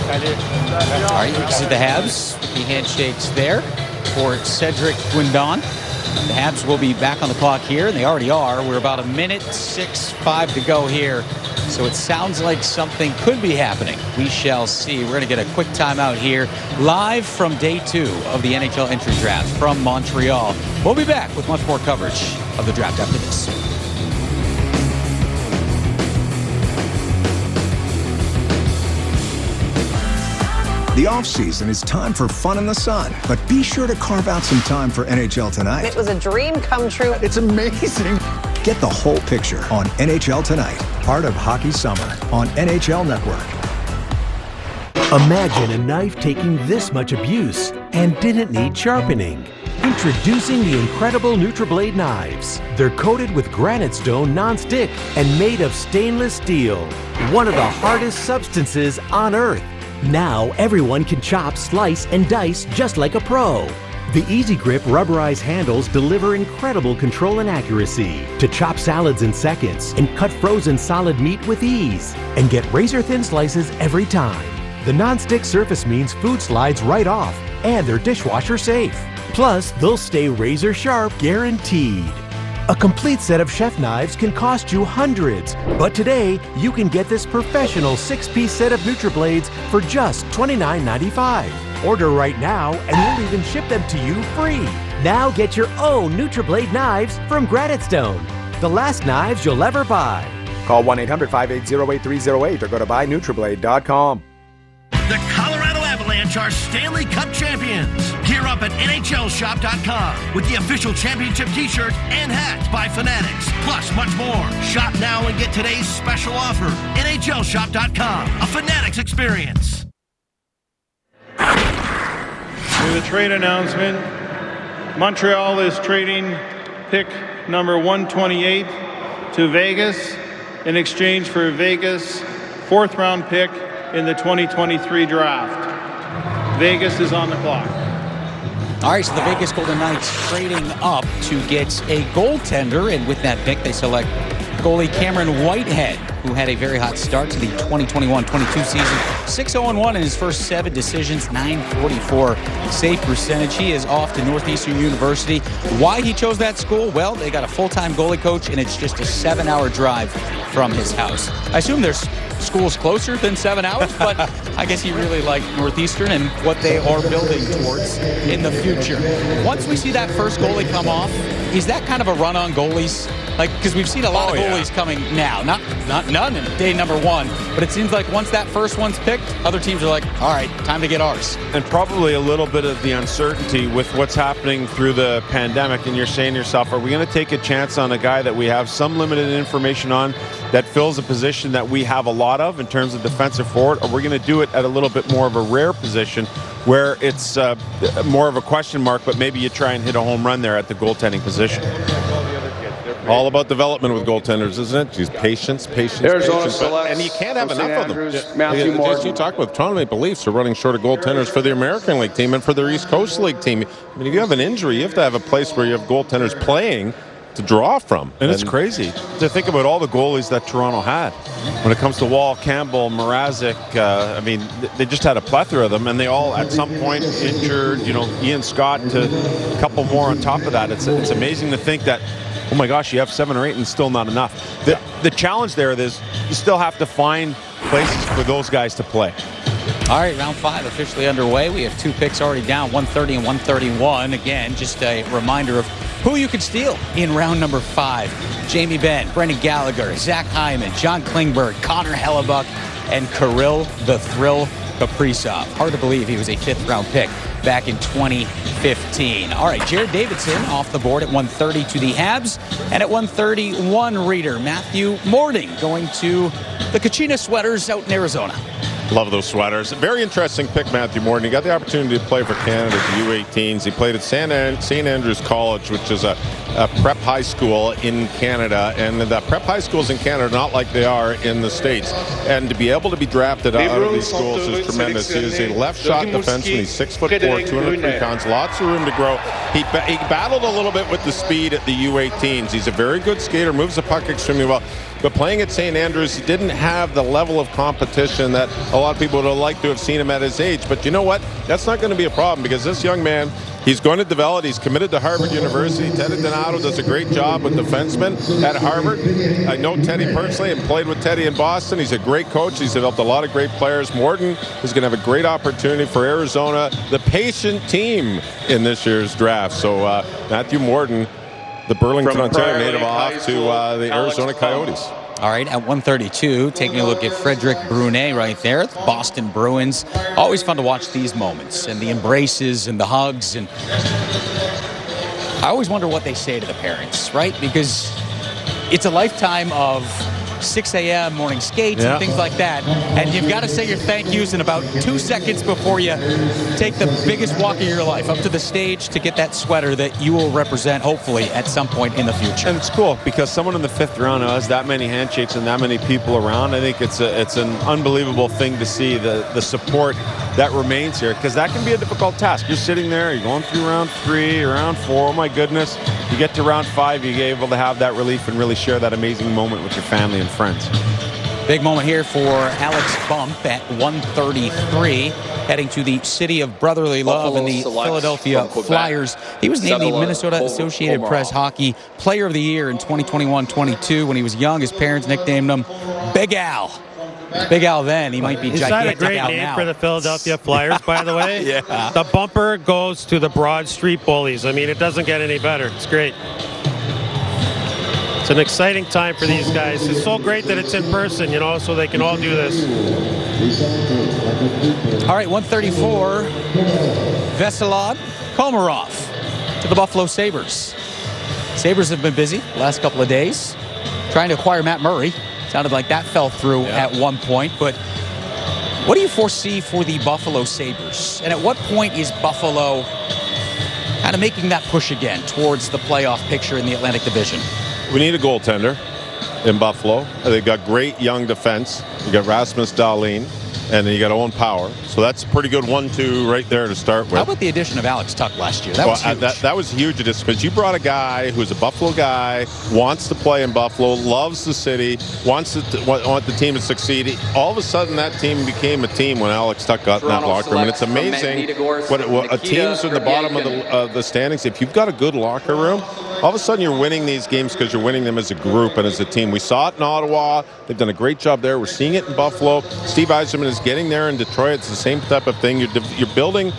All right, you can see the Habs, the handshakes there. for Cedric Guindon. The Habs will be back on the clock here, and they already are. We're about 1:06.5 to go here. So it sounds like something could be happening. We shall see. We're going to get a quick timeout here, live from day 2 of the NHL entry draft from Montreal. We'll be back with much more coverage of the draft after this. The off-season is time for fun in the sun, but be sure to carve out some time for NHL Tonight. It was a dream come true. It's amazing. Get the whole picture on NHL Tonight, part of Hockey Summer on NHL Network. Imagine a knife taking this much abuse and didn't need sharpening. Introducing the incredible NutriBlade knives. They're coated with granite stone non-stick and made of stainless steel, one of the hardest substances on Earth. Now everyone can chop, slice, and dice just like a pro. The Easy Grip rubberized handles deliver incredible control and accuracy to chop salads in seconds and cut frozen solid meat with ease and get razor-thin slices every time. The non-stick surface means food slides right off and they're dishwasher safe. Plus, they'll stay razor sharp guaranteed. A complete set of chef knives can cost you hundreds, but today you can get this professional 6-piece set of NutriBlades for just $29.95. Order right now and we'll even ship them to you free. Now get your own NutriBlade knives from Granite Stone, the last knives you'll ever buy. Call 1-800-580-8308 or go to buyNutriBlade.com. The Colorado Avalanche are Stanley Cup champions. Gear up at NHLShop.com with the official championship t-shirt and hat by Fanatics, plus much more. Shop now and get today's special offer. NHLShop.com, a Fanatics experience. With a trade announcement, Montreal is trading pick number 128 to Vegas in exchange for Vegas' 4th round pick in the 2023 draft. Vegas is on the clock. All right, so the Vegas Golden Knights trading up to get a goaltender, and with that pick, they select goalie Cameron Whitehead, who had a very hot start to the 2021-22 season. 6-0-1 in his first 7 decisions, .944 save percentage. He is off to Northeastern University. Why he chose that school? Well, they got a full-time goalie coach, and it's just a 7-hour drive from his house. I assume there's schools closer than 7 hours, but I guess he really liked Northeastern and what they are building towards in the future. Once we see that first goalie come off, is that kind of a run on goalies? Like, because we've seen a lot of goalies coming now, not none in day number 1, but it seems like once that first one's picked, other teams are like, all right, time to get ours. And probably a little bit of the uncertainty with what's happening through the pandemic, and you're saying to yourself, are we going to take a chance on a guy that we have some limited information on that fills a position that we have a lot of in terms of defensive forward, or we're going to do it at a little bit more of a rare position where it's more of a question mark, but maybe you try and hit a home run there at the goaltending position. All about development with goaltenders, isn't it? Just patience. Arizona selects And you can't have St. enough Andrews, of them. Matthew Morgan. You talk about Toronto Maple Leafs are running short of goaltenders for the American League team and for their East Coast League team. I mean, if you have an injury, you have to have a place where you have goaltenders playing to draw from. And it's crazy to think about all the goalies that Toronto had. When it comes to Wall, Campbell, Mrazek, I mean, they just had a plethora of them, and they all at some point injured, Ian Scott to a couple more on top of that. It's amazing to think that, oh my gosh, you have 7 or 8 and still not enough. The challenge there is you still have to find places for those guys to play. All right, round 5 officially underway. We have 2 picks already down, 130 and 131. Again, just a reminder of who you could steal in round number 5. Jamie Benn, Brendan Gallagher, Zach Hyman, John Klingberg, Connor Hellebuck, and Kirill the Thrill Kaprizov. Hard to believe he was a 5th round pick back in 2015. All right, Jared Davidson off the board at 130 to the Habs, and at 131, Reader Matthew Mording going to the Kachina Sweaters out in Arizona. Love those sweaters. A very interesting pick, Matthew Morton. He got the opportunity to play for Canada at the U18s. He played at St. Andrews College, which is a prep high school in Canada. And the prep high schools in Canada are not like they are in the States. And to be able to be drafted out of these schools is tremendous. He is a left shot defenseman. He's 6'4", 203 pounds, lots of room to grow. He battled a little bit with the speed at the U18s. He's a very good skater, moves the puck extremely well. But playing at St. Andrews, he didn't have the level of competition that a lot of people would have liked to have seen him at his age. But you know what? That's not going to be a problem, because this young man He's going to develop. He's committed to Harvard University. Teddy Donato does a great job with defensemen at Harvard. I know Teddy personally and played with Teddy in Boston. He's a great coach. He's developed a lot of great players. Morton is going to have a great opportunity for Arizona, the patient team in this year's draft. So Matthew Morton, the Burlington, Ontario native, off to the Arizona Coyotes. All right, at 132, taking a look at Frederic Brunet right there, the Boston Bruins. Always fun to watch these moments and the embraces and the hugs. And I always wonder what they say to the parents, right? Because it's a lifetime of 6 a.m. morning skates and things like that. And you've got to say your thank yous in about 2 seconds before you take the biggest walk of your life up to the stage to get that sweater that you will represent, hopefully, at some point in the future. And it's cool because someone in the 5th round who has that many handshakes and that many people around, I think it's an unbelievable thing to see, the support that remains here, because that can be a difficult task. You're sitting there, you're going through round 3, round 4, oh my goodness. You get to round 5, you're able to have that relief and really share that amazing moment with your family and friends. Big moment here for Alex Bump at 133, heading to the City of Brotherly Love and the Philadelphia Flyers. He was named the Minnesota Associated Press Hockey Player of the Year in 2021-22. When he was young, his parents nicknamed him Big Al. Big Al then. He might be gigantic. Is that a great name now for the Philadelphia Flyers, by the way? Yeah. The bumper goes to the Broad Street Bullies. I mean, it doesn't get any better. It's great. It's an exciting time for these guys. It's so great that it's in person, you know, so they can all do this. All right, 134. Veselad Komarov to the Buffalo Sabres. Sabres have been busy the last couple of days trying to acquire Matt Murray. Sounded like that fell through at one point. But what do you foresee for the Buffalo Sabres? And at what point is Buffalo kind of making that push again towards the playoff picture in the Atlantic Division? We need a goaltender in Buffalo. They've got great young defense. You got Rasmus Dahlin, and then you got Owen Power. So that's a pretty good 1-2 right there to start with. How about the addition of Alex Tuch last year? That was huge. That was huge because you brought a guy who's a Buffalo guy, wants to play in Buffalo, loves the city, want the team to succeed. All of a sudden, that team became a team when Alex Tuch got in that locker room. And it's amazing what a team's in the bottom of the standings. If you've got a good locker room, all of a sudden you're winning these games because you're winning them as a group and as a team. We saw it in Ottawa. They've done a great job there. We're seeing it in Buffalo. Steve Yzerman is getting there in Detroit. It's the same type of thing. You're building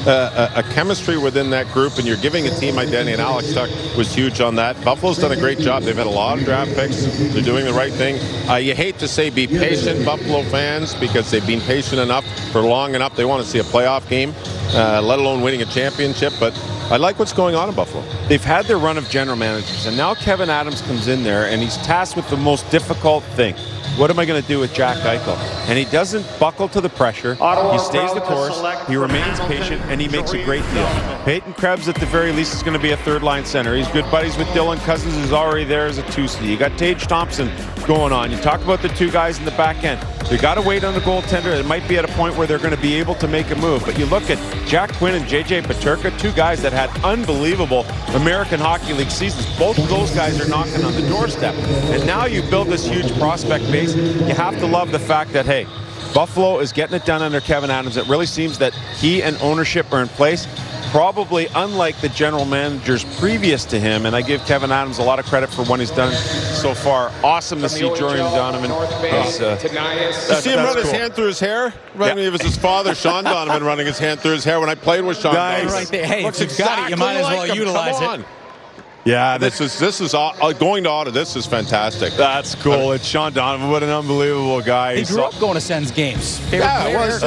a chemistry within that group, and you're giving a team identity, and Alex Tuch was huge on that. Buffalo's done a great job. They've had a lot of draft picks. They're doing the right thing. You hate to say be patient, Buffalo fans, because they've been patient enough for long enough. They want to see a playoff game, let alone winning a championship, but I like what's going on in Buffalo. They've had their run of general managers, and now Kevin Adams comes in there, and he's tasked with the most difficult thing. What am I going to do with Jack Eichel? And he doesn't buckle to the pressure. He stays the course. He remains patient, and he makes a great deal. Peyton Krebs, at the very least, is going to be a third-line center. He's good buddies with Dylan Cousins, who's already there as a 2C. You got Tage Thompson going on. You talk about the two guys in the back end. You got to wait on the goaltender. It might be at a point where they're going to be able to make a move. But you look at Jack Quinn and J.J. Peterka, two guys that had unbelievable American Hockey League seasons. Both of those guys are knocking on the doorstep. And now you build this huge prospect base. You have to love the fact that, hey, Buffalo is getting it done under Kevin Adams. It really seems that he and ownership are in place. Probably unlike the general managers previous to him, and I give Kevin Adams a lot of credit for what he's done so far. Awesome to see Jordan Donovan. See him run his hand through his hair? Reminded me of his father, Sean Donovan, running his hand through his hair when I played with Sean Donovan. Right there. Hey, looks if you've got it, you might as well utilize it. Yeah, this is going to Ottawa. This is fantastic. That's cool. It's Sean Donovan. What an unbelievable guy. He grew up going to Sens games. Yeah, it was.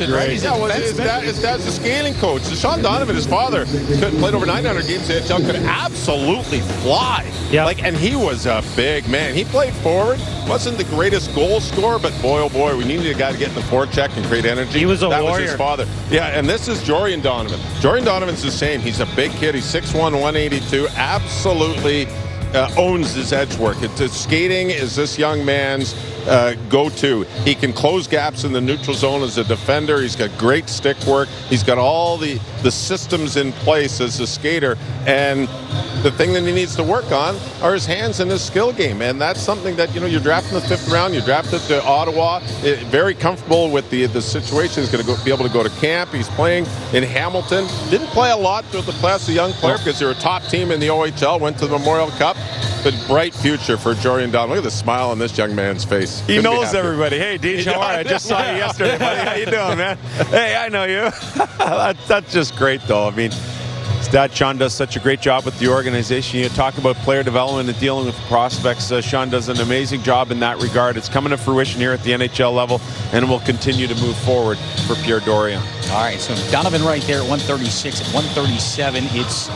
Right? He's his dad's a scaling coach. Sean Donovan, his father, played over 900 games in the NHL, could absolutely fly. Yeah. And he was a big man. He played forward. Wasn't the greatest goal scorer, but boy, oh boy, we needed a guy to get in the forecheck and create energy. He was a warrior. That was his father. Yeah, and this is Jordan Donovan. Jordan Donovan's the same. He's a big kid. He's 6'1", 182. Absolutely owns his edge work. Skating is this young man's go-to. He can close gaps in the neutral zone as a defender. He's got great stick work. He's got all the systems in place as a skater. And the thing that he needs to work on are his hands and his skill game. And that's something that, you're drafting the 5th round. You drafted to Ottawa. Very comfortable with the situation. He's going to be able to go to camp. He's playing in Hamilton. Didn't play a lot throughout the class, a young player, because they're a top team in the OHL. Went to the Memorial Cup. But bright future for Jorian Don. Look at the smile on this young man's face. He knows everybody. Hey, Deej, how are you? I just saw you yesterday, buddy. How you doing, man? Hey, I know you. That's just great, though. I mean, his dad, Sean, does such a great job with the organization. You talk about player development and dealing with prospects. Sean does an amazing job in that regard. It's coming to fruition here at the NHL level, and will continue to move forward for Pierre Dorion. All right, so Donovan right there at 136. At 137, it's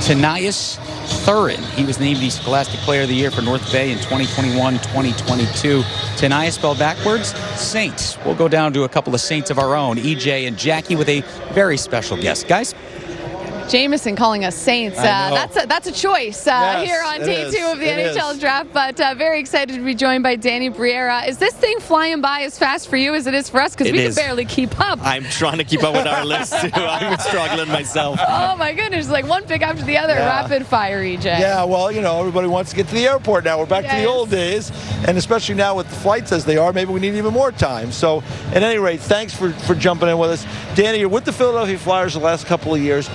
Tanias Thurin. He was named the Scholastic Player of the Year for North Bay in 2021-2022. Tanias spelled backwards, Saints. We'll go down to a couple of Saints of our own, EJ and Jackie, with a very special guest. Guys? Jameson calling us Saints. That's a choice here on day 2 of the NHL Draft, but very excited to be joined by Danny Briere. Is this thing flying by as fast for you as it is for us? Because we can barely keep up. I'm trying to keep up with our list, too. I'm struggling myself. Oh, my goodness. Like one pick after the other. Rapid fire, EJ. Yeah, well, everybody wants to get to the airport now. We're back to the old days, and especially now with the flights as they are, maybe we need even more time. So, at any rate, thanks for jumping in with us. Danny, you're with the Philadelphia Flyers the last couple of years.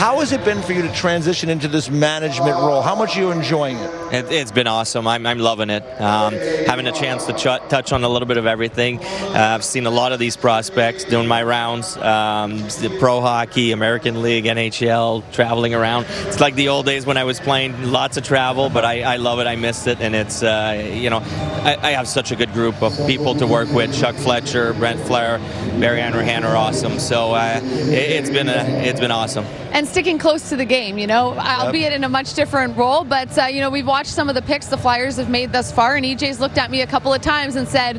How has it been for you to transition into this management role? How much are you enjoying it? It's been awesome. I'm loving it. Having a chance to touch on a little bit of everything. I've seen a lot of these prospects doing my rounds, the pro hockey, American League, NHL, traveling around. It's like the old days when I was playing, lots of travel, but I love it. I missed it, and it's, I have such a good group of people to work with. Chuck Fletcher, Brent Flair, Barry Hanrahan are awesome. So it's been awesome. And sticking close to the game, albeit in a much different role, but, we've watched some of the picks the Flyers have made thus far, and EJ's looked at me a couple of times and said,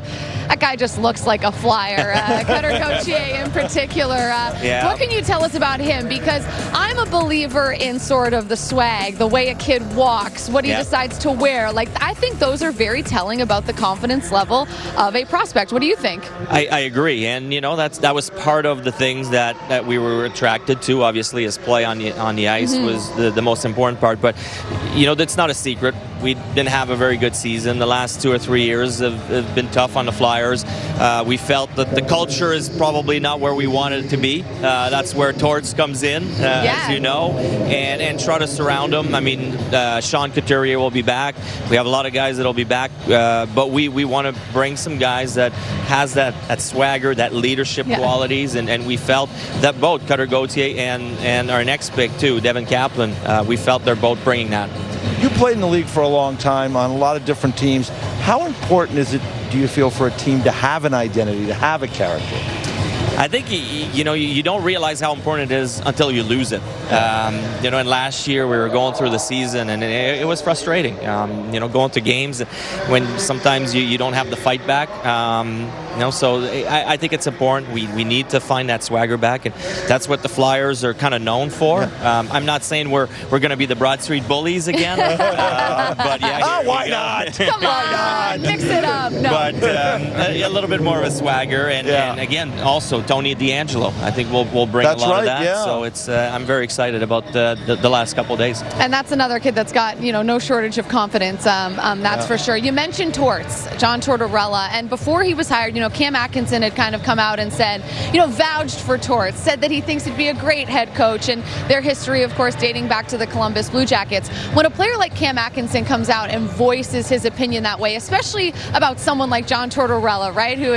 that guy just looks like a Flyer. Cutter Gauthier in particular. What can you tell us about him? Because I'm a believer in sort of the swag, the way a kid walks, what he decides to wear. Like, I think those are very telling about the confidence level of a prospect. What do you think? I agree, and that was part of the things that we were attracted to. Obviously, his play on the ice was the most important part, but that's not a secret. We didn't have a very good season. The last 2 or 3 years have been tough on the Flyers. We felt that the culture is probably not where we wanted it to be. That's where Torts comes in, as you know, and try to surround him. I mean, Sean Couturier will be back. We have a lot of guys that will be back, but we want to bring some guys that has that swagger, that leadership qualities, and we felt that both Cutter Gauthier and our next pick too, Devin Kaplan, we felt they're both bringing that. You played in the league for a long time on a lot of different teams. How important is it, do you feel, for a team to have an identity, to have a character? I think you don't realize how important it is until you lose it. And last year we were going through the season, and it was frustrating. Going to games when sometimes you don't have the fight back. So I think it's important. We need to find that swagger back, and that's what the Flyers are kind of known for. I'm not saying we're going to be the Broad Street Bullies again, but why not? Come on, mix it up. No. But a little bit more of a swagger, and again, also Tony DeAngelo. I think we'll bring a lot of that. Yeah. So it's I'm very excited about the last couple of days. And that's another kid that's got no shortage of confidence. That's for sure. You mentioned Torts, John Tortorella, and before he was hired, Cam Atkinson had kind of come out and said, vouched for Torts, said that he thinks he'd be a great head coach, and their history, of course, dating back to the Columbus Blue Jackets. When a player like Cam Atkinson comes out and voices his opinion that way, especially about someone like John Tortorella, right, who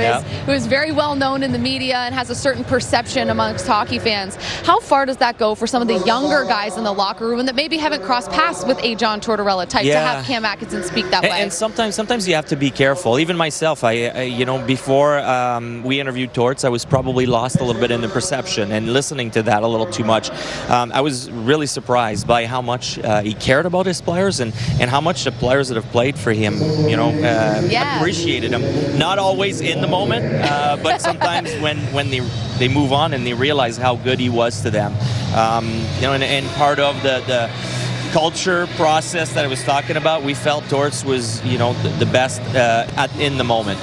is very well known in the media and has a certain perception amongst hockey fans, how far does that go for some of the younger guys in the locker room and that maybe haven't crossed paths with a John Tortorella type to have Cam Atkinson speak that way? And sometimes you have to be careful. Even myself, before we interviewed Torts, I was probably lost a little bit in the perception and listening to that a little too much. I was really surprised by how much he cared about his players and how much the players that have played for him, appreciated him. Not always in the moment, but sometimes when they move on and they realize how good he was to them. And part of culture process that I was talking about, we felt Torts was, the best in the moment.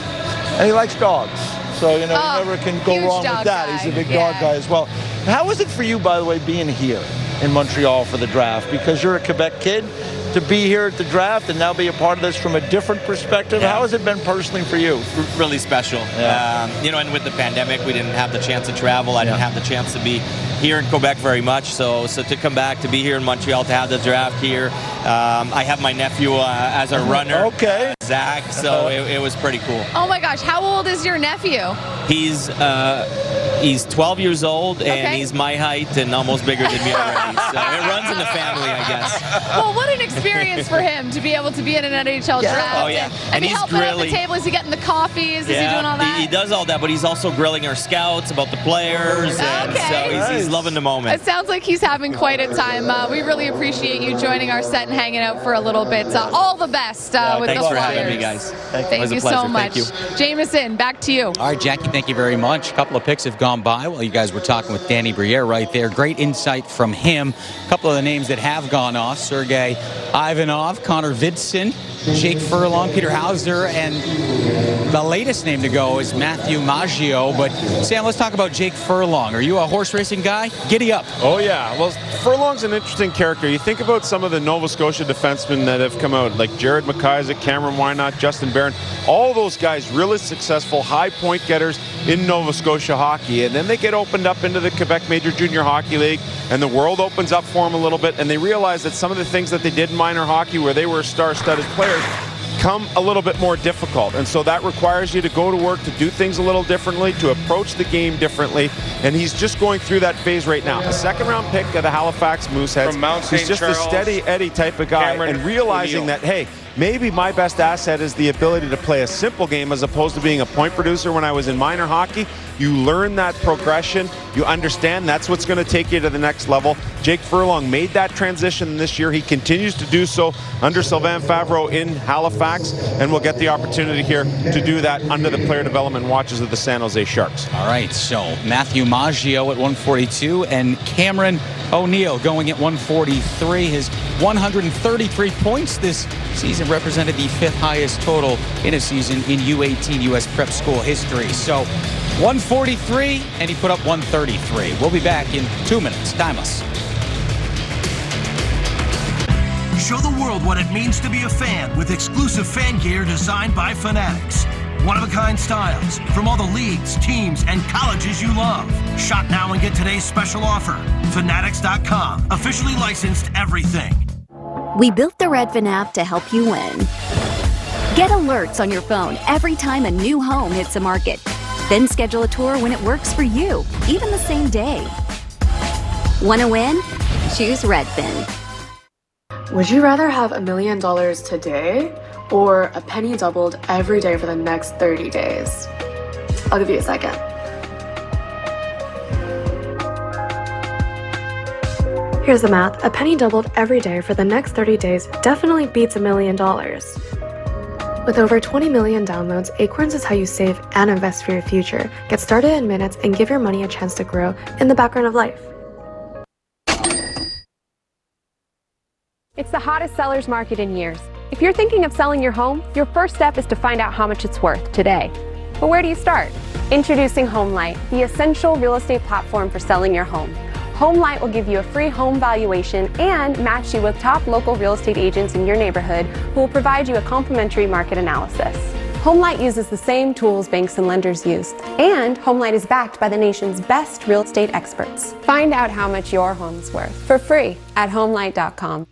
And he likes dogs. So, you never can go wrong with that. He's a big dog guy as well. How was it for you, by the way, being here in Montreal for the draft? Because you're a Quebec kid, to be here at the draft and now be a part of this from a different perspective. How has it been personally for you? Really special. And with the pandemic, we didn't have the chance to travel. I didn't have the chance to be here in Quebec very much. So to come back, to be here in Montreal, to have the draft here. I have my nephew as a runner. Okay. Zach. So it was pretty cool. Oh my gosh, how old is your nephew? He's 12 years old, and he's my height and almost bigger than me already. So it runs in the family, I guess. Well, what an experience for him to be able to be in an NHL draft. Oh, yeah. And he's helping grilling. at the table. Is he getting the coffees? Is he doing all that? He does all that, but he's also grilling our scouts about the players. And so he's loving the moment. It sounds like he's having quite a time. We really appreciate you joining our set and hanging out for a little bit. All the best with thanks the for Flyers. having me, guys. Thank you so much. Jameson, back to you. All right, Jackie, thank you very much. A couple of picks have gone by while you guys were talking with Danny Briere right there. Great insight from him. A couple of the names that have gone off: Sergei Ivanov, Connor Vidson, Jake Furlong, Peter Hauser, and the latest name to go is Matthew Maggio. But Sam, let's talk about Jake Furlong. Are you a horse racing guy? Giddy up. Oh, yeah. Well, Furlong's an interesting character. You think about some of the Nova Scotia defensemen that have come out, like Jared McIsaac, Cameron Wynot, Justin Barron. All those guys really successful, high point getters in Nova Scotia hockey. And then they get opened up into the Quebec Major Junior Hockey League, and the world opens up for them a little bit, and they realize that some of the things that they did in minor hockey, where they were star-studded players, come a little bit more difficult. And so that requires you to go to work, to do things a little differently, to approach the game differently. And he's just going through that phase right now. A second-round pick of the Halifax Mooseheads. From Mount He's St. just Charles, a steady Eddie type of guy. Cameron and realizing O'Neill. that, hey, maybe my best asset is the ability to play a simple game as opposed to being a point producer when I was in minor hockey. You learn that progression. You understand that's what's going to take you to the next level. Jake Furlong made that transition this year. He continues to do so under Sylvain Favreau in Halifax, and will get the opportunity here to do that under the player development watches of the San Jose Sharks. All right, so Matthew Maggio at 142 and Cameron O'Neill going at 143. His 133 points this season represented the 5th highest total in a season in U18 U.S. Prep School history. So 143, and he put up 133. We'll be back in 2 minutes. Timeless. Show the world what it means to be a fan with exclusive fan gear designed by Fanatics. One-of-a-kind styles from all the leagues, teams, and colleges you love. Shop now and get today's special offer. Fanatics.com. Officially licensed everything. We built the Redfin app to help you win. Get alerts on your phone every time a new home hits the market. Then schedule a tour when it works for you, even the same day. Want to win? Choose Redfin. Would you rather have $1 million today or a penny doubled every day for the next 30 days? I'll give you a second. Here's the math. A penny doubled every day for the next 30 days definitely beats $1 million. With over 20 million downloads, Acorns is how you save and invest for your future. Get started in minutes and give your money a chance to grow in the background of life. It's the hottest seller's market in years. If you're thinking of selling your home, your first step is to find out how much it's worth today. But where do you start? Introducing HomeLight, the essential real estate platform for selling your home. HomeLight will give you a free home valuation and match you with top local real estate agents in your neighborhood who will provide you a complimentary market analysis. HomeLight uses the same tools banks and lenders use, and HomeLight is backed by the nation's best real estate experts. Find out how much your home's worth for free at HomeLight.com.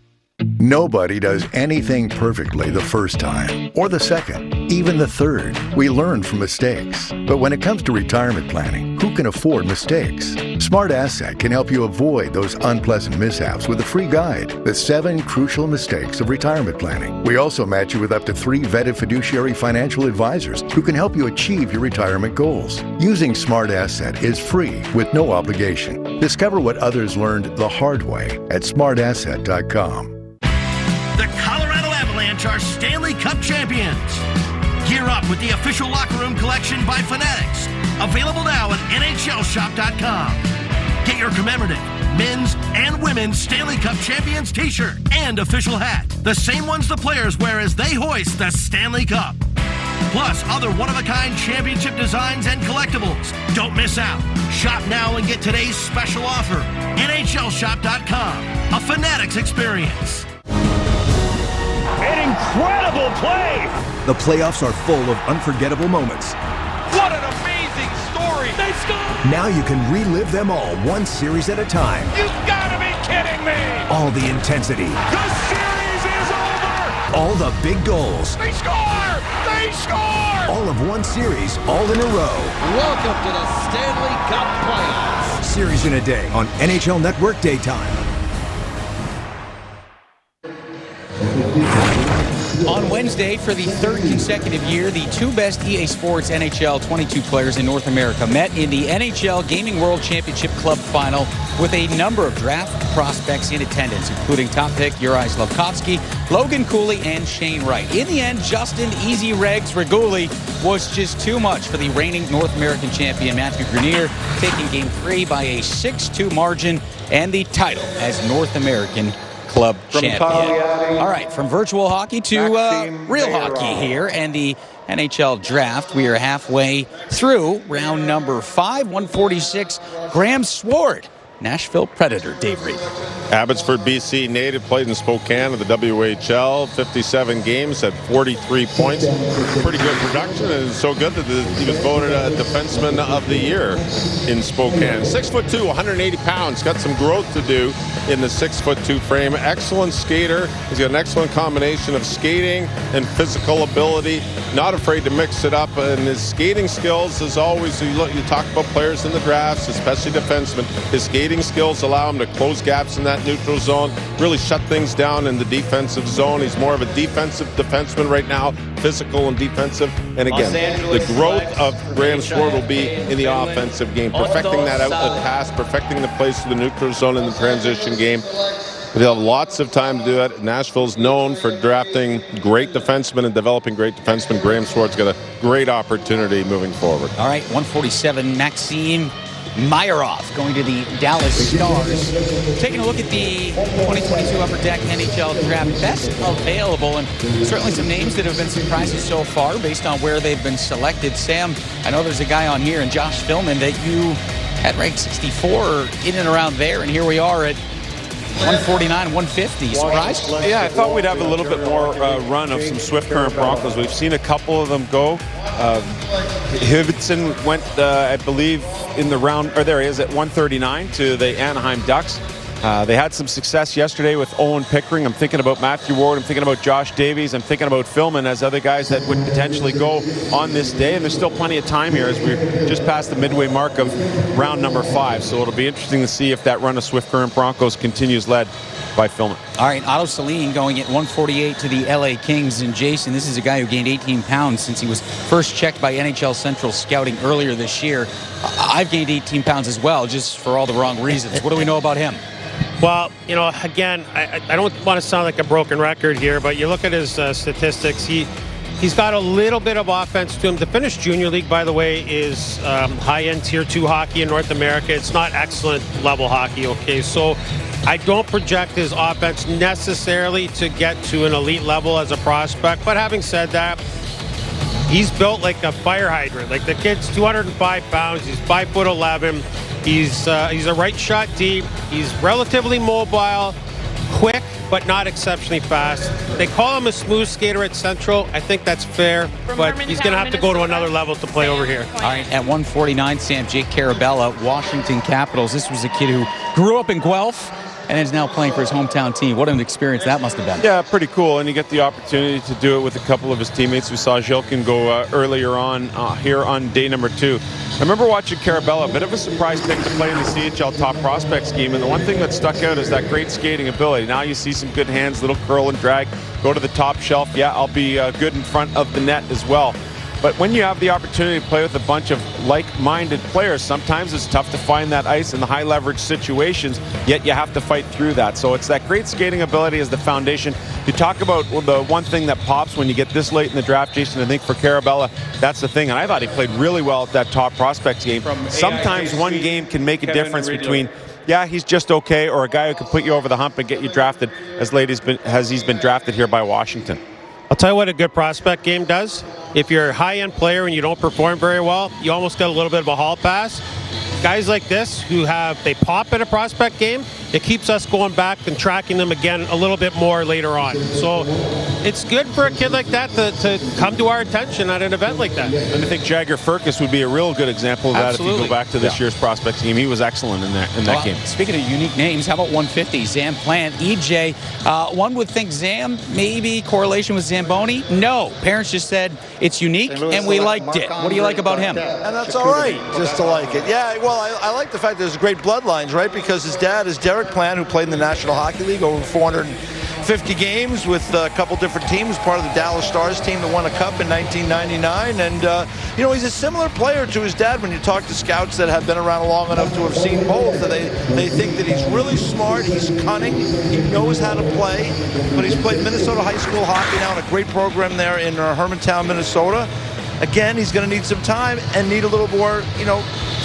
Nobody does anything perfectly the first time, or the second, even the third. We learn from mistakes. But when it comes to retirement planning, who can afford mistakes? Smart Asset can help you avoid those unpleasant mishaps with a free guide, The 7 Crucial Mistakes of Retirement Planning. We also match you with up to 3 vetted fiduciary financial advisors who can help you achieve your retirement goals. Using Smart Asset is free with no obligation. Discover what others learned the hard way at smartasset.com. The Colorado Avalanche are Stanley Cup champions. Gear up with the official locker room collection by Fanatics. Available now at NHLshop.com. Get your commemorative men's and women's Stanley Cup Champions t-shirt and official hat. The same ones the players wear as they hoist the Stanley Cup. Plus, other one-of-a-kind championship designs and collectibles. Don't miss out. Shop now and get today's special offer. NHLShop.com. A Fanatics experience. An incredible play! The playoffs are full of unforgettable moments. What an amazing story! They scored! Now you can relive them all, one series at a time. You gotta be kidding me! All the intensity. The series is over! All the big goals. They score! They score! All of one series, all in a row. Welcome to the Stanley Cup playoffs. Series in a day on NHL Network Daytime. On Wednesday, for the third consecutive year, the two best EA Sports NHL 22 players in North America met in the NHL Gaming World Championship Club Final with a number of draft prospects in attendance, including top pick Juraj Slafkovsky, Logan Cooley, and Shane Wright. In the end, Justin Easy Regs Reguli was just too much for the reigning North American champion Matthew Grenier, taking Game 3 by a 6-2 margin and the title as North American Club champion. All right, from virtual hockey to real hockey here and the NHL Draft. We are halfway through round number 5, 146. Graham Sword, Nashville Predator, Dave Reed. Abbotsford, BC native, played in Spokane of the WHL, 57 games, had 43 points. Pretty good production, and so good that he was voted a defenseman of the year in Spokane. 6'2", 180 pounds, got some growth to do in the 6'2" frame. Excellent skater. He's got an excellent combination of skating and physical ability. Not afraid to mix it up, and his skating skills, as always, you talk about players in the drafts, especially defensemen. His skating skills allow him to close gaps in that neutral zone, really shut things down in the defensive zone. He's more of a defensive defenseman right now, physical and defensive. And again, the growth of Graham Sword will be in the offensive game, perfecting that outlet pass, perfecting the place to the neutral zone in the transition game. They'll have lots of time to do it. Nashville's known for drafting great defensemen and developing great defensemen. Graham Sword's got a great opportunity moving forward. All right, 147, Maxime Meyerhoff going to the Dallas Stars. Taking a look at the 2022 Upper Deck NHL Draft best available, and certainly some names that have been surprises so far based on where they've been selected. Sam, I know there's a guy on here, and Josh Philman, that you had ranked 64 in and around there, and here we are at 149, 150. Surprised? Yeah, I thought we'd have a little bit more run of some Swift Current Broncos. We've seen a couple of them go. Hivitson went, I believe, in the round, or there he is at 139 to the Anaheim Ducks. They had some success yesterday with Owen Pickering. I'm thinking about Matthew Ward. I'm thinking about Josh Davies. I'm thinking about Philman as other guys that would potentially go on this day. And there's still plenty of time here as we're just past the midway mark of round number 5. So it'll be interesting to see if that run of Swift Current Broncos continues, led by Philman. All right, Otto Celine going at 148 to the LA Kings. And Jason, this is a guy who gained 18 pounds since he was first checked by NHL Central Scouting earlier this year. I've gained 18 pounds as well, just for all the wrong reasons. What do we know about him? Well, you know, again, I don't want to sound like a broken record here, but you look at his statistics. He's got a little bit of offense to him. The Finnish Junior League, by the way, is high-end Tier 2 hockey in North America. It's not excellent level hockey, okay? So I don't project his offense necessarily to get to an elite level as a prospect. But having said that, he's built like a fire hydrant. Like, the kid's 205 pounds. He's 5'11". He's a right shot deep. He's relatively mobile, quick, but not exceptionally fast. They call him a smooth skater at Central. I think that's fair, but he's going to have to go to another level to play over here. All right, at 149, Sam, Jake Carabella, Washington Capitals. This was a kid who grew up in Guelph and is now playing for his hometown team. What an experience that must have been. Yeah, pretty cool, and you get the opportunity to do it with a couple of his teammates. We saw Zhilkin go earlier on here on day number 2. I remember watching Carabella, a bit of a surprise pick to play in the CHL Top Prospects game, and the one thing that stuck out is that great skating ability. Now you see some good hands, little curl and drag, go to the top shelf. Yeah, I'll be good in front of the net as well. But when you have the opportunity to play with a bunch of like-minded players, sometimes it's tough to find that ice in the high-leverage situations, yet you have to fight through that. So it's that great skating ability as the foundation. You talk about the one thing that pops when you get this late in the draft, Jason. I think for Carabella, that's the thing. And I thought he played really well at that Top Prospects game. Sometimes one game can make a difference between yeah, he's just okay, or a guy who can put you over the hump and get you drafted as late as he's been drafted here by Washington? I'll tell you what a good prospect game does. If you're a high-end player and you don't perform very well, you almost get a little bit of a hall pass. Guys like this they pop in a prospect game, it keeps us going back and tracking them again a little bit more later on. So it's good for a kid like that to come to our attention at an event like that. And I think Jagger Firkus would be a real good example of that. Absolutely. If you go back to this year's prospect team. He was excellent in that game. Speaking of unique names, how about 150? Zam Plant, EJ. One would think Zam, maybe correlation with Zamboni. No. Parents just said it's unique, and we liked it. What do you like about him? And that's all right, just to like it. Yeah, well, I like the fact there's great bloodlines, right? Because his dad is Derek Plant, who played in the National Hockey League over 450 games with a couple different teams, part of the Dallas Stars team that won a cup in 1999. And, he's a similar player to his dad when you talk to scouts that have been around long enough to have seen both. They think that he's really smart, he's cunning, he knows how to play, but he's played Minnesota high school hockey now in a great program there in Hermantown, Minnesota. Again, he's going to need some time and need a little more,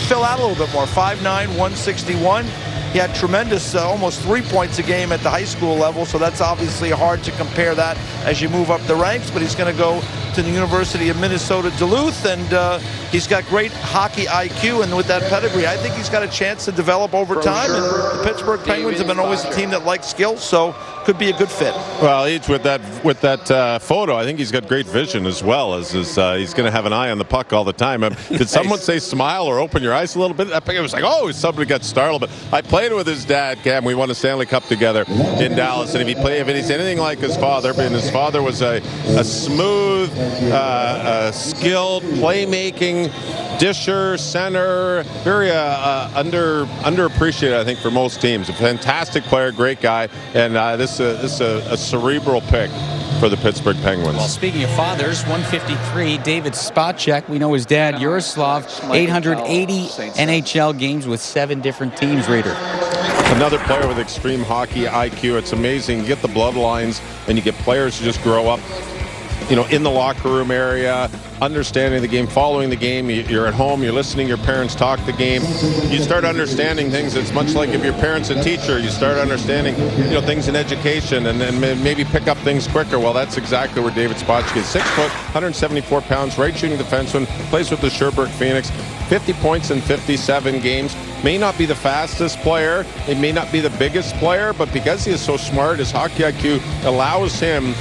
fill out a little bit more. 5'9", 161. He had tremendous, almost 3 points a game at the high school level, so that's obviously hard to compare that as you move up the ranks, but he's going to go to the University of Minnesota Duluth, and he's got great hockey IQ, and with that pedigree, I think he's got a chance to develop over time, and the Pittsburgh Penguins have been always a team that likes skills, so could be a good fit. Well, with that photo, I think he's got great vision as well, as he's going to have an eye on the puck all the time. Did someone say smile or open your eyes a little bit? It was like, somebody got startled, but I played with his dad, Cam. We won a Stanley Cup together in Dallas, and if he's anything like his father, and his father was a smooth, skilled, playmaking disher, center, very underappreciated, I think, for most teams. A fantastic player, great guy, and this is a cerebral pick for the Pittsburgh Penguins. Well, speaking of fathers, 153, David Spacek. We know his dad, Yaroslav, 880 NHL games with 7 different teams, Reader. Another player with extreme hockey IQ. It's amazing. You get the bloodlines, and you get players who just grow up, in the locker room area, understanding the game, following the game. You're at home, you're listening, your parents talk the game. You start understanding things. It's much like if your parent's a teacher, you start understanding, things in education and then maybe pick up things quicker. Well, that's exactly where David Spacek is. 6 foot, 174 pounds, right shooting defenseman, plays with the Sherbrooke Phoenix. 50 points in 57 games. May not be the fastest player. He may not be the biggest player, but because he is so smart, his hockey IQ allows him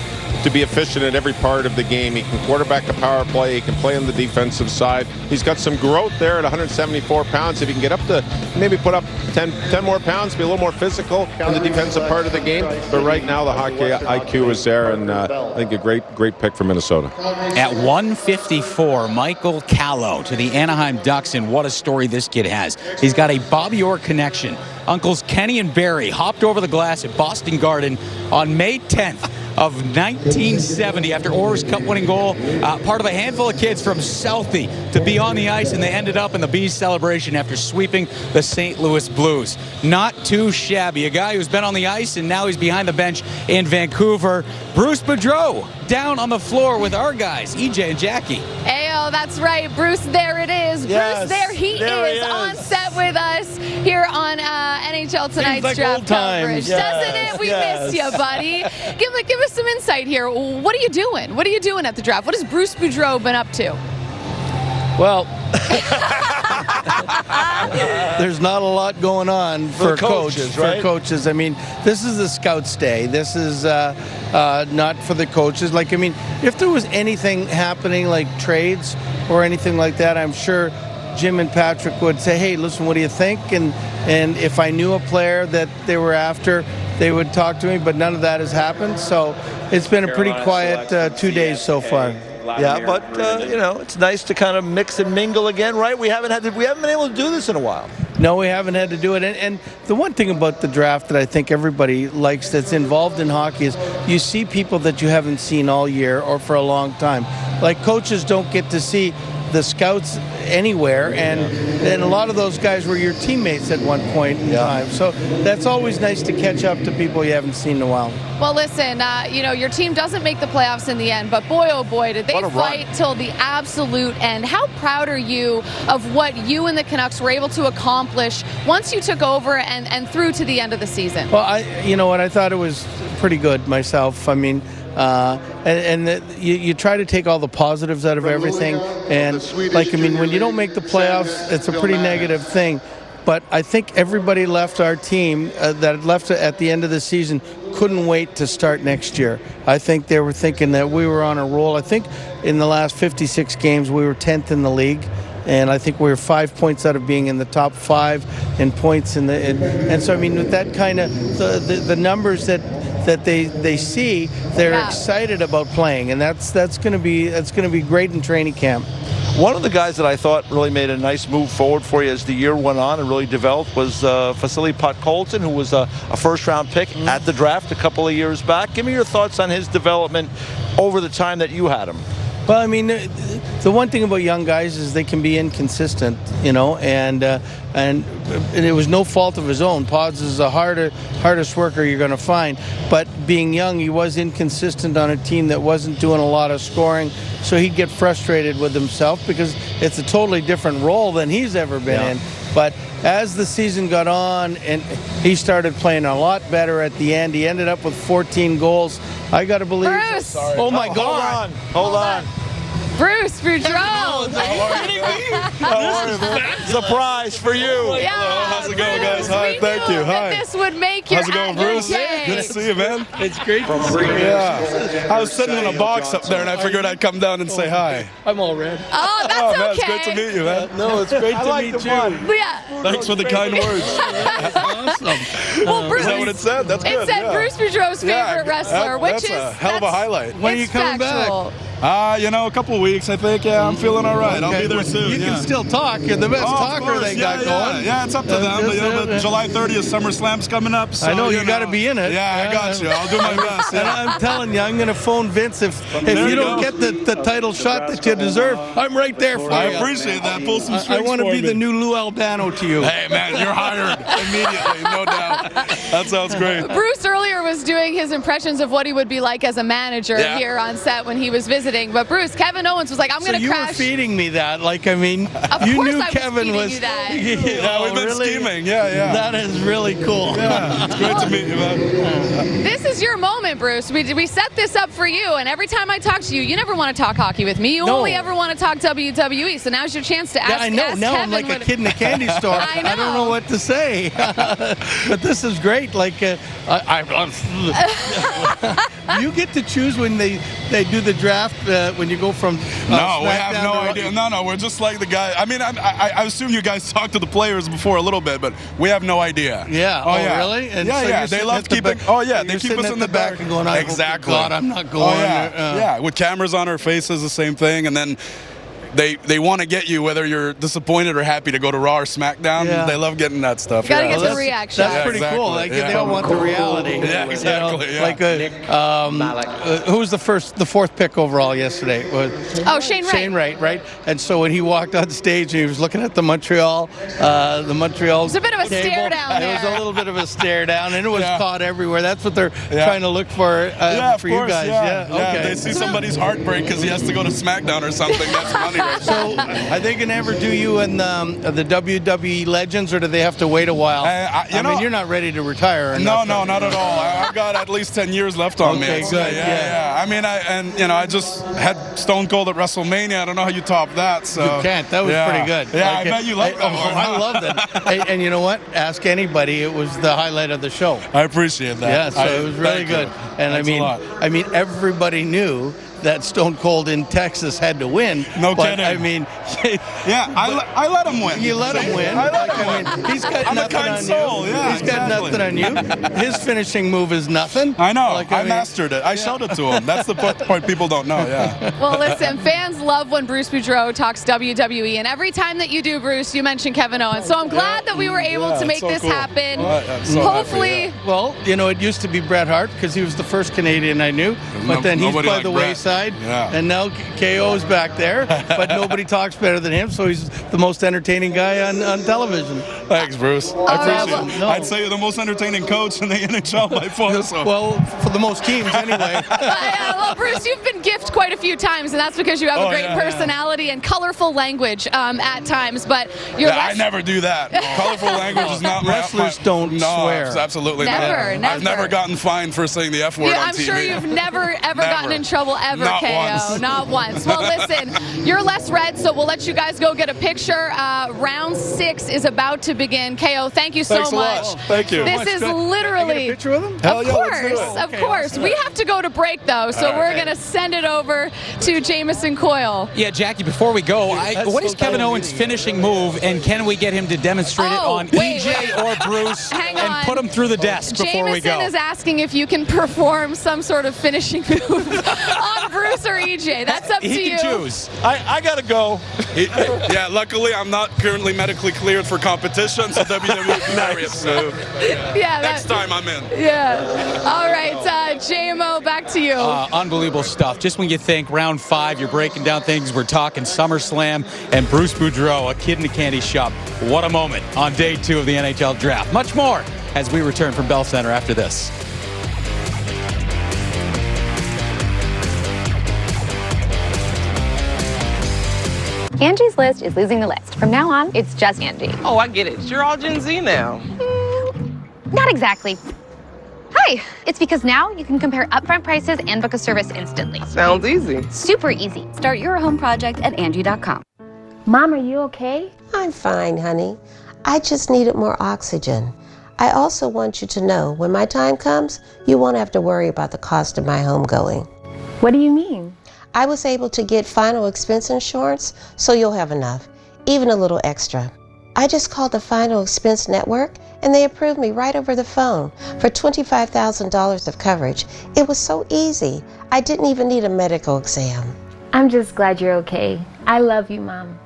to be efficient at every part of the game. He can quarterback a power play. He can play on the defensive side. He's got some growth there at 174 pounds. If he can get up to maybe put up 10 more pounds, be a little more physical in the defensive part of the game. But right now the hockey IQ is there, and I think a great pick for Minnesota. At 154, Michael Callow to the Anaheim Ducks, and what a story this kid has. He's got a Bobby Orr connection. Uncles Kenny and Barry hopped over the glass at Boston Garden on May 10th. Of 1970 after Orr's Cup-winning goal, part of a handful of kids from Southie to be on the ice, and they ended up in the Bees celebration after sweeping the St. Louis Blues. Not too shabby. A guy who's been on the ice and now he's behind the bench in Vancouver. Bruce Boudreau down on the floor with our guys, EJ and Jackie. Ayo, that's right. Bruce, there it is. Yes, Bruce, there he is on set with us here on NHL Tonight's Draft coverage. Yes, doesn't it? We missed you, buddy. Give us some insight here. What are you doing? What are you doing at the draft? What has Bruce Boudreau been up to? Well, there's not a lot going on for coaches, right? For coaches. I mean, this is the Scouts' Day. This is not for the coaches. If there was anything happening like trades or anything like that, I'm sure Jim and Patrick would say, hey, listen, what do you think? And if I knew a player that they were after, they would talk to me, but none of that has happened. So it's been a pretty quiet 2 days so far. Yeah, but it's nice to kind of mix and mingle again, right? We haven't been able to do this in a while. No, we haven't had to do it. And the one thing about the draft that I think everybody likes that's involved in hockey is you see people that you haven't seen all year or for a long time. Like coaches don't get to see the scouts anywhere, and a lot of those guys were your teammates at one point in time. So that's always nice to catch up to people you haven't seen in a while. Well, listen, your team doesn't make the playoffs in the end, but boy, oh boy, did they fight till the absolute end. How proud are you of what you and the Canucks were able to accomplish once you took over and through to the end of the season? Well, you know what, I thought it was pretty good myself. I mean, you try to take all the positives out of everything, and when you don't make the playoffs, it's a pretty negative thing. But I think everybody left our team that left at the end of the season couldn't wait to start next year. I think they were thinking that we were on a roll. I think in the last 56 games we were 10th in the league, and I think we were 5 points out of being in the top 5 in points and so I mean, with that kind of the numbers that they see, they're excited about playing, and that's going to be great in training camp. One of the guys that I thought really made a nice move forward for you as the year went on and really developed was Vasily Podkolzin, who was a first-round pick at the draft a couple of years back. Give me your thoughts on his development over the time that you had him. Well, I mean, the one thing about young guys is they can be inconsistent, and it was no fault of his own. Pods is the hardest worker you're going to find, but being young, he was inconsistent on a team that wasn't doing a lot of scoring, so he'd get frustrated with himself because it's a totally different role than he's ever been in. But as the season got on and he started playing a lot better at the end, he ended up with 14 goals. I got to believe. Bruce! Oh my God! Hold on. Bruce Boudreau! How are you? Surprise for you. Yeah. Hello, how's it going, guys? Hi, thank you. Hi. This would make your How's it going, Bruce? Good to see you, man. It's great to see you. Yeah. I was sitting in a box up there, and I figured I'd come down and say hi. I'm all red. Oh, that's man, okay. It's great to meet you, man. No, it's great to meet you. Yeah. Thanks for the kind words. Awesome. Well, Bruce, Is that what it said? That's good. It said yeah. Bruce Boudreau's favorite wrestler, which that's is a hell of a highlight. When are you coming factual. back? A couple of weeks, I think. Yeah, I'm feeling all right. I'll be there soon. You can still talk. You're the best talker they got going. Yeah, it's up to them. But July 30th, SummerSlam's coming up. So, I know you got to be in it. Yeah, I got you. I'll do my best. And I'm telling you, I'm going to phone Vince if you don't get the title shot that you deserve. I'm right there for you. I appreciate that. Pull some strings I want to for be me. the new Lou Albano to you. Hey, man, you're hired immediately, no doubt. That sounds great. Bruce earlier was doing his impressions of what he would be like as a manager here on set when he was visiting. But Bruce, Kevin Owens was like, I'm going to crash. So you were feeding me that. Like, I mean, Of you course knew I Kevin was feeding you that. Yeah, we've been really? scheming. Yeah. That is really cool. Yeah, it's great to meet you, man. This is your moment, Bruce. We set this up for you, and every time I talk to you, you never want to talk hockey with me. You only ever want to talk WWE, so now's your chance to ask. Yeah, I know. Ask Now Kevin I'm like a kid in a candy store. I know. I don't know what to say. But this is great. Like, you get to choose when they do the draft when you go from No, we have SmackDown no to idea. No, we're just like the guy. I mean, I assume you guys talked to the players before a little bit, but we have no idea. Yeah. Oh, yeah. Really? And yeah, so yeah. They love keeping. Oh, yeah. They keep us in the back and going, I hope to God, I'm not going. Oh, yeah. Yeah. With cameras on our faces, the same thing, and then. They want to get you whether you're disappointed or happy to go to Raw or SmackDown. Yeah. They love getting that stuff. You gotta get the reaction. That's pretty cool. Like they all want the reality. Yeah, exactly. You know, like who was the fourth pick overall yesterday? Shane Wright. Shane Wright, right? And so when he walked on stage and he was looking at the Montreal. It was a bit of a stare down there. It was a little bit of a stare down, and it was caught everywhere. That's what they're trying to look for of for course, you guys. Yeah. Okay. They see somebody's heartbreak because he has to go to SmackDown or something. That's funny. So, are they going to ever do you in the WWE Legends, or do they have to wait a while? I mean, you're not ready to retire. Or No, not at all. I've got at least 10 years left on me. Okay, good. Yeah. I mean, I just had Stone Cold at WrestleMania. I don't know how you top that. So you can't. That was pretty good. Yeah, I bet you loved that one. I loved it. And you know what? Ask anybody. It was the highlight of the show. I appreciate that. Yeah, so it was really good. And I mean, everybody knew that Stone Cold in Texas had to win. No kidding. I mean, I let him win. You let him win. I mean, he's got nothing on soul. you. Yeah, he's got nothing on you. His finishing move is nothing. I know. I mastered it. I showed it to him. That's the part people don't know. Yeah. Well, listen, fans love when Bruce Boudreau talks WWE, and every time that you do, Bruce, you mention Kevin Owens. So I'm glad that we were able to make this happen. Hopefully. Well, it used to be Bret Hart because he was the first Canadian I knew, but then he's by the wayside. side, and now KO's back there, but nobody talks better than him, so he's the most entertaining guy on television. Thanks, Bruce. I appreciate it. I'd say you're the most entertaining coach in the NHL by far. So. Well, for the most teams, anyway. Well, Bruce, you've been gifted quite a few times, and that's because you have a great personality and colorful language at times, but you're I never do that. Colorful language is not Wrestlers don't swear. Absolutely Never. not. I've never gotten fined for saying the F word on I'm TV. sure you've never, ever gotten in trouble ever, Not KO. once. Not once. Well, listen, you're less red, so we'll let you guys go get a picture. Round 6 is about to begin. KO, thank you so Thanks a lot. much. Thank you. This is literally... Get a picture with him? Hell yeah, let's do it. Of course. We have to go to break, though, so we're going to send it over to Jamison Coyle. Yeah, Jackie, before we go, what is Kevin Owens' finishing move, and can we get him to demonstrate it on EJ or Bruce and put him through the desk before we go? Jamison is asking if you can perform some sort of finishing move on Bruce or EJ. That's up to you. He can choose. I gotta go. Yeah, luckily I'm not currently medically cleared for competition, so WWE hilarious. So Yeah, next time I'm in. Yeah. All right, JMO, back to you. Unbelievable stuff. Just when you think round 5, you're breaking down things, we're talking SummerSlam and Bruce Boudreau, a kid in a candy shop. What a moment on day 2 of the NHL Draft. Much more as we return from Bell Center after this. Angie's List is losing the list. From now on, it's just Angie. Oh, I get it. You're all Gen Z now. Not exactly. Hi, it's because now you can compare upfront prices and book a service instantly. Sounds easy. Super easy. Start your home project at Angie.com. Mom, are you okay? I'm fine, honey. I just needed more oxygen. I also want you to know when my time comes, you won't have to worry about the cost of my homegoing. What do you mean? I was able to get final expense insurance, so you'll have enough, even a little extra. I just called the Final Expense Network, and they approved me right over the phone for $25,000 of coverage. It was so easy. I didn't even need a medical exam. I'm just glad you're okay. I love you, Mom.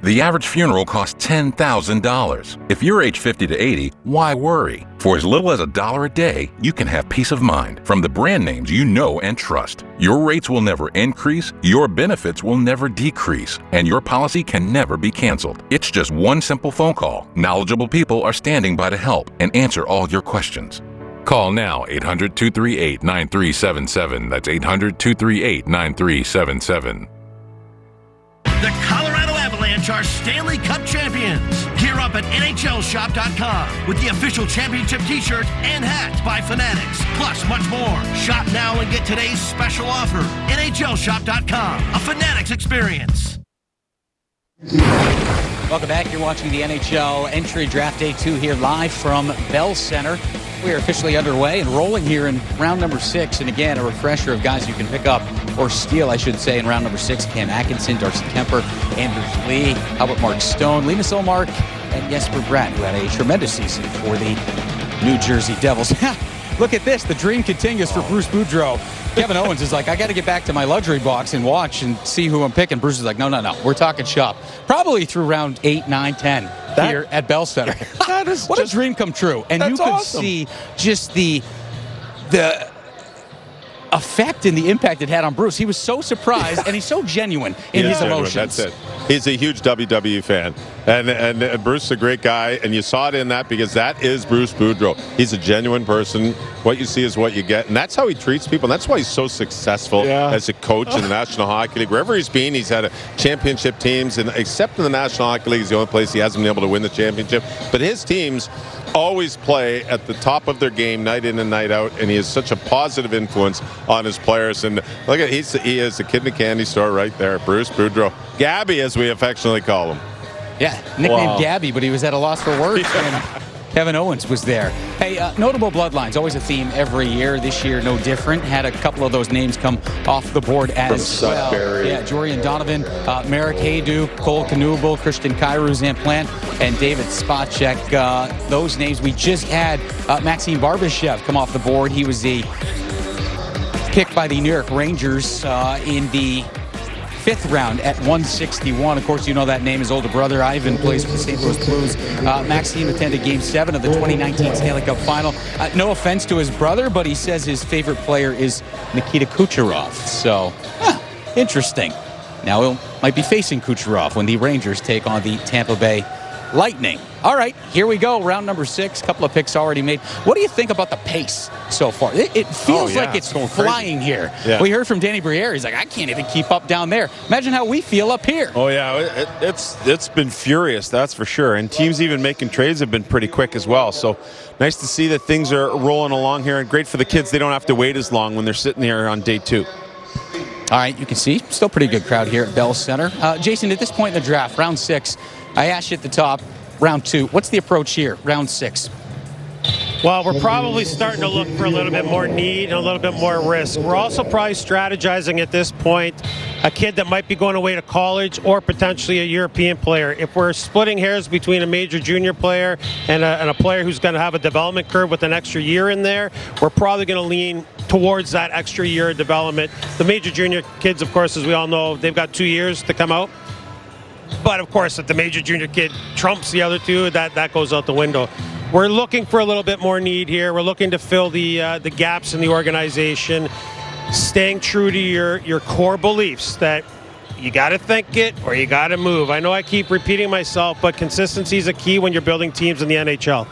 The average funeral costs $10,000. If you're age 50 to 80, why worry? For as little as $1 a day, you can have peace of mind from the brand names you know and trust. Your rates will never increase, your benefits will never decrease, and your policy can never be canceled. It's just one simple phone call. Knowledgeable people are standing by to help and answer all your questions. Call now, 800-238-9377. That's 800-238-9377. The Colorado Avalanche are Stanley Cup champions. Gear up at NHLShop.com with the official championship t-shirt and hat by Fanatics, plus much more. Shop now and get today's special offer. NHLShop.com, a Fanatics experience. Welcome back. You're watching the NHL Entry Draft Day 2 here live from Bell Center. We are officially underway and rolling here in round number 6. And again, a refresher of guys you can pick up, or steal, I should say, in round number 6. Cam Atkinson, Darcy Kemper, Anders Lee, how about Mark Stone, Linus Ullmark, and Jesper Bratt, who had a tremendous season for the New Jersey Devils. Look at this. The dream continues for Bruce Boudreau. Kevin Owens is like, I got to get back to my luxury box and watch and see who I'm picking. Bruce is like, no. We're talking shop. Probably through round 8, 9, 10 here at Bell Center. What a dream come true. And you could see just the effect and the impact it had on Bruce. He was so surprised, and he's so genuine in his emotions. That's it. He's a huge WWE fan. And Bruce is a great guy, and you saw it in that because that is Bruce Boudreau. He's a genuine person. What you see is what you get, and that's how he treats people. And that's why he's so successful as a coach in the National Hockey League. Wherever he's been, he's had a championship teams, and except in the National Hockey League is the only place he hasn't been able to win the championship. But his teams always play at the top of their game night in and night out, and he has such a positive influence on his players. And look at he is a kid in a candy store right there, Bruce Boudreau. Gabby, as we affectionately call him. Yeah, nicknamed Gabby, but he was at a loss for words when Kevin Owens was there. Hey, notable bloodlines, always a theme every year. This year, no different. Had a couple of those names come off the board as well. Yeah, Jorian Donovan, Marek Haydu, Cole Knuble, Christian Kyrou, Zamplant, and David Spacek. Those names, we just had Maxime Barbashev come off the board. He was the pick by the New York Rangers in the 5th round at 161. Of course, you know that name. His older brother, Ivan, plays for the St. Louis Blues. Maxime attended Game 7 of the 2019 Stanley Cup Final. No offense to his brother, but he says his favorite player is Nikita Kucherov. So, interesting. Now he might be facing Kucherov when the Rangers take on the Tampa Bay Lightning. All right, here we go. Round number 6. Couple of picks already made. What do you think about the pace so far? It feels like it's flying here. Yeah. We heard from Danny Briere. He's like, I can't even keep up down there. Imagine how we feel up here. Oh, yeah. It's been furious, that's for sure. And teams even making trades have been pretty quick as well. So nice to see that things are rolling along here. And great for the kids. They don't have to wait as long when they're sitting here on day 2. All right, you can see, still pretty good crowd here at Bell Center. Jason, at this point in the draft, round 6, I asked you at the top, round 2. What's the approach here, round 6? Well, we're probably starting to look for a little bit more need and a little bit more risk. We're also probably strategizing at this point a kid that might be going away to college or potentially a European player. If we're splitting hairs between a major junior player and a player who's going to have a development curve with an extra year in there, we're probably going to lean towards that extra year of development. The major junior kids, of course, as we all know, they've got 2 years to come out. But, of course, if the major junior kid trumps the other two, that goes out the window. We're looking for a little bit more need here. We're looking to fill the gaps in the organization, staying true to your core beliefs that you got to think it or you got to move. I know I keep repeating myself, but consistency is a key when you're building teams in the NHL.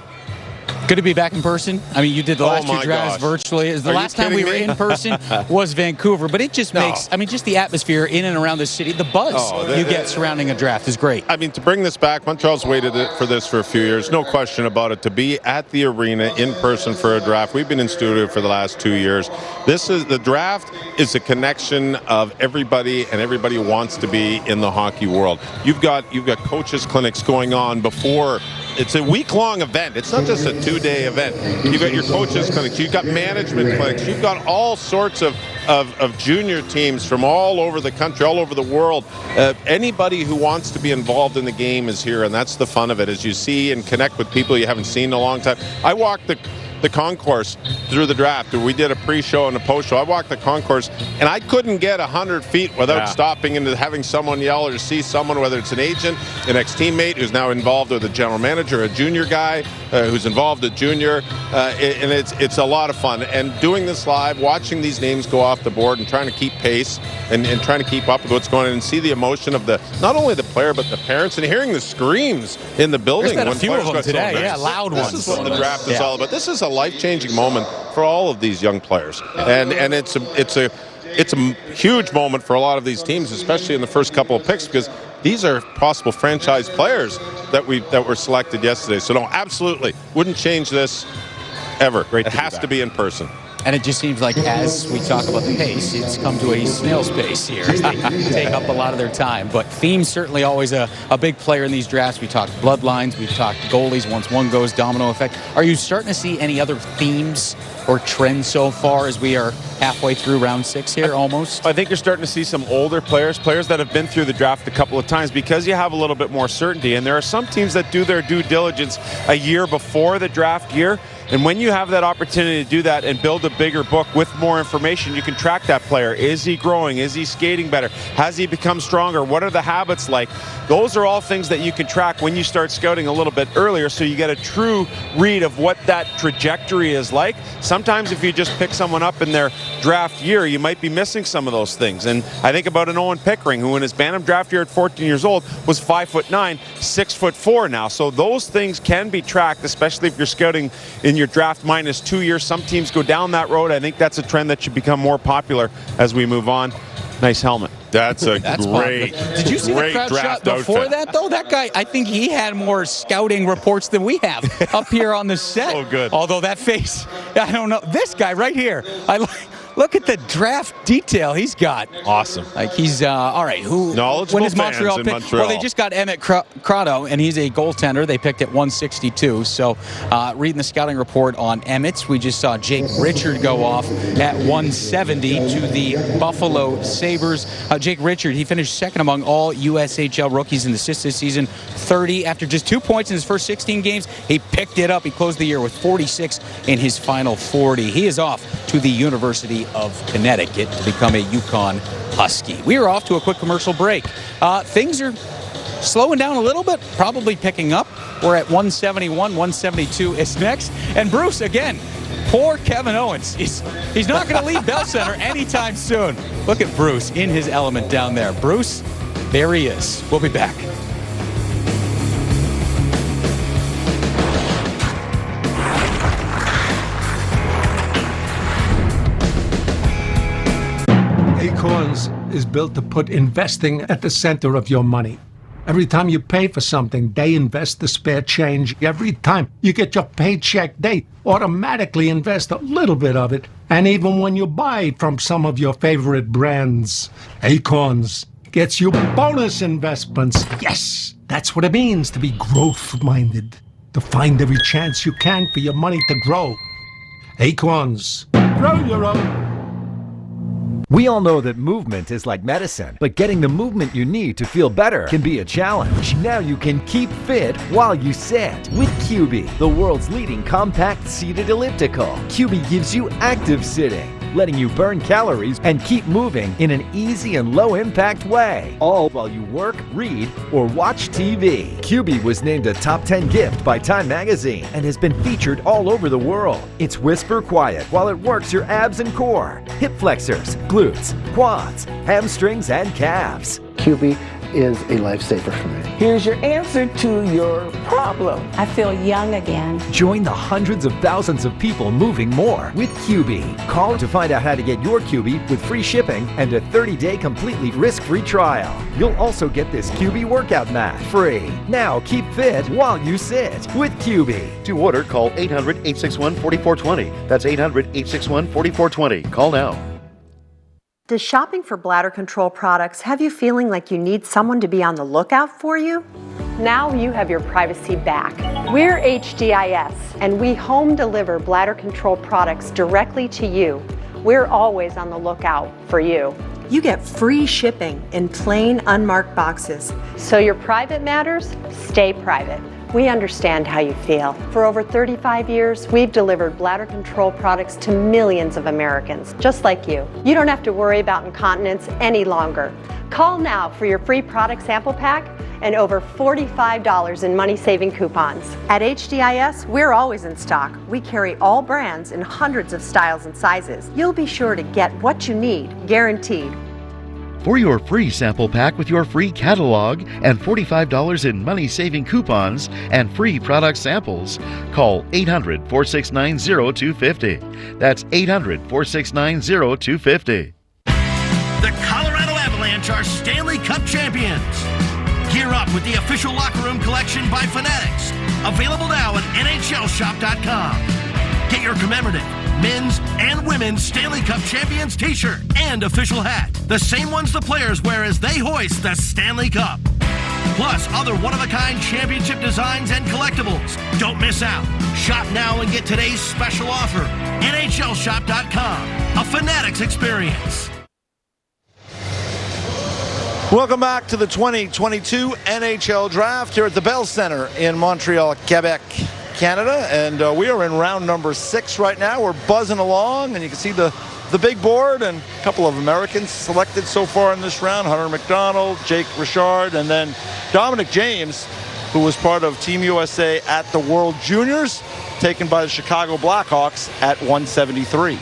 Good to be back in person. I mean, you did the last 2 drafts gosh. virtually. The Are you last time we were kidding me? in person was Vancouver, but it just makes, I mean, just the atmosphere in and around the city, the buzz you get surrounding a draft is great. I mean, to bring this back, Montreal's waited for this for a few years, no question about it. To be at the arena in person for a draft, we've been in studio for the last 2 years. The draft is a connection of everybody, and everybody wants to be in the hockey world. You've got coaches clinics going on before. It's a week-long event. It's not just a 2-day event. You've got your coaches clinics. You've got management clinics. You've got all sorts of junior teams from all over the country, all over the world. Anybody who wants to be involved in the game is here, and that's the fun of it, as you see and connect with people you haven't seen in a long time. I walked the concourse through the draft. We did a pre-show and a post-show. I walked the concourse, and I couldn't get 100 feet without stopping and having someone yell or to see someone, whether it's an agent, an ex-teammate who's now involved with a general manager, a junior guy who's involved at junior, and it's a lot of fun. And doing this live, watching these names go off the board and trying to keep pace and trying to keep up with what's going on and see the emotion of not only the player but the parents, and hearing the screams in the building. There's been when a few of players them go, today, loud ones. This is what the draft is all about. This is a life-changing moment for all of these young players, and it's a huge moment for a lot of these teams, especially in the first couple of picks, because these are possible franchise players that were selected yesterday. So no, absolutely wouldn't change this ever. It has to be in person. And it just seems like as we talk about the pace, it's come to a snail's pace here. They take up a lot of their time. But theme's certainly always a big player in these drafts. We talked bloodlines, we've talked goalies. Once one goes, domino effect. Are you starting to see any other themes or trends so far as we are halfway through round 6 here almost? I think you're starting to see some older players that have been through the draft a couple of times because you have a little bit more certainty. And there are some teams that do their due diligence a year before the draft year. And when you have that opportunity to do that and build a bigger book with more information, you can track that player. Is he growing? Is he skating better? Has he become stronger? What are the habits like? Those are all things that you can track when you start scouting a little bit earlier, so you get a true read of what that trajectory is like. Sometimes if you just pick someone up in their draft year, you might be missing some of those things. And I think about an Owen Pickering, who in his Bantam draft year at 14 years old was 5'9", 6'4" now. So those things can be tracked, especially if you're scouting in your draft minus 2 years. Some teams go down that road. I think that's a trend that should become more popular as we move on. Nice helmet. That's great. Did you see the crowd shot before outfit. that, though? That guy, I think he had more scouting reports than we have up here on the set. Oh, good. Although that face, I don't know. This guy right here, look at the draft detail he's got. Awesome. Like he's, all right, knowledgeable when is Montreal fans in pick? Montreal. Well, they just got Emmett Crotto, and he's a goaltender. They picked at 162. So reading the scouting report on Emmett's, we just saw Jake Richard go off at 170 to the Buffalo Sabres. Jake Richard, he finished second among all USHL rookies in assists this season, 30. After just 2 points in his first 16 games, he picked it up. He closed the year with 46 in his final 40. He is off to the University of Connecticut to become a Yukon Husky. We are off to a quick commercial break. Things are slowing down a little bit, probably picking up. We're at 171, 172 is next. And Bruce, again, poor Kevin Owens. He's not going to leave Bell Center anytime soon. Look at Bruce in his element down there. Bruce, there he is. We'll be back. Acorns is built to put investing at the center of your money. Every time you pay for something, they invest the spare change. Every time you get your paycheck, they automatically invest a little bit of it. And even when you buy from some of your favorite brands, Acorns gets you bonus investments. Yes, that's what it means to be growth-minded. To find every chance you can for your money to grow. Acorns, grow your own. We all know that movement is like medicine, but getting the movement you need to feel better can be a challenge. Now you can keep fit while you sit with QB, the world's leading compact seated elliptical. QB gives you active sitting, letting you burn calories and keep moving in an easy and low-impact way, all while you work, read, or watch TV. QB was named a top 10 gift by Time Magazine and has been featured all over the world. It's whisper quiet while it works your abs and core, hip flexors, glutes, quads, hamstrings, and calves. QB is a lifesaver for me. Here's your answer to your problem. I feel young again. Join the hundreds of thousands of people moving more with QB. Call to find out how to get your QB with free shipping and a 30-day completely risk-free trial. You'll also get this QB workout mat free. Now keep fit while you sit with QB. To order, call 800-861-4420. That's 800-861-4420. Call now. Does shopping for bladder control products have you feeling like you need someone to be on the lookout for you? Now you have your privacy back. We're HDIS, and we home deliver bladder control products directly to you. We're always on the lookout for you. You get free shipping in plain, unmarked boxes. So your private matters, stay private. We understand how you feel. For over 35 years, we've delivered bladder control products to millions of Americans, just like you. You don't have to worry about incontinence any longer. Call now for your free product sample pack and over $45 in money-saving coupons. At HDIS, we're always in stock. We carry all brands in hundreds of styles and sizes. You'll be sure to get what you need, guaranteed. For your free sample pack with your free catalog and $45 in money-saving coupons and free product samples, call 800-469-0250. That's 800-469-0250. The Colorado Avalanche are Stanley Cup champions. Gear up with the official locker room collection by Fanatics. Available now at NHLShop.com. Get your commemorative men's and women's Stanley Cup Champions t-shirt and official hat. The same ones the players wear as they hoist the Stanley Cup. Plus other one-of-a-kind championship designs and collectibles. Don't miss out. Shop now and get today's special offer. NHLShop.com. A Fanatics experience. Welcome back to the 2022 NHL Draft here at the Bell Center in Montreal, Quebec, Canada, and we are in round number 6 right now. We're buzzing along, and you can see the big board and a couple of Americans selected so far in this round. Hunter McDonald, Jake Richard, and then Dominic James, who was part of Team USA at the World Juniors, taken by the Chicago Blackhawks at 173.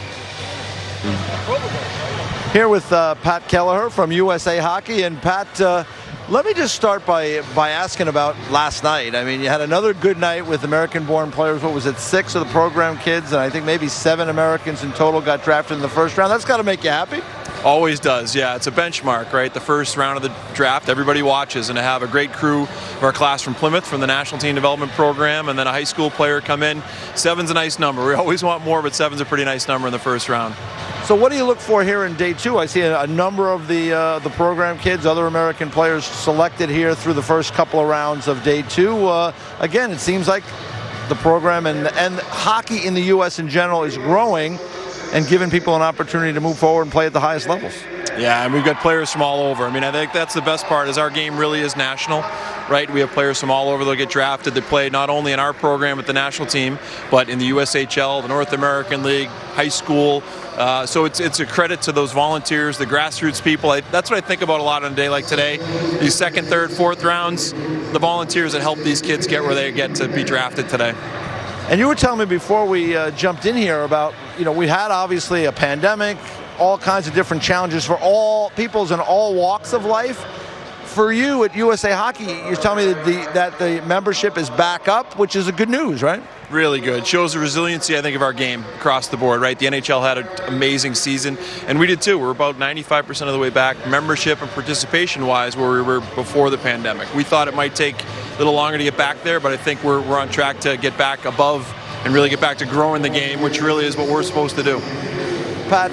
Here with Pat Kelleher from USA Hockey. And Pat, let me just start by asking about last night. I mean, you had another good night with American-born players. What was it, 6 of the program kids, and I think maybe 7 Americans in total got drafted in the first round. That's got to make you happy. Always does, yeah. It's a benchmark, right? The first round of the draft, everybody watches, and to have a great crew of our class from Plymouth, from the National Team Development Program, and then a high school player come in. 7's a nice number. We always want more, but 7's a pretty nice number in the first round. So what do you look for here in day 2? I see a number of the program kids, other American players selected here through the first couple of rounds of day 2. Again, it seems like the program and hockey in the U.S. in general is growing and giving people an opportunity to move forward and play at the highest levels. Yeah, and we've got players from all over. I mean, I think that's the best part is our game really is national, right? We have players from all over that get drafted. They play not only in our program with the national team, but in the USHL, the North American League, high school. So it's a credit to those volunteers, the grassroots people. That's what I think about a lot on a day like today. These second, third, fourth rounds, the volunteers that help these kids get where they get to be drafted today. And you were telling me before we jumped in here about, we had obviously a pandemic, all kinds of different challenges for all peoples in all walks of life. For you at USA Hockey, you're telling me that the membership is back up, which is a good news, right? Really good. Shows the resiliency, I think, of our game across the board, right? The NHL had an amazing season, and we did too. We're about 95% of the way back, membership and participation-wise, where we were before the pandemic. We thought it might take a little longer to get back there, but I think we're on track to get back above and really get back to growing the game, which really is what we're supposed to do. Pat,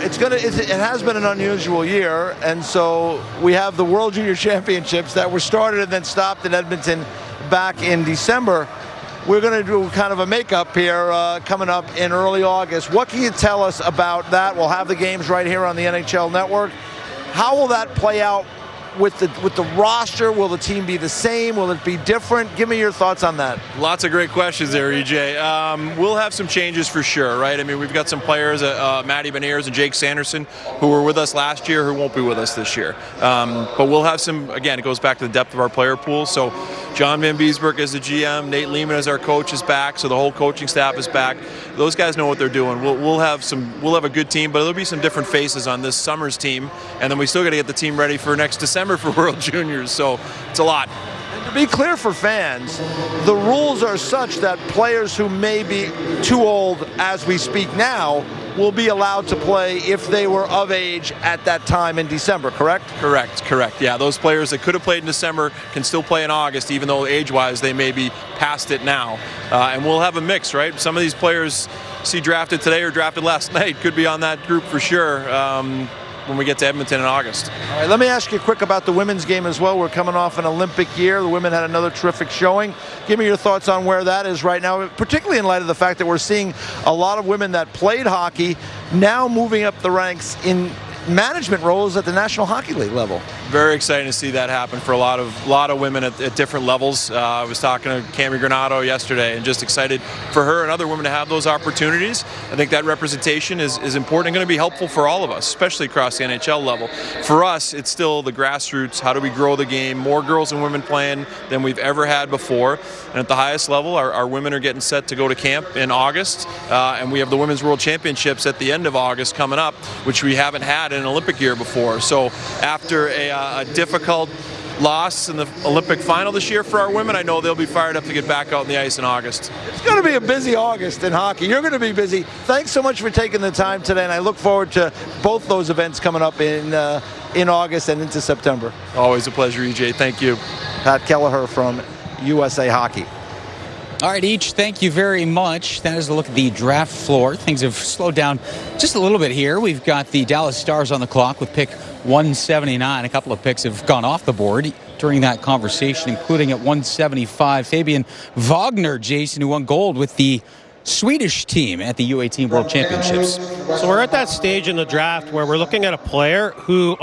it has been an unusual year, and so we have the World Junior Championships that were started and then stopped in Edmonton back in December. We're going to do kind of a makeup here coming up in early August. What can you tell us about that? We'll have the games right here on the NHL Network. How will that play out with the roster? Will the team be the same? Will it be different? Give me your thoughts on that. Lots of great questions there, EJ. We'll have some changes for sure, right? I mean, we've got some players, Matty Beniers and Jake Sanderson, who were with us last year, who won't be with us this year. But we'll have some, again, it goes back to the depth of our player pool. So John Van Biesberg is the GM, Nate Lehman as our coach is back, so the whole coaching staff is back. Those guys know what they're doing. We'll have a good team, but there'll be some different faces on this summer's team, and then we still got to get the team ready for next December for World Juniors, so it's a lot. And to be clear for fans, the rules are such that players who may be too old as we speak now will be allowed to play if they were of age at that time in December, correct? Correct. Yeah, those players that could have played in December can still play in August, even though age-wise they may be past it now. And we'll have a mix, right? Some of these players see drafted today or drafted last night could be on that group for sure. When we get to Edmonton in August. All right, let me ask you quick about the women's game as well. We're coming off an Olympic year. The women had another terrific showing. Give me your thoughts on where that is right now, particularly in light of the fact that we're seeing a lot of women that played hockey now moving up the ranks in management roles at the National Hockey League level. Very exciting to see that happen for a lot of women at different levels. I was talking to Cami Granato yesterday and just excited for her and other women to have those opportunities. I think that representation is important and going to be helpful for all of us, especially across the NHL level. For us, it's still the grassroots. How do we grow the game? More girls and women playing than we've ever had before. And at the highest level, our women are getting set to go to camp in August. And we have the Women's World Championships at the end of August coming up, which we haven't had in an Olympic year before. So after a difficult loss in the Olympic final this year for our women, I know they'll be fired up to get back out on the ice in August. It's going to be a busy August in hockey. You're going to be busy. Thanks so much for taking the time today, and I look forward to both those events coming up in August and into September. Always a pleasure, EJ. Thank you. Pat Kelleher from USA Hockey. All right, thank you very much. That is a look at the draft floor. Things have slowed down just a little bit here. We've got the Dallas Stars on the clock with pick 179. A couple of picks have gone off the board during that conversation, including at 175, Fabian Wagner, Jason, who won gold with the Swedish team at the U18 World Championships. So we're at that stage in the draft where we're looking at a player who,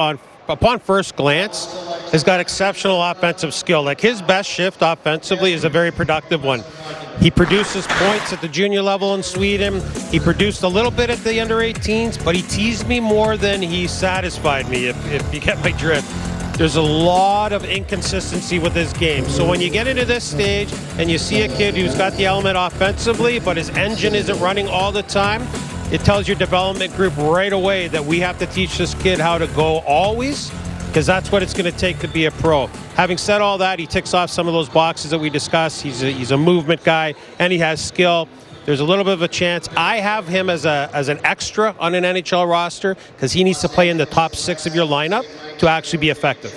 upon first glance, has got exceptional offensive skill. Like, his best shift offensively is a very productive one. He produces points at the junior level in Sweden. He produced a little bit at the under-18s, but he teased me more than he satisfied me, if you get my drift. There's a lot of inconsistency with his game. So when you get into this stage and you see a kid who's got the element offensively, but his engine isn't running all the time, it tells your development group right away that we have to teach this kid how to go always, because that's what it's going to take to be a pro. Having said all that, he ticks off some of those boxes that we discussed. He's a movement guy, and he has skill. There's a little bit of a chance. I have him as an extra on an NHL roster because he needs to play in the top 6 of your lineup to actually be effective.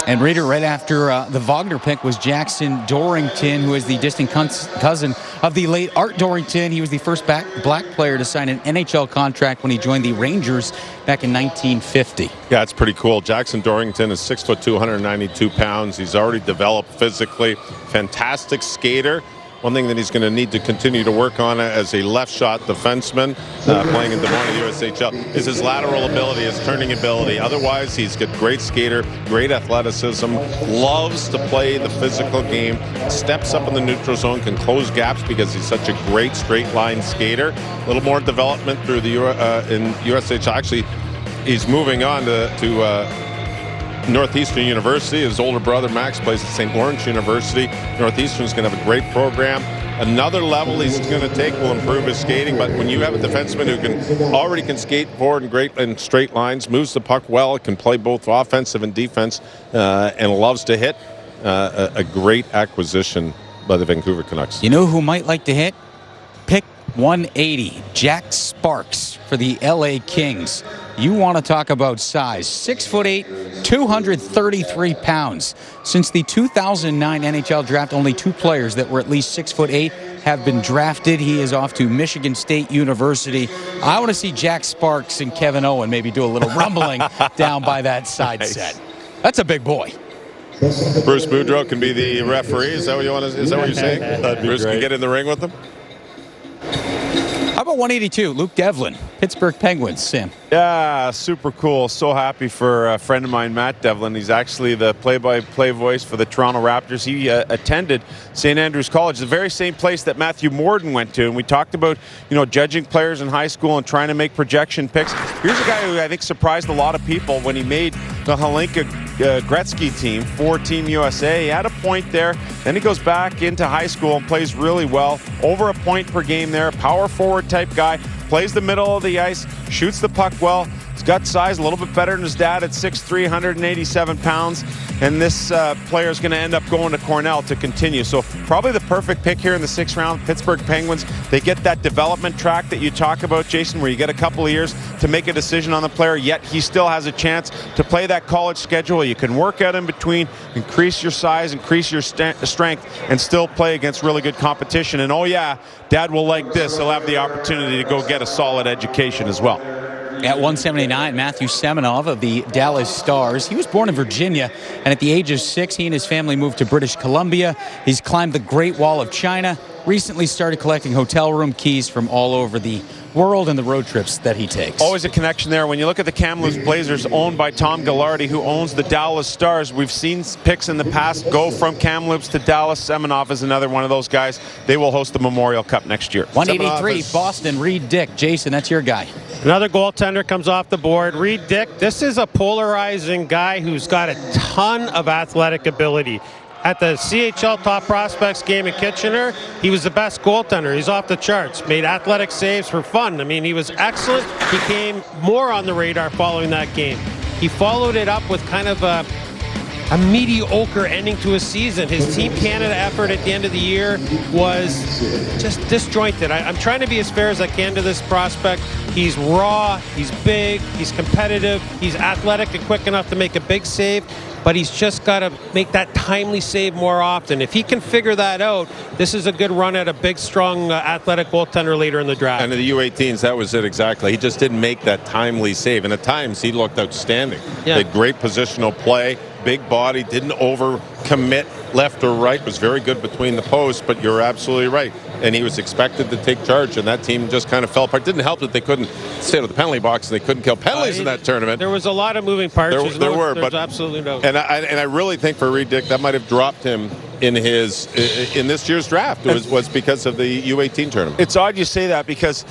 And Raider, right after the Wagner pick was Jackson Dorrington, who is the distant cousin of the late Art Dorrington. He was the first black player to sign an NHL contract when he joined the Rangers back in 1950. Yeah, it's pretty cool. Jackson Dorrington is 6'2", 192 pounds. He's already developed physically. Fantastic skater. One thing that he's going to need to continue to work on as a left shot defenseman playing in Des Moines USHL is his lateral ability, his turning ability. Otherwise, he's got great skater, great athleticism, loves to play the physical game, steps up in the neutral zone, can close gaps because he's such a great straight line skater. A little more development through the in USHL. Actually, he's moving on to Northeastern University. His older brother Max plays at St. Lawrence University. Northeastern's going to have a great program. Another level he's going to take will improve his skating, but when you have a defenseman who already can skate forward in straight lines, moves the puck well, can play both offensive and defense, and loves to hit, a great acquisition by the Vancouver Canucks. You know who might like to hit? Pick 180, Jack Sparks for the LA Kings. You want to talk about size. 6'8", 233 pounds. Since the 2009 NHL draft, only 2 players that were at least 6'8" have been drafted. He is off to Michigan State University. I want to see Jack Sparks and Kevin Owen maybe do a little rumbling down by that side set. That's a big boy. Bruce Boudreau can be the referee. Is that what you want to? Is that what you're saying? Bruce can get in the ring with them. How about 182, Luke Devlin, Pittsburgh Penguins, Sam? Yeah, super cool. So happy for a friend of mine, Matt Devlin. He's actually the play-by-play voice for the Toronto Raptors. He attended St. Andrews College, the very same place that Matthew Morden went to. And we talked about, judging players in high school and trying to make projection picks. Here's a guy who I think surprised a lot of people when he made the Hlinka Gretzky team for Team USA. He had a point there. Then he goes back into high school and plays really well. Over a point per game there. Power forward type guy. Plays the middle of the ice. Shoots the puck well. He's got size a little bit better than his dad at 6'3", 187 pounds. And this player is going to end up going to Cornell to continue. So probably the perfect pick here in the 6th round. Pittsburgh Penguins, they get that development track that you talk about, Jason, where you get a couple of years to make a decision on the player, yet he still has a chance to play that college schedule. You can work out in between, increase your size, increase your strength, and still play against really good competition. And oh yeah, Dad will like this. He'll have the opportunity to go get a solid education as well. At 179, Matthew Semenov of the Dallas Stars. He was born in Virginia, and at the age of 6, he and his family moved to British Columbia. He's climbed the Great Wall of China, recently started collecting hotel room keys from all over the world and the road trips that he takes. Always a connection there. When you look at the Kamloops Blazers owned by Tom Ghilardi, who owns the Dallas Stars, we've seen picks in the past go from Kamloops to Dallas. Semenov is another one of those guys. They will host the Memorial Cup next year. 183, Boston, Reed Dick. Jason, that's your guy. Another goaltender comes off the board. Reed Dick, this is a polarizing guy who's got a ton of athletic ability. At the CHL Top Prospects game in Kitchener, he was the best goaltender. He's off the charts. Made athletic saves for fun. I mean, he was excellent. He came more on the radar following that game. He followed it up with kind of a mediocre ending to his season. His Team Canada effort at the end of the year was just disjointed. I'm trying to be as fair as I can to this prospect. He's raw, he's big, he's competitive, he's athletic and quick enough to make a big save, but he's just got to make that timely save more often. If he can figure that out, this is a good run at a big, strong, athletic goaltender later in the draft. And in the U18s, that was it exactly. He just didn't make that timely save. And at times, he looked outstanding. Yeah. He had great positional play, big body, didn't overcommit left or right, was very good between the posts, but you're absolutely right. And he was expected to take charge, and that team just kind of fell apart. Didn't help that they couldn't stay with the penalty box, and they couldn't kill penalties in that tournament. There was a lot of moving parts. There's absolutely no. And I really think for Reed Dick, that might have dropped him in this year's draft. It was because of the U18 tournament. It's odd you say that because,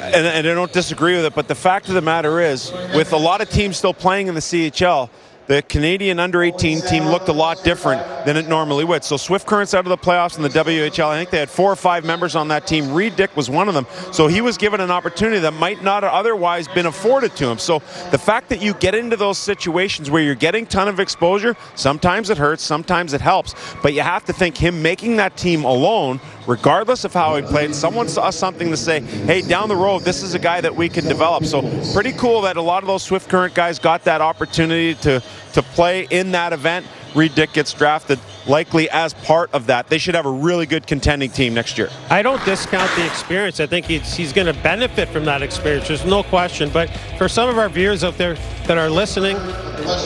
and I don't disagree with it, but the fact of the matter is, with a lot of teams still playing in the CHL, the Canadian under-18 team looked a lot different than it normally would. So Swift Current's out of the playoffs in the WHL. I think they had 4 or 5 members on that team. Reed Dick was one of them. So he was given an opportunity that might not have otherwise been afforded to him. So the fact that you get into those situations where you're getting a ton of exposure, sometimes it hurts, sometimes it helps. But you have to think him making that team alone, regardless of how he played, someone saw something to say, hey, down the road, this is a guy that we can develop. So pretty cool that a lot of those Swift Current guys got that opportunity to play in that event. Reed Dick gets drafted likely as part of that. They should have a really good contending team next year. I don't discount the experience. I think he's going to benefit from that experience. There's no question. But for some of our viewers out there that are listening,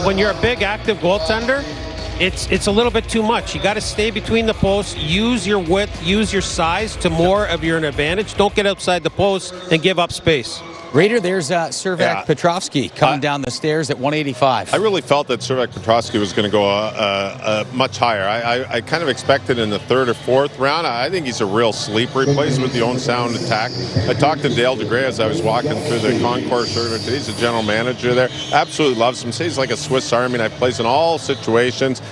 when you're a big active goaltender, it's a little bit too much. You got to stay between the posts, use your width, use your size to more of your advantage. Don't get outside the post and give up space. Raider, there's Servac Petrovsky coming down the stairs at 185. I really felt that Servac Petrovsky was going to go much higher. I kind of expected in the third or fourth round. I think he's a real sleeper. He plays with the own sound attack. I talked to Dale DeGray as I was walking through the concourse circuit today. He's the general manager there. Absolutely loves him. Says he's like a Swiss Army knife, plays in all situations.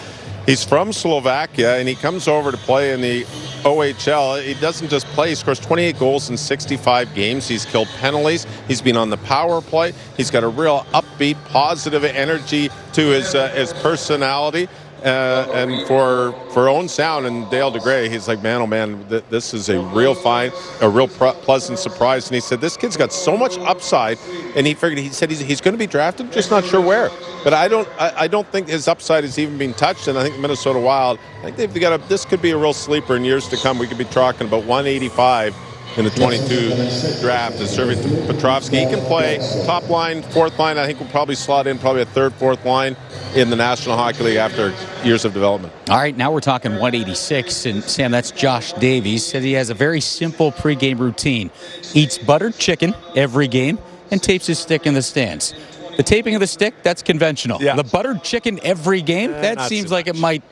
He's from Slovakia, and he comes over to play in the OHL. He doesn't just play. He scores 28 goals in 65 games. He's killed penalties. He's been on the power play. He's got a real upbeat, positive energy to his personality. And for own sound and Dale DeGray, he's like, man, oh man, this is a real find, a real pleasant surprise. And he said, this kid's got so much upside, and he said he's going to be drafted, just not sure where. But I don't think his upside is even being touched. And I think the Minnesota Wild, I think they've got this could be a real sleeper in years to come. We could be talking about 185 in the 22 draft is Servac Petrovsky. He can play top line, fourth line. I think we'll probably slot in probably a third, fourth line in the National Hockey League after years of development. All right, now we're talking 186, and Sam, that's Josh Davies. Said he has a very simple pregame routine. Eats buttered chicken every game and tapes his stick in the stands. The taping of the stick, that's conventional. Yeah. The buttered chicken every game, that seems like it might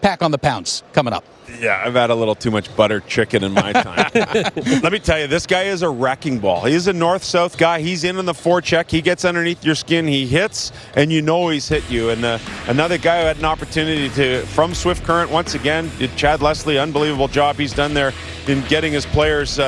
pack on the pounds coming up. Yeah, I've had a little too much buttered chicken in my time. Let me tell you, this guy is a wrecking ball. He's a north-south guy. He's in on the forecheck. He gets underneath your skin. He hits, and you know he's hit you. And another guy who had an opportunity to, from Swift Current, once again, Chad Leslie, unbelievable job he's done there in getting his players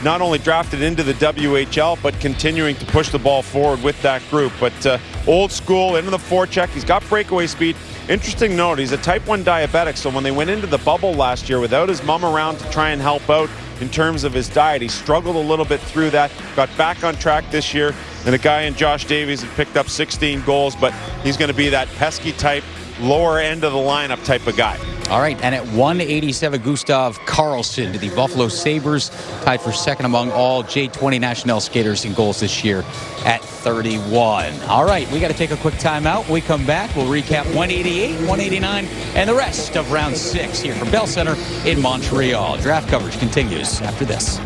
not only drafted into the WHL, but continuing to push the ball forward with that group. But old school, into the forecheck. He's got breakaway speed. Interesting note, he's a type 1 diabetic, so when they went into the bubble last year without his mom around to try and help out in terms of his diet, he struggled a little bit through that, got back on track this year, and a guy in Josh Davies had picked up 16 goals, but he's going to be that pesky type, lower end of the lineup type of guy. All right, and at 187, Gustav Karlsson to the Buffalo Sabres, tied for second among all J20 National skaters in goals this year at 31. All right, we got to take a quick timeout. When we come back, we'll recap 188, 189, and the rest of round 6 here from Bell Center in Montreal. Draft coverage continues after this.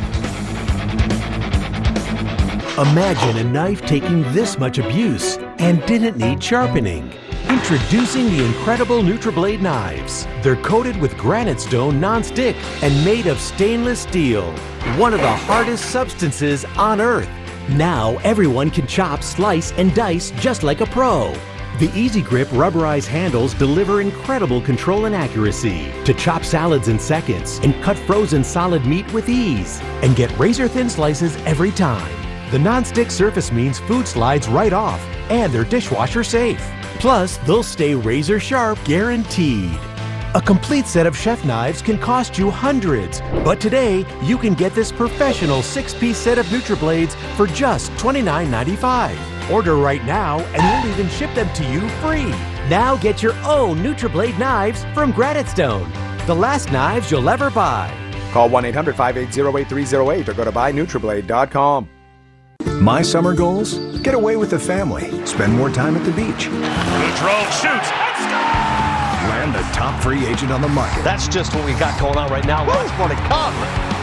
Imagine a knife taking this much abuse and didn't need sharpening. Introducing the incredible NutriBlade knives. They're coated with granite stone non-stick and made of stainless steel, one of the hardest substances on earth. Now everyone can chop, slice, and dice just like a pro. The Easy Grip rubberized handles deliver incredible control and accuracy to chop salads in seconds and cut frozen solid meat with ease and get razor-thin slices every time. The non-stick surface means food slides right off and they're dishwasher safe. Plus, they'll stay razor sharp guaranteed. A complete set of chef knives can cost you hundreds, but today you can get this professional 6-piece set of NutriBlades for just $29.95. Order right now and we'll even ship them to you free. Now get your own NutriBlade knives from Granite Stone, the last knives you'll ever buy. Call 1-800-580-8308 or go to buyNutriBlade.com. My summer goals? Get away with the family. Spend more time at the beach. Goodrow shoots and scores! Land the top free agent on the market. That's just what we got going on right now. What's more to come?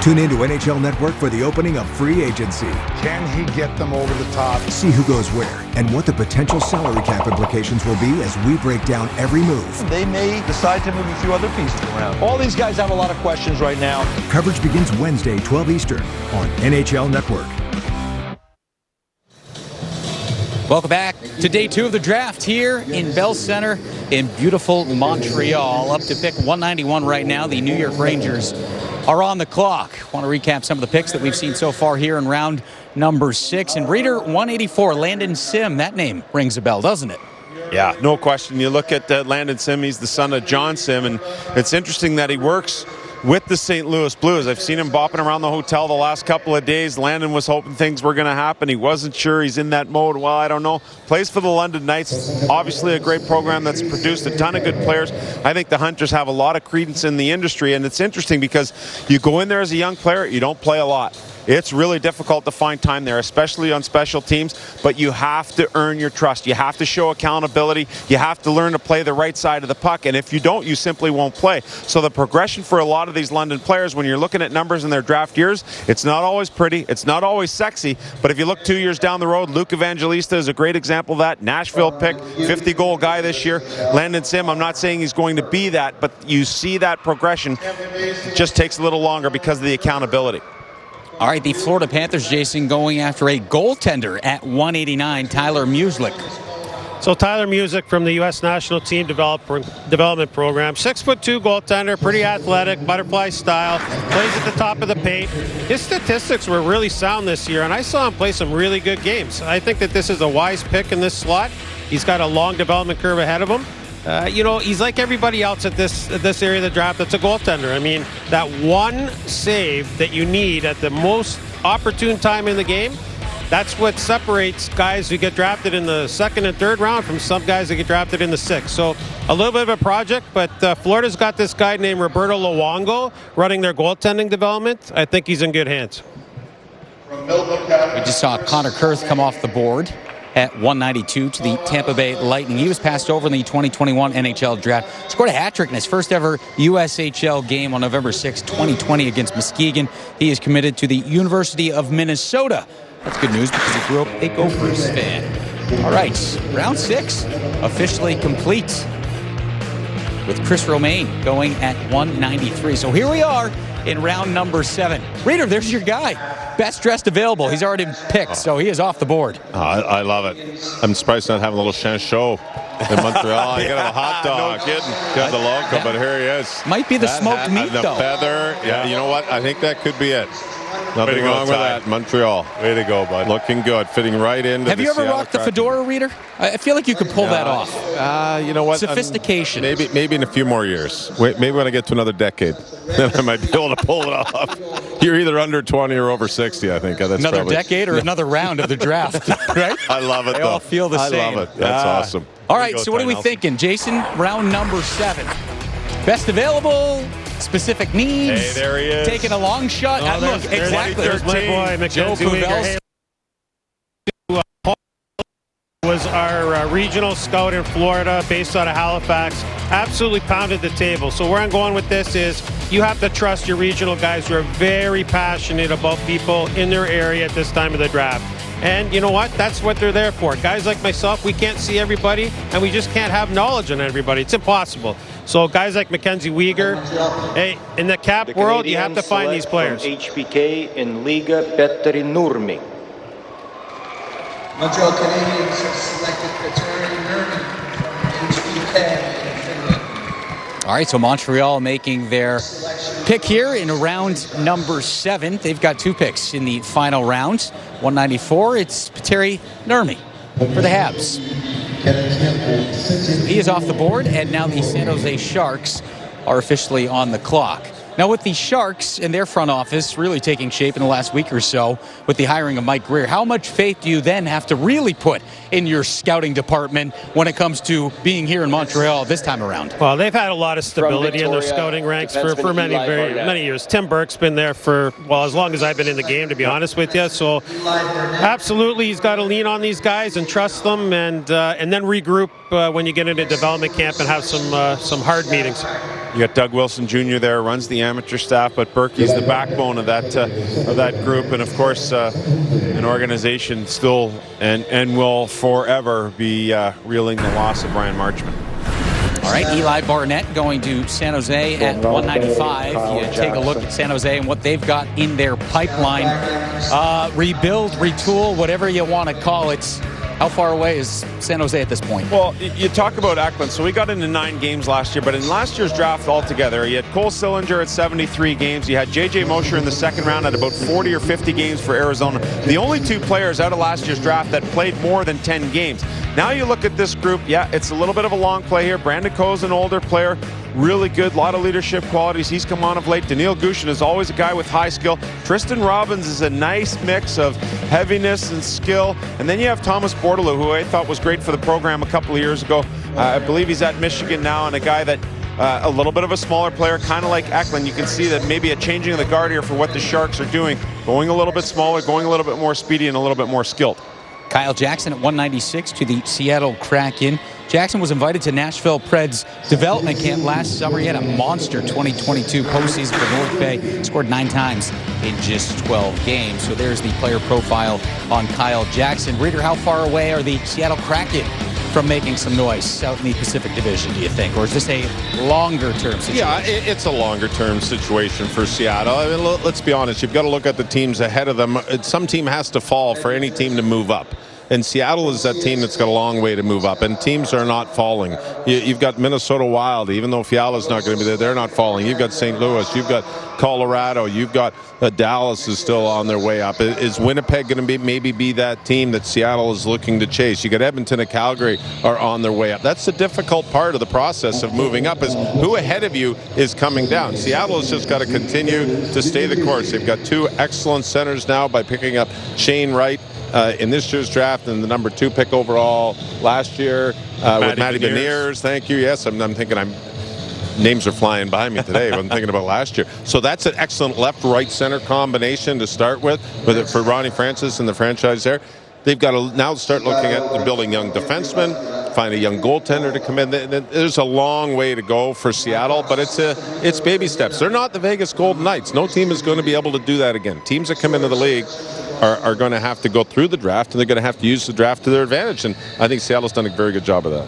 Tune in to NHL Network for the opening of free agency. Can he get them over the top? See who goes where and what the potential salary cap implications will be as we break down every move. They may decide to move a few other pieces around. All these guys have a lot of questions right now. Coverage begins Wednesday, 12 Eastern on NHL Network. Welcome back to day 2 of the draft here in Bell Center in beautiful Montreal. Up to pick 191 right now. The New York Rangers are on the clock. Want to recap some of the picks that we've seen so far here in round number 6. And Raider 184, Landon Sim. That name rings a bell, doesn't it? Yeah, no question. You look at Landon Sim, he's the son of John Sim, and it's interesting that he works with the St. Louis Blues. I've seen him bopping around the hotel the last couple of days. Landon was hoping things were going to happen. He wasn't sure. He's in that mode. Well, I don't know. Plays for the London Knights. Obviously a great program that's produced a ton of good players. I think the Hunters have a lot of credence in the industry, and it's interesting because you go in there as a young player, you don't play a lot. it's really difficult to find time there, especially on special teams, but you have to earn your trust. You have to show accountability. You have to learn to play the right side of the puck, and if you don't, you simply won't play. So the progression for a lot of these London players, when you're looking at numbers in their draft years, it's not always pretty, it's not always sexy, but if you look 2 years down the road, Luke Evangelista is a great example of that. Nashville pick, 50-goal guy this year. Landon Sim, I'm not saying he's going to be that, but you see that progression. It just takes a little longer because of the accountability. All right, the Florida Panthers, Jason, going after a goaltender at 189, Tyler Musick. So Tyler Musick from the U.S. National Team Development Program. 6'2" goaltender, pretty athletic, butterfly style, plays at the top of the paint. His statistics were really sound this year, and I saw him play some really good games. I think that this is a wise pick in this slot. He's got a long development curve ahead of him. He's like everybody else at this area of the draft that's a goaltender. I mean, that one save that you need at the most opportune time in the game, that's what separates guys who get drafted in the second and third round from some guys that get drafted in the sixth. So a little bit of a project, but Florida's got this guy named Roberto Luongo running their goaltending development. I think he's in good hands. We just saw Connor Kurth come off the board at 192 to the Tampa Bay Lightning. He was passed over in the 2021 NHL Draft. Scored a hat-trick in his first ever USHL game on November 6, 2020 against Muskegon. He is committed to the University of Minnesota. That's good news because he grew up a Gophers fan. All right, round 6 officially complete with Chris Romaine going at 193. So here we are in round number 7. Reader, there's your guy. Best dressed available. He's already picked, so he is off the board. I love it. I'm surprised not having a little chance show in Montreal. You got a hot dog. No kidding. Got the loco, but here he is. Might be the smoked meat, the though. Feather. Yeah, you know what? I think that could be it. Nothing wrong with that. Montreal. Way to go, bud. Looking good. Fitting right into Have you ever rocked the fedora, Reader? I feel like you could pull that off. You know what? Sophistication. Maybe in a few more years. Maybe when I get to another decade, then I might be able to pull it off. You're either under 20 or over 60, I think. That's another probably decade or another round of the draft, right? I love it, They though. all feel the same. I love it. That's awesome. All right, so what are we thinking? Jason, round number 7. Best available, specific needs. Hey, there he is. Taking a long shot. Look, exactly. There's my boy, Mackenzie Weegar. Was our regional scout in Florida based out of Halifax. Absolutely pounded the table. So where I'm going with this is you have to trust your regional guys who are very passionate about people in their area at this time of the draft. And you know what? That's what they're there for. Guys like myself, we can't see everybody, and we just can't have knowledge on everybody. It's impossible. So guys like Mackenzie Weegar, hey, in the cap world, you have to find these players. HPK in Liga Petteri Nurmi. Montreal Canadiens have selected Petteri Nurmi from HPK in Finland. All right, so Montreal making their pick here in round number 7. They've got 2 picks in the final round. 194, it's Petteri Nurmi for the Habs. He is off the board, and now the San Jose Sharks are officially on the clock. Now, with the Sharks and their front office really taking shape in the last week or so with the hiring of Mike Greer, how much faith do you then have to really put in your scouting department when it comes to being here in Montreal this time around? Well, they've had a lot of stability in their scouting ranks for many years. Tim Burke's been there for, well, as long as I've been in the game, to be honest with you. So absolutely, he's got to lean on these guys and trust them, and then regroup when you get into development camp and have some hard meetings. You got Doug Wilson Jr. there, runs the amateur staff, but Berkey's the backbone of that group, and of course, an organization still and will forever be reeling the loss of Brian Marchment. All right, Eli Barnett going to San Jose at 195. You take a look at San Jose and what they've got in their pipeline. Rebuild, retool, whatever you want to call it. How far away is San Jose at this point? Well, you talk about Eklund. So we got into 9 games last year, but in last year's draft altogether, you had Cole Sillinger at 73 games. You had J.J. Mosher in the second round at about 40 or 50 games for Arizona. The only 2 players out of last year's draft that played more than 10 games. Now you look at this group, yeah, it's a little bit of a long play here. Brandon Coe's an older player, really good, a lot of leadership qualities. He's come on of late. Daniil Gushin is always a guy with high skill. Tristan Robbins is a nice mix of heaviness and skill. And then you have Thomas Bordelou, who I thought was great for the program a couple of years ago. I believe he's at Michigan now, and a guy that a little bit of a smaller player, kind of like Eklund. You can see that maybe a changing of the guard here for what the Sharks are doing, going a little bit smaller, going a little bit more speedy, and a little bit more skilled. Kyle Jackson at 196 to the Seattle Kraken. Jackson was invited to Nashville Preds development camp last summer. He had a monster 2022 postseason for North Bay. Scored 9 times in just 12 games. So there's the player profile on Kyle Jackson. Reader, how far away are the Seattle Kraken from making some noise out in the Pacific Division, do you think? Or is this a longer-term situation? Yeah, it's a longer-term situation for Seattle. I mean, let's be honest. You've got to look at the teams ahead of them. Some team has to fall for any team to move up. And Seattle is that team that's got a long way to move up, and teams are not falling. You've got Minnesota Wild, even though Fiala's not going to be there, they're not falling. You've got St. Louis, you've got Colorado, you've got Dallas is still on their way up. Is Winnipeg going to maybe be that team that Seattle is looking to chase? You got Edmonton and Calgary are on their way up. That's the difficult part of the process of moving up, is who ahead of you is coming down. Seattle has just got to continue to stay the course. They've got 2 excellent centers now by picking up Shane Wright in this year's draft and the number 2 pick overall last year with Matty Beniers. Thank you. Yes, I'm thinking names are flying by me today. I'm thinking about last year. So that's an excellent left-right center combination to start with for Ronnie Francis and the franchise there. They've got to now start looking at building young defensemen, find a young goaltender to come in. There's a long way to go for Seattle, but it's baby steps. They're not the Vegas Golden Knights. No team is going to be able to do that again. Teams that come into the league are going to have to go through the draft, and they're going to have to use the draft to their advantage. And I think Seattle's done a very good job of that.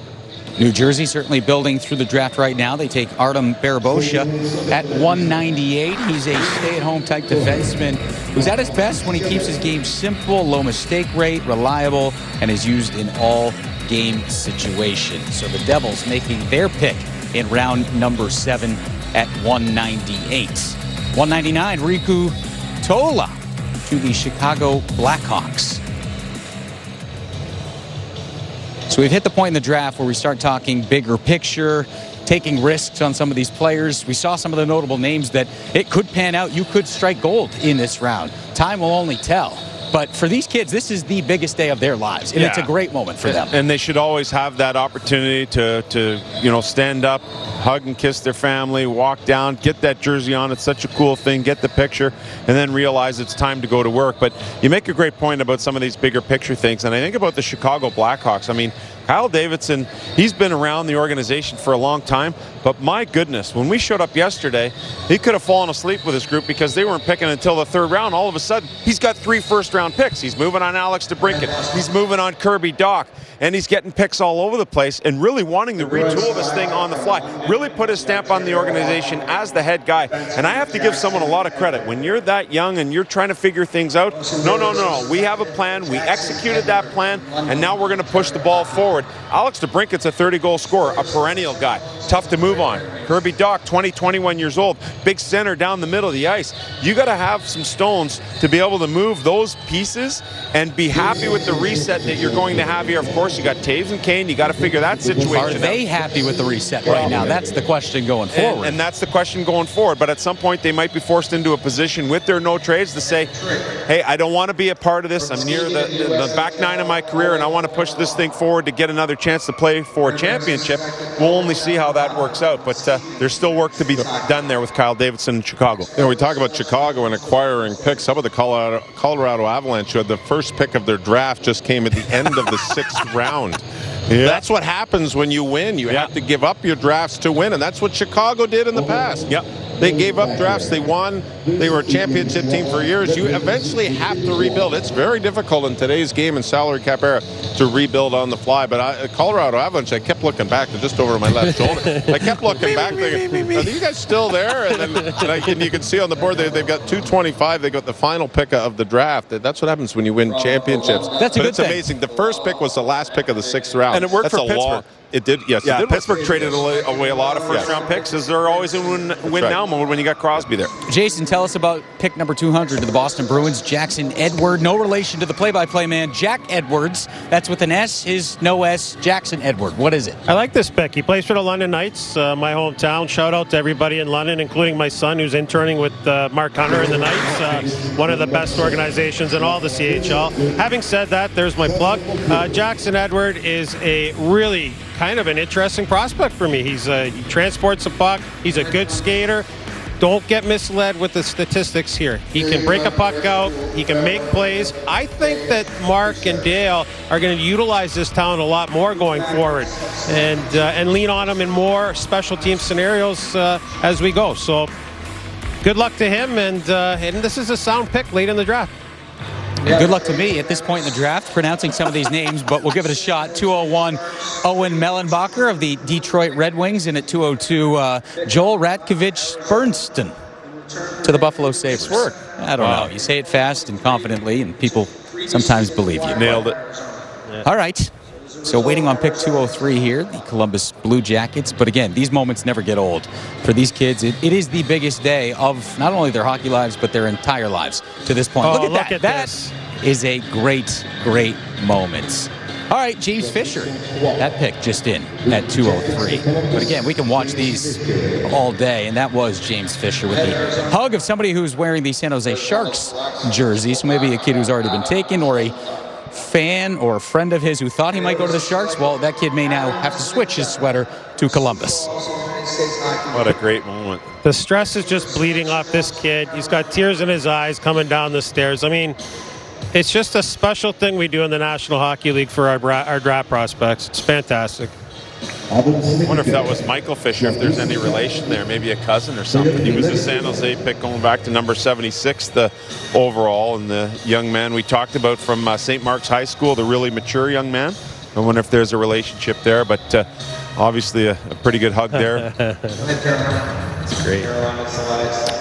New Jersey certainly building through the draft right now. They take Artem Barabosha at 198. He's a stay-at-home type defenseman who's at his best when he keeps his game simple, low mistake rate, reliable, and is used in all game situations. So the Devils making their pick in round number 7 at 198. 199, Riku Tola to the Chicago Blackhawks. So we've hit the point in the draft where we start talking bigger picture, taking risks on some of these players. We saw some of the notable names that it could pan out. You could strike gold in this round. Time will only tell. But for these kids, this is the biggest day of their lives, and it's a great moment for them. And they should always have that opportunity to stand up, hug and kiss their family, walk down, get that jersey on. It's such a cool thing. Get the picture, and then realize it's time to go to work. But you make a great point about some of these bigger picture things, and I think about the Chicago Blackhawks. I mean, Kyle Davidson, he's been around the organization for a long time, but my goodness, when we showed up yesterday, he could have fallen asleep with his group because they weren't picking until the 3rd round. All of a sudden, he's got 3 first-round picks. He's moving on Alex DeBrincat. He's moving on Kirby Dach, and he's getting picks all over the place and really wanting to retool this thing on the fly, really put his stamp on the organization as the head guy. And I have to give someone a lot of credit. When you're that young and you're trying to figure things out, no. We have a plan. We executed that plan, and now we're going to push the ball forward. Alex DeBrincat's a 30-goal scorer, a perennial guy. Tough to move on. Kirby Dach, 21 years old, big center down the middle of the ice. You got to have some stones to be able to move those pieces and be happy with the reset that you're going to have here. Of course, you got Taves and Kane. You got to figure that situation out. Are they happy with the reset right now? That's the question going forward. And that's the question going forward. But at some point, they might be forced into a position with their no trades to say, hey, I don't want to be a part of this. I'm near the back 9 of my career, and I want to push this thing forward to get another chance to play for a championship. We'll only see how that works out. But there's still work to be done there with Kyle Davidson in Chicago. We talk about Chicago and acquiring picks. How about the Colorado Avalanche, who had the first pick of their draft, just came at the end of the 6th round. Yeah. That's what happens when you win. You have to give up your drafts to win, and that's what Chicago did in the past. Yep. They gave up drafts. They won. They were a championship team for years. You eventually have to rebuild. It's very difficult in today's game and salary cap era to rebuild on the fly. But Colorado Avalanche, I kept looking back. They're just over my left shoulder. I kept looking back thinking, are you guys still there? And you can see on the board they've got 225. They got the final pick of the draft. That's what happens when you win championships. That's a good thing. It's amazing. The first pick was the last pick of the 6th round. And it worked for Pittsburgh. It did, yes. Yeah, it did. Pittsburgh traded away a lot of first-round picks, as they're always in win-now mode when you got Crosby there. Jason, tell us about pick number 200 to the Boston Bruins, Jackson Edward. No relation to the play-by-play man, Jack Edwards. That's with an S, his no S, Jackson Edward. What is it? I like this pick. He plays for the London Knights, my hometown. Shout out to everybody in London, including my son, who's interning with Mark Hunter in the Knights, one of the best organizations in all the CHL. Having said that, there's my plug. Jackson Edward is a really kind of an interesting prospect for me. He transports the puck. He's a good skater. Don't get misled with the statistics here. He can break a puck out. He can make plays. I think that Mark and Dale are going to utilize this talent a lot more going forward and lean on him in more special team scenarios as we go. So good luck to him, and this is a sound pick late in the draft. And good luck to me at this point in the draft pronouncing some of these names, but we'll give it a shot. 201, Owen Mellenbacher of the Detroit Red Wings, and at 202, Joel Ratkovich-Bernston to the Buffalo Sabres. Work. I don't know. You say it fast and confidently, and people sometimes believe you. Nailed it. Yeah. All right. So waiting on pick 203 here, the Columbus Blue Jackets. But again, these moments never get old. For these kids, it is the biggest day of not only their hockey lives, but their entire lives to this point. Oh, look at that. That is a great, great moment. All right, James Fisher, that pick just in at 203. But again, we can watch these all day, and that was James Fisher with the hug of somebody who's wearing the San Jose Sharks jersey. So maybe a kid who's already been taken, or a fan or a friend of his who thought he might go to the Sharks. Well, that kid may now have to switch his sweater to Columbus. What a great moment. The stress is just bleeding off this kid. He's got tears in his eyes coming down the stairs. I mean, it's just a special thing we do in the National Hockey League for our draft prospects. It's fantastic. I wonder if that was Michael Fisher, if there's any relation there, maybe a cousin or something. He was a San Jose pick going back to number 76, the overall, and the young man we talked about from St. Mark's High School, the really mature young man. I wonder if there's a relationship there, but obviously a pretty good hug there. That's great.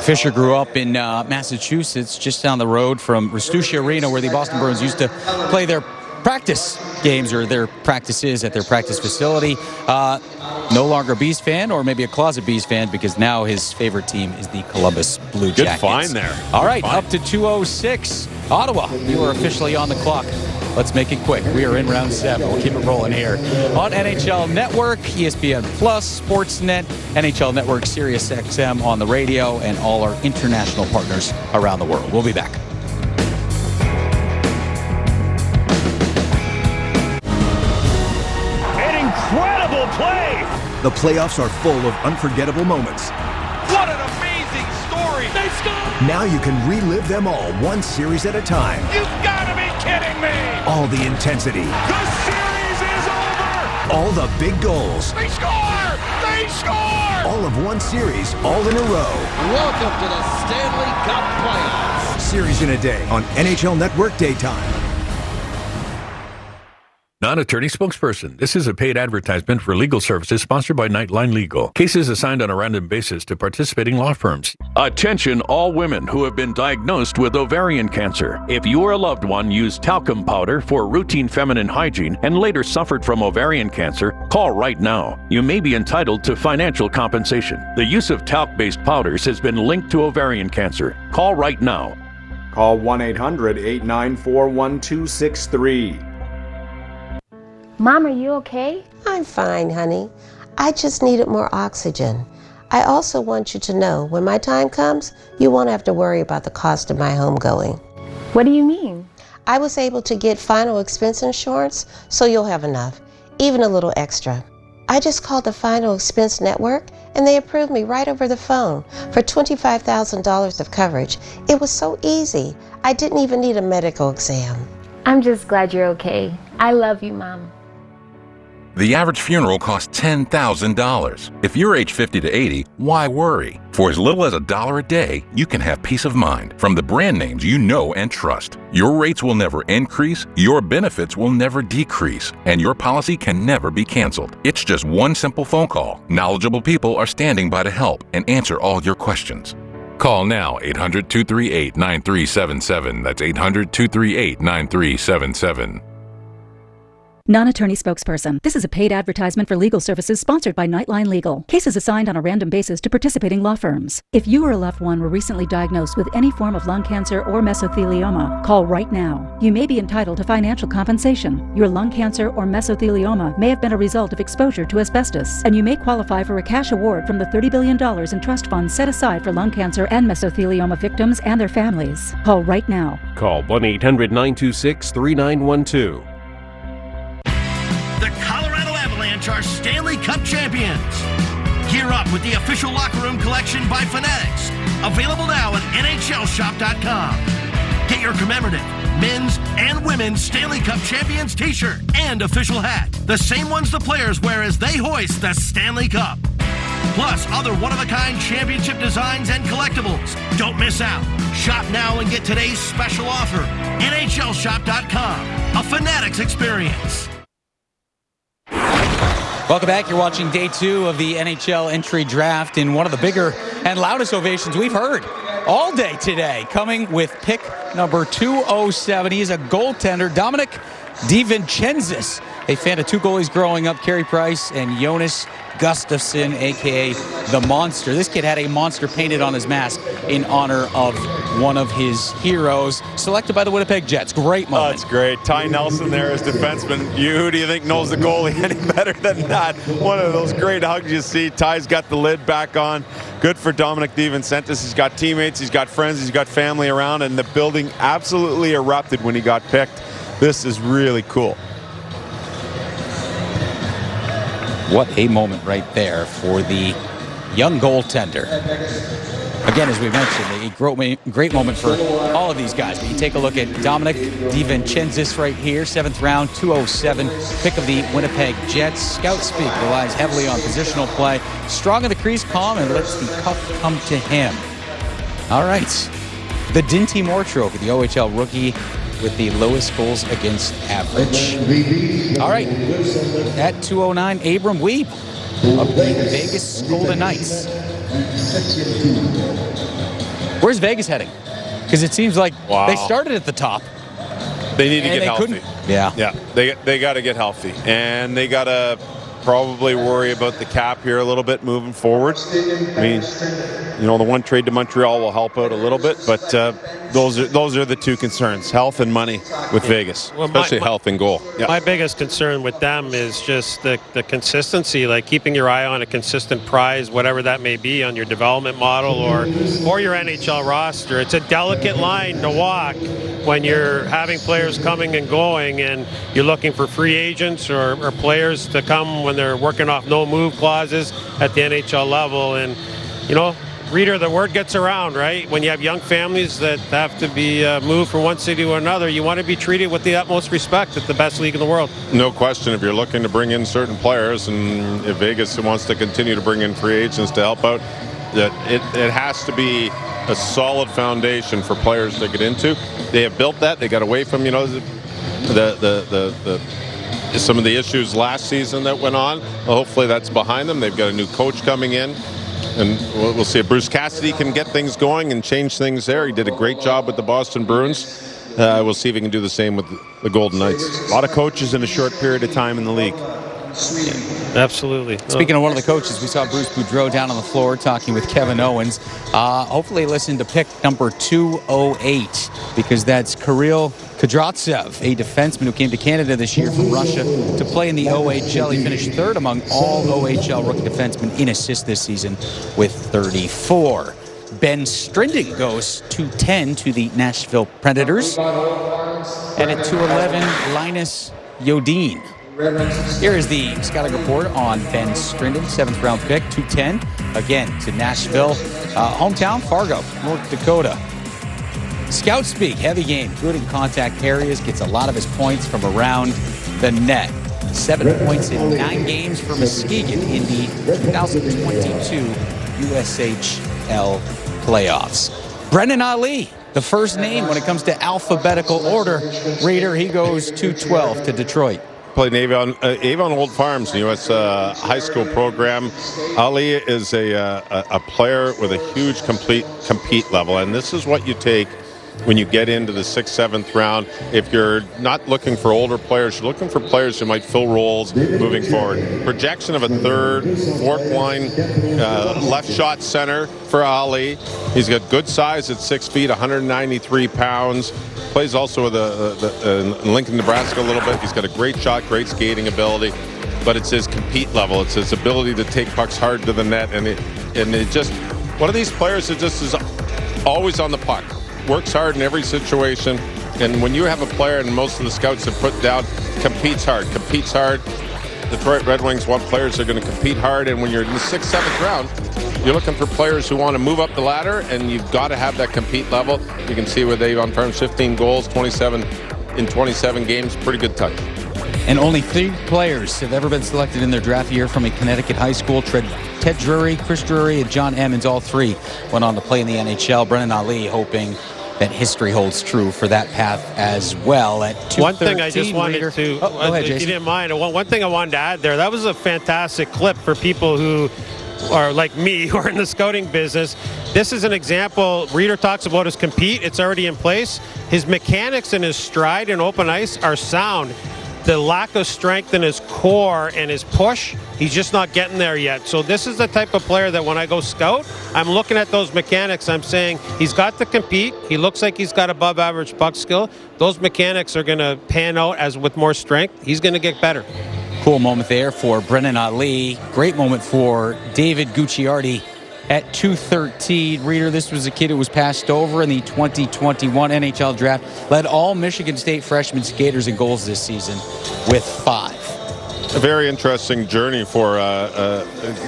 Fisher grew up in Massachusetts, just down the road from Restuccia Arena, where the Boston Bruins used to play their practice games, or their practices at their practice facility. No longer a Bees fan, or maybe a closet Bees fan, because now his favorite team is the Columbus Blue Jackets. Good find there. All right, up to 206. Ottawa, you are officially on the clock. Let's make it quick. We are in round 7. We'll keep it rolling here on NHL Network, ESPN Plus, Sportsnet, NHL Network, Sirius XM on the radio, and all our international partners around the world. We'll be back. Incredible play! The playoffs are full of unforgettable moments. What an amazing story! They scored! Now you can relive them all, one series at a time. You've got to be kidding me! All the intensity. The series is over! All the big goals. They score! They score! All of one series, all in a row. Welcome to the Stanley Cup playoffs. Series in a day on NHL Network Daytime. Non-attorney spokesperson. This is a paid advertisement for legal services sponsored by Nightline Legal. Cases assigned on a random basis to participating law firms. Attention all women who have been diagnosed with ovarian cancer. If you or a loved one used talcum powder for routine feminine hygiene and later suffered from ovarian cancer, call right now. You may be entitled to financial compensation. The use of talc-based powders has been linked to ovarian cancer. Call right now. Call 1-800-894-1263. Mom, are you okay? I'm fine, honey. I just needed more oxygen. I also want you to know, when my time comes, you won't have to worry about the cost of my homegoing. What do you mean? I was able to get final expense insurance, so you'll have enough, even a little extra. I just called the Final Expense Network, and they approved me right over the phone for $25,000 of coverage. It was so easy. I didn't even need a medical exam. I'm just glad you're okay. I love you, Mom. The average funeral costs $10,000. If you're age 50 to 80, why worry? For as little as $1 a day, you can have peace of mind from the brand names you know and trust. Your rates will never increase, your benefits will never decrease, and your policy can never be canceled. It's just one simple phone call. Knowledgeable people are standing by to help and answer all your questions. Call now, 800-238-9377. That's 800-238-9377. Non-attorney spokesperson. This is a paid advertisement for legal services sponsored by Nightline Legal. Cases assigned on a random basis to participating law firms. If you or a loved one were recently diagnosed with any form of lung cancer or mesothelioma, call right now. You may be entitled to financial compensation. Your lung cancer or mesothelioma may have been a result of exposure to asbestos, and you may qualify for a cash award from the $30 billion in trust funds set aside for lung cancer and mesothelioma victims and their families. Call right now. Call 1-800-926-3912. Avalanche are Stanley Cup champions. Gear up with the official locker room collection by Fanatics. Available now at NHLShop.com. Get your commemorative men's and women's Stanley Cup champions t-shirt and official hat. The same ones the players wear as they hoist the Stanley Cup. Plus other one-of-a-kind championship designs and collectibles. Don't miss out. Shop now and get today's special offer. NHLShop.com. A Fanatics experience. Welcome back. You're watching day 2 of the NHL entry draft in one of the bigger and loudest ovations we've heard all day today. Coming with pick number 207. He is a goaltender, Dominic DiVincenzo, a fan of 2 goalies growing up, Carey Price and Jonas Gustafsson, a.k.a. the Monster. This kid had a monster painted on his mask in honor of one of his heroes, selected by the Winnipeg Jets. Great moment. Oh, it's great. Ty Nelson there as defenseman. Who do you think knows the goalie any better than that? One of those great hugs you see. Ty's got the lid back on. Good for Dominic DiVincenzo. He's got teammates, he's got friends, he's got family around, and the building absolutely erupted when he got picked. This is really cool. What a moment right there for the young goaltender. Again, as we mentioned, a great moment for all of these guys. But you take a look at Dominic DiVincenzo right here, 7th round, 207, pick of the Winnipeg Jets. Scout speak relies heavily on positional play. Strong in the crease, calm, and lets the puck come to him. All right. The Dinty Moore Trophy, the OHL rookie with the lowest goals against average. All right, at 209, Abram Wiebe of the Vegas Golden Knights. Where's Vegas heading? Because it seems like they started at the top. They need to get healthy. Yeah. They got to get healthy, and they got to probably worry about the cap here a little bit moving forward. I mean, the one trade to Montreal will help out a little bit, but those are the 2 concerns: health and money with Vegas, especially health and goal. Yeah. My biggest concern with them is just the consistency, like keeping your eye on a consistent prize, whatever that may be, on your development model or your NHL roster. It's a delicate line to walk when you're having players coming and going, and you're looking for free agents or players to come when they're working off no-move clauses at the NHL level. And, Reader, the word gets around, right? When you have young families that have to be moved from one city to another, you want to be treated with the utmost respect at the best league in the world. No question. If you're looking to bring in certain players, and if Vegas wants to continue to bring in free agents to help out, that it has to be a solid foundation for players to get into. They have built that. They got away from, some of the issues last season that went on. Hopefully that's behind them. They've got a new coach coming in. And we'll see if Bruce Cassidy can get things going and change things there. He did a great job with the Boston Bruins. We'll see if he can do the same with the Golden Knights. A lot of coaches in a short period of time in the league. Absolutely. Speaking of one of the coaches, we saw Bruce Boudreau down on the floor talking with Kevin Owens. Hopefully listen to pick number 208, because that's Kirill Kudryavtsev, a defenseman who came to Canada this year from Russia to play in the OHL. He finished 3rd among all OHL rookie defensemen in assists this season with 34. Ben Strinding goes 210 to the Nashville Predators. And at 211, Linus Yodin. Here is the scouting report on Ben Strinding, 7th round pick, 210. Again, to Nashville. Hometown, Fargo, North Dakota. Scout speak, heavy game, good in contact areas, gets a lot of his points from around the net. 7 points in 9 games for Muskegon in the 2022 USHL playoffs. Brendan Ali, the first name when it comes to alphabetical order. Reader, he goes 212 to Detroit. Played in Avon Old Farms, the U.S. high school program. Ali is a player with a huge compete level, and this is what you take when you get into the 6th, 7th round. If you're not looking for older players, you're looking for players who might fill roles moving forward. Projection of a 3rd, 4th line left shot center for Ali. He's got good size at 6 feet, 193 pounds. Plays also with in Lincoln, Nebraska a little bit. He's got a great shot, great skating ability, but it's his compete level. It's his ability to take pucks hard to the net, and it just, one of these players that just is always on the puck. Works hard in every situation, and when you have a player, and most of the scouts have put down, competes hard, Detroit Red Wings want players that are going to compete hard, and when you're in the 6th, 7th round, you're looking for players who want to move up the ladder, and you've got to have that compete level. You can see where they've on farms 15 goals, 27 in 27 games, pretty good touch. And only 3 players have ever been selected in their draft year from a Connecticut high school. Ted Drury, Chris Drury, and John Emmons, all 3 went on to play in the NHL. Brennan Ali hoping that history holds true for that path as well. At 2:13, one thing I just wanted to, go ahead, if Jason. you didn't mind, one thing I wanted to add there, that was a fantastic clip for people who are like me, who are in the scouting business. This is an example. Reader talks about his compete. It's already in place. His mechanics and his stride in open ice are sound. The lack of strength in his core and his push, he's just not getting there yet. So this is the type of player that when I go scout, I'm looking at those mechanics. I'm saying he's got to compete. He looks like he's got above average puck skill. Those mechanics are going to pan out as with more strength. He's going to get better. Cool moment there for Brennan Ali. Great moment for David Gucciardi at 2:13. Reader, this was a kid who was passed over in the 2021 NHL Draft. Led all Michigan State freshman skaters in goals this season with 5. A very interesting journey for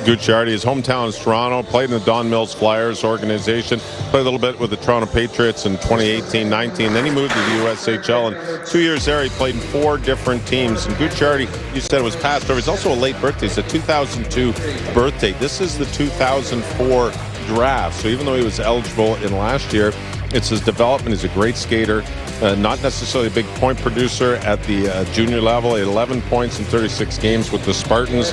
Gucciardi. His hometown is Toronto, played in the Don Mills Flyers organization, played a little bit with the Toronto Patriots in 2018-19. Then he moved to the USHL, and 2 years there he played in 4 different teams. And Gucciardi, you said, was passed over. He's also a late birthday. He's a 2002 birthday. This is the 2004 draft. So even though he was eligible in last year, it's his development. He's a great skater. Not necessarily a big point producer at the junior level. He had 11 points in 36 games with the Spartans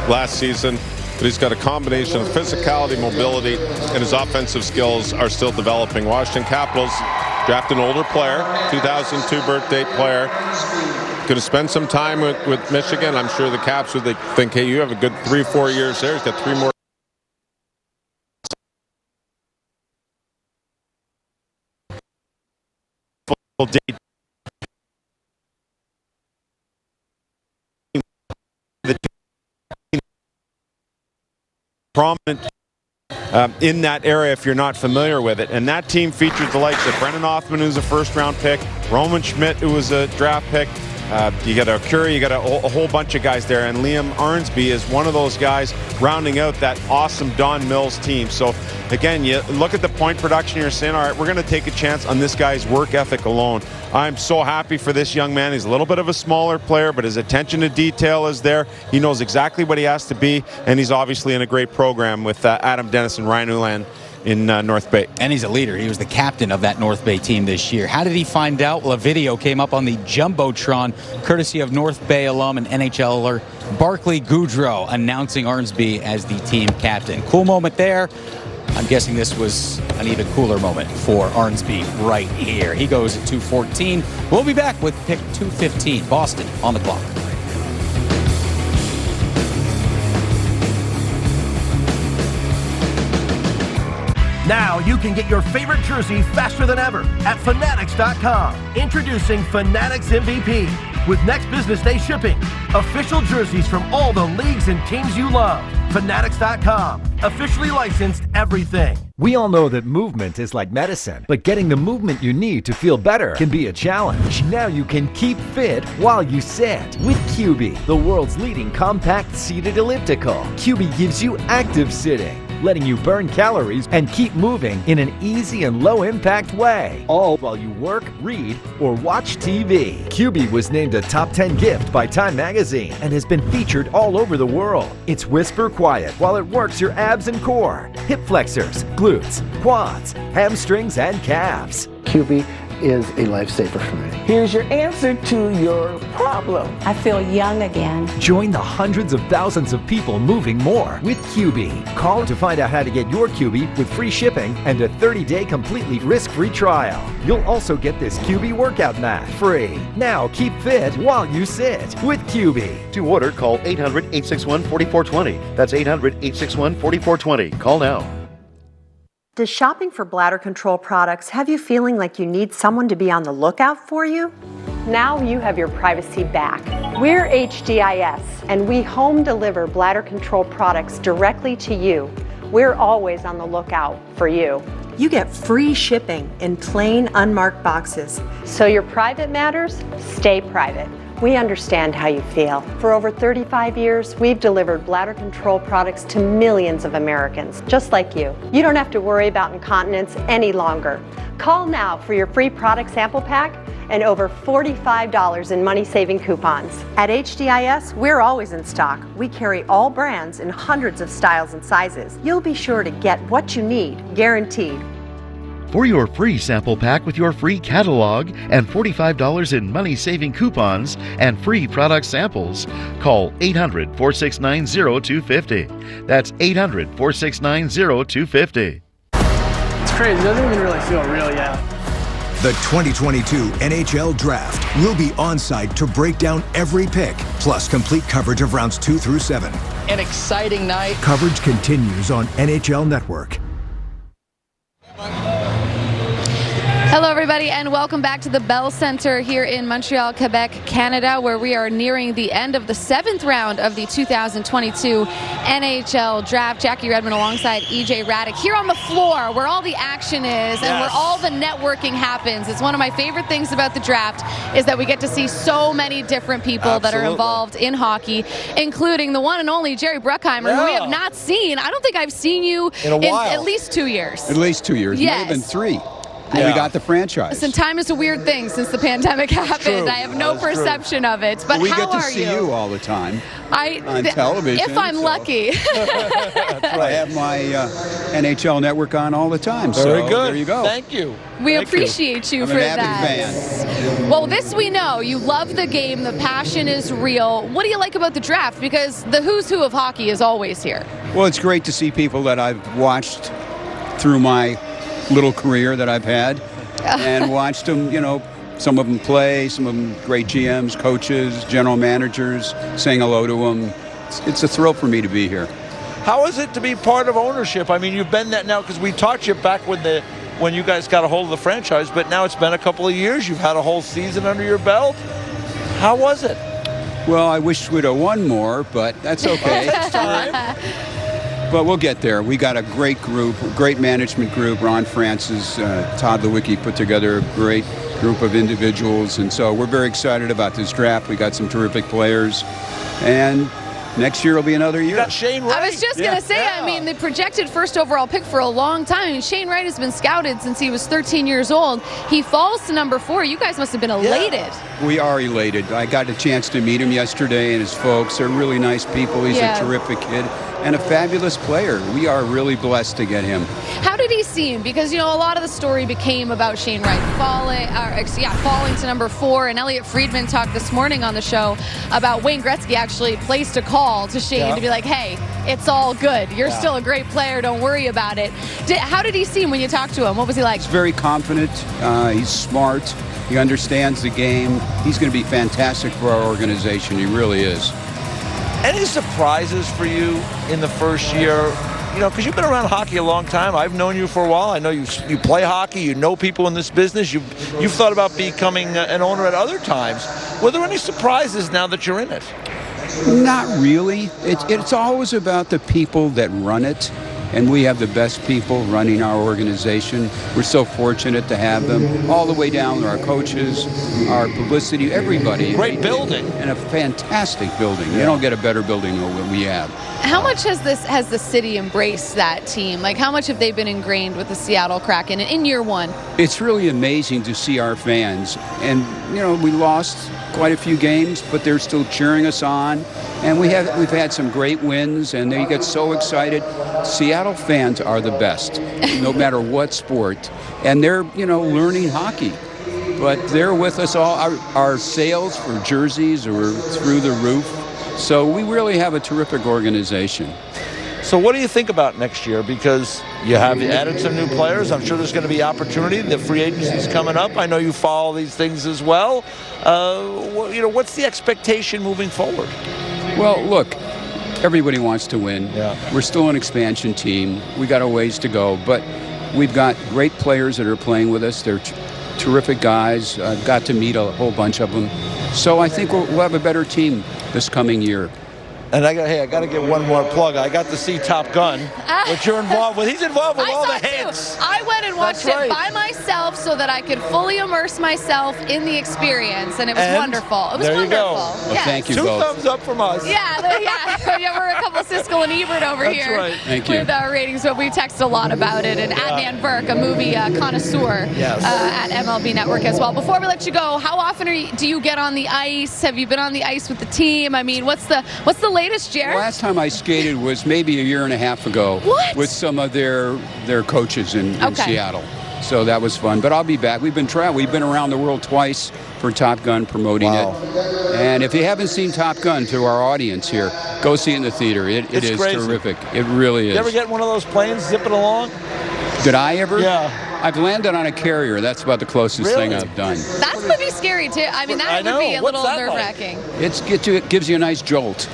last season. But he's got a combination of physicality, mobility, and his offensive skills are still developing. Washington Capitals draft an older player, 2002 birthday player. Going to spend some time with Michigan. I'm sure the Caps would think, hey, you have a good 3-4 years there. He's got 3 more. Date. Prominent in that area if you're not familiar with it. And that team features the likes of Brennan Othman, who's a first-round pick, Roman Schmidt, who was a draft pick. You got a Curry, you got a whole bunch of guys there, and Liam Arnsby is one of those guys rounding out that awesome Don Mills team. So again, you look at the point production, you're saying, all right, we're going to take a chance on this guy's work ethic alone. I'm so happy for this young man. He's a little bit of a smaller player, but his attention to detail is there. He knows exactly what he has to be, and he's obviously in a great program with Adam Dennis and Ryan Ulan in North Bay. And he's a leader. He was the captain of that North Bay team this year. How did he find out? Well, a video came up on the Jumbotron, courtesy of North Bay alum and NHLer Barclay Goudreau, announcing Arnsby as the team captain. Cool moment there. I'm guessing this was an even cooler moment for Arnsby right here. He goes at 2:14. We'll be back with pick 215. Boston on the clock. Now you can get your favorite jersey faster than ever at Fanatics.com. Introducing Fanatics MVP with next business day shipping. Official jerseys from all the leagues and teams you love. Fanatics.com. Officially licensed everything. We all know that movement is like medicine, but getting the movement you need to feel better can be a challenge. Now you can keep fit while you sit with QB, the world's leading compact seated elliptical. QB gives you active sitting, letting you burn calories and keep moving in an easy and low-impact way, all while you work, read, or watch TV. QB was named a top 10 gift by Time Magazine and has been featured all over the world. It's whisper quiet while it works your abs and core, hip flexors, glutes, quads, hamstrings, and calves. QB is a lifesaver for me. Here's your answer to your problem. I feel young again. Join the hundreds of thousands of people moving more with QB. Call to find out how to get your QB with free shipping and a 30-day completely risk-free trial. You'll also get this QB workout mat free. Now keep fit while you sit with QB. To order, call 800-861-4420. That's 800-861-4420. Call now. Does shopping for bladder control products have you feeling like you need someone to be on the lookout for you? Now you have your privacy back. We're HDIS, and we home deliver bladder control products directly to you. We're always on the lookout for you. You get free shipping in plain, unmarked boxes. So your private matters, stay private. We understand how you feel. For over 35 years, we've delivered bladder control products to millions of Americans, just like you. You don't have to worry about incontinence any longer. Call now for your free product sample pack and over $45 in money-saving coupons. At HDIS, we're always in stock. We carry all brands in hundreds of styles and sizes. You'll be sure to get what you need, guaranteed. For your free sample pack with your free catalog and $45 in money-saving coupons and free product samples, call 800-469-0250. That's 800-469-0250. It's crazy. It doesn't even really feel real yet. The 2022 NHL Draft will be on site to break down every pick, plus complete coverage of rounds 2 through 7. An exciting night. Coverage continues on NHL Network. Hello, everybody, and welcome back to the Bell Center here in Montreal, Quebec, Canada, where we are nearing the end of the 7th round of the 2022 NHL Draft. Jackie Redmond alongside EJ Raddick here on the floor where all the action is and where all the networking happens. It's one of my favorite things about the draft is that we get to see so many different people that are involved in hockey, including the one and only Jerry Bruckheimer, who we have not seen. I don't think I've seen you in at least 2 years. At least 2 years. Yes. Might have been 3. And we got the franchise. Listen, time is a weird thing since the pandemic happened. I have no perception of it. But we how get to are see you all the time on television. If I'm lucky. I have my NHL network on all the time. Very so good. There you go. Thank you. We appreciate you I'm for an that. avid fan. Well, this we know. You love the game. The passion is real. What do you like about the draft? Because the who's who of hockey is always here. Well, it's great to see people that I've watched through my little career that I've had. And watched them, some of them play, some of them great GMs, coaches, general managers, saying hello to them. It's a thrill for me to be here. How is it to be part of ownership? I mean, you've been that now because we taught you back when you guys got a hold of the franchise, but now it's been a couple of years. You've had a whole season under your belt. How was it? Well, I wish we'd have won more, but that's okay. Next time. But we'll get there. We got a great group, great management group. Ron Francis, Todd Lewicki put together a great group of individuals. And so we're very excited about this draft. We got some terrific players. And next year will be another year. You got Shane Wright. I was just going to say, I mean, the projected first overall pick for a long time. I mean, Shane Wright has been scouted since he was 13 years old. He falls to number 4. You guys must have been elated. We are elated. I got a chance to meet him yesterday and his folks. They're really nice people. He's a terrific kid and a fabulous player. We are really blessed to get him. How did he seem? Because, a lot of the story became about Shane Wright falling to number 4. And Elliot Friedman talked this morning on the show about Wayne Gretzky actually placed a call to Shane to be like, hey, it's all good. You're still a great player. Don't worry about it. How did he seem when you talked to him? What was he like? He's very confident. He's smart. He understands the game. He's going to be fantastic for our organization. He really is. Any surprises for you in the first year? Because you've been around hockey a long time. I've known you for a while. I know you play hockey. You know people in this business. You've thought about becoming an owner at other times. Were there any surprises now that you're in it? Not really. It's always about the people that run it. And we have the best people running our organization. We're so fortunate to have them all the way down to our coaches, our publicity, everybody. Great building. And a fantastic building. You don't get a better building than what we have. How much has the city embraced that team? Like, how much have they been ingrained with the Seattle Kraken in year one? It's really amazing to see our fans. And, we lost quite a few games, but they're still cheering us on. And we've had some great wins, and they get so excited. Seattle fans are the best, no matter what sport. And they're, learning hockey. But they're with us all. Our sales for jerseys are through the roof. So we really have a terrific organization. So what do you think about next year? Because you have added some new players. I'm sure there's going to be opportunity. The free agency's coming up. I know you follow these things as well. What's the expectation moving forward? Well, look, everybody wants to win. Yeah. We're still an expansion team. We got a ways to go, but we've got great players that are playing with us. They're terrific guys. I've got to meet a whole bunch of them. So I think we'll have a better team this coming year. And I got to get one more plug. I got to see Top Gun, which you're involved with. He's involved with all the hits. I went and watched it by myself so that I could fully immerse myself in the experience, and it was wonderful. It was there wonderful. You go. Well, thank you 2 both. thumbs up from us. Yeah, we're a couple Siskel and Ebert over That's here right. Thank you. with our ratings, but we text a lot about it. And Adnan Burke, a movie connoisseur at MLB Network as well. Before we let you go, how often do you get on the ice? Have you been on the ice with the team? I mean, what's the latest, Jared? Last time I skated was maybe a year and a half ago. What? With some of their coaches in Seattle. So that was fun. But I'll be back. We've been traveling. We've been around the world twice for Top Gun, promoting it. And if you haven't seen Top Gun, to our audience here, go see it in the theater. It is crazy. terrific. It really is. You ever get one of those planes zipping along? Did I ever? Yeah. I've landed on a carrier. That's about the closest thing Really? I've done. That would be scary too. I mean, that would be a little nerve-wracking. It gives you a nice jolt.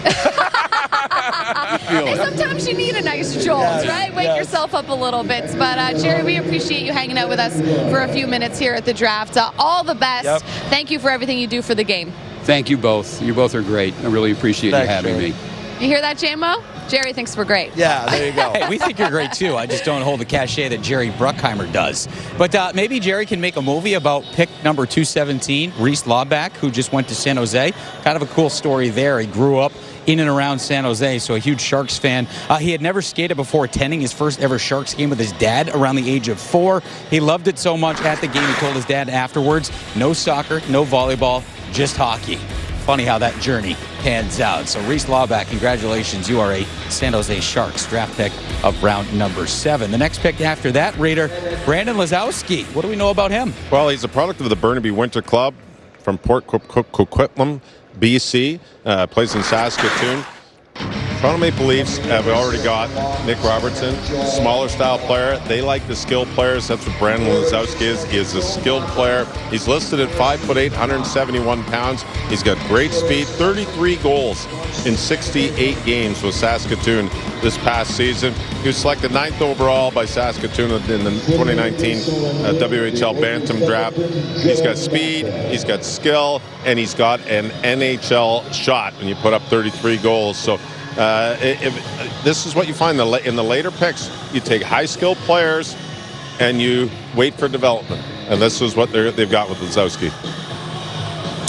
Hey, sometimes you need a nice jolt, right? Wake yourself up a little bit. But Jerry, we appreciate you hanging out with us for a few minutes here at the draft. All the best. Thank you for everything you do for the game. Thank you both. You both are great. I really appreciate you having me. You hear that, JMO? Jerry thinks we're great. Yeah, there you go. Hey, we think you're great too. I just don't hold the cachet that Jerry Bruckheimer does. But maybe Jerry can make a movie about pick number 217, Reese Lauback, who just went to San Jose. Kind of a cool story there. He grew up in and around San Jose, so a huge Sharks fan. He had never skated before attending his first ever Sharks game with his dad around the age of 4. He loved it so much at the game, he told his dad afterwards, no soccer, no volleyball, just hockey. Funny how that journey pans out. So Reese Lauback, congratulations. You are a San Jose Sharks draft pick of round number 7. The next pick after that, Raider Brandon Lazowski. What do we know about him? Well, he's a product of the Burnaby Winter Club from Port Coquitlam, BC. Plays in Saskatoon. Toronto Maple Leafs have already got Nick Robertson, smaller style player. They like the skilled players. That's what Brandon Lazowski is. He is a skilled player. He's listed at 5'8", 171 pounds. He's got great speed, 33 goals in 68 games with Saskatoon this past season. He was selected 9th overall by Saskatoon in the 2019 WHL Bantam Draft. He's got speed, he's got skill, and he's got an NHL shot when you put up 33 goals. So this is what you find in the later picks. You take high-skilled players and you wait for development. And this is what they've got with Lazowski.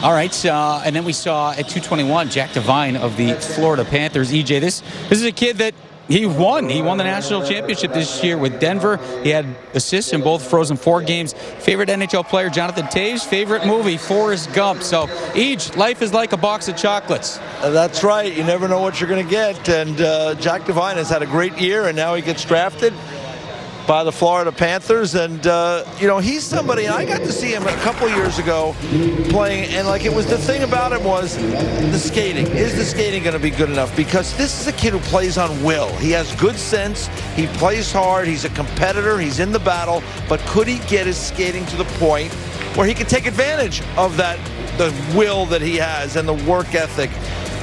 All right, and then we saw at 221, Jack Devine of the Florida Panthers. EJ, this is a kid that he won. He won the national championship this year with Denver. He had assists in both Frozen 4 games. Favorite NHL player, Jonathan Toews. Favorite movie, Forrest Gump. So, life is like a box of chocolates. That's right. You never know what you're going to get. And Jack Devine has had a great year, and now he gets drafted by the Florida Panthers. And, he's somebody, and I got to see him a couple years ago playing, and it was the thing about him was the skating. Is the skating going to be good enough? Because this is a kid who plays on will. He has good sense. He plays hard. He's a competitor. He's in the battle. But could he get his skating to the point where he can take advantage of the will that he has and the work ethic?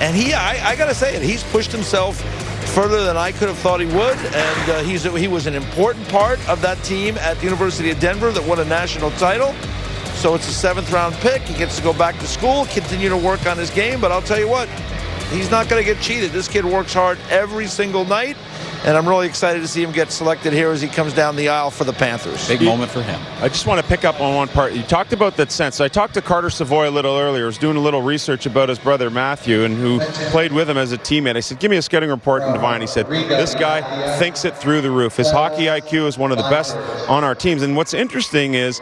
And I got to say it, he's pushed himself further than I could have thought he would, and he was an important part of that team at the University of Denver that won a national title. So it's a 7th round pick. He gets to go back to school, continue to work on his game, but I'll tell you what, he's not going to get cheated. This kid works hard every single night, and I'm really excited to see him get selected here as he comes down the aisle for the Panthers. Big moment for him. I just want to pick up on one part. You talked about that sense. I talked to Carter Savoy a little earlier. I was doing a little research about his brother Matthew, and who played with him as a teammate. I said, give me a scouting report on Devine. He said, this guy thinks it through the roof. His hockey IQ is one of the best on our teams. And what's interesting is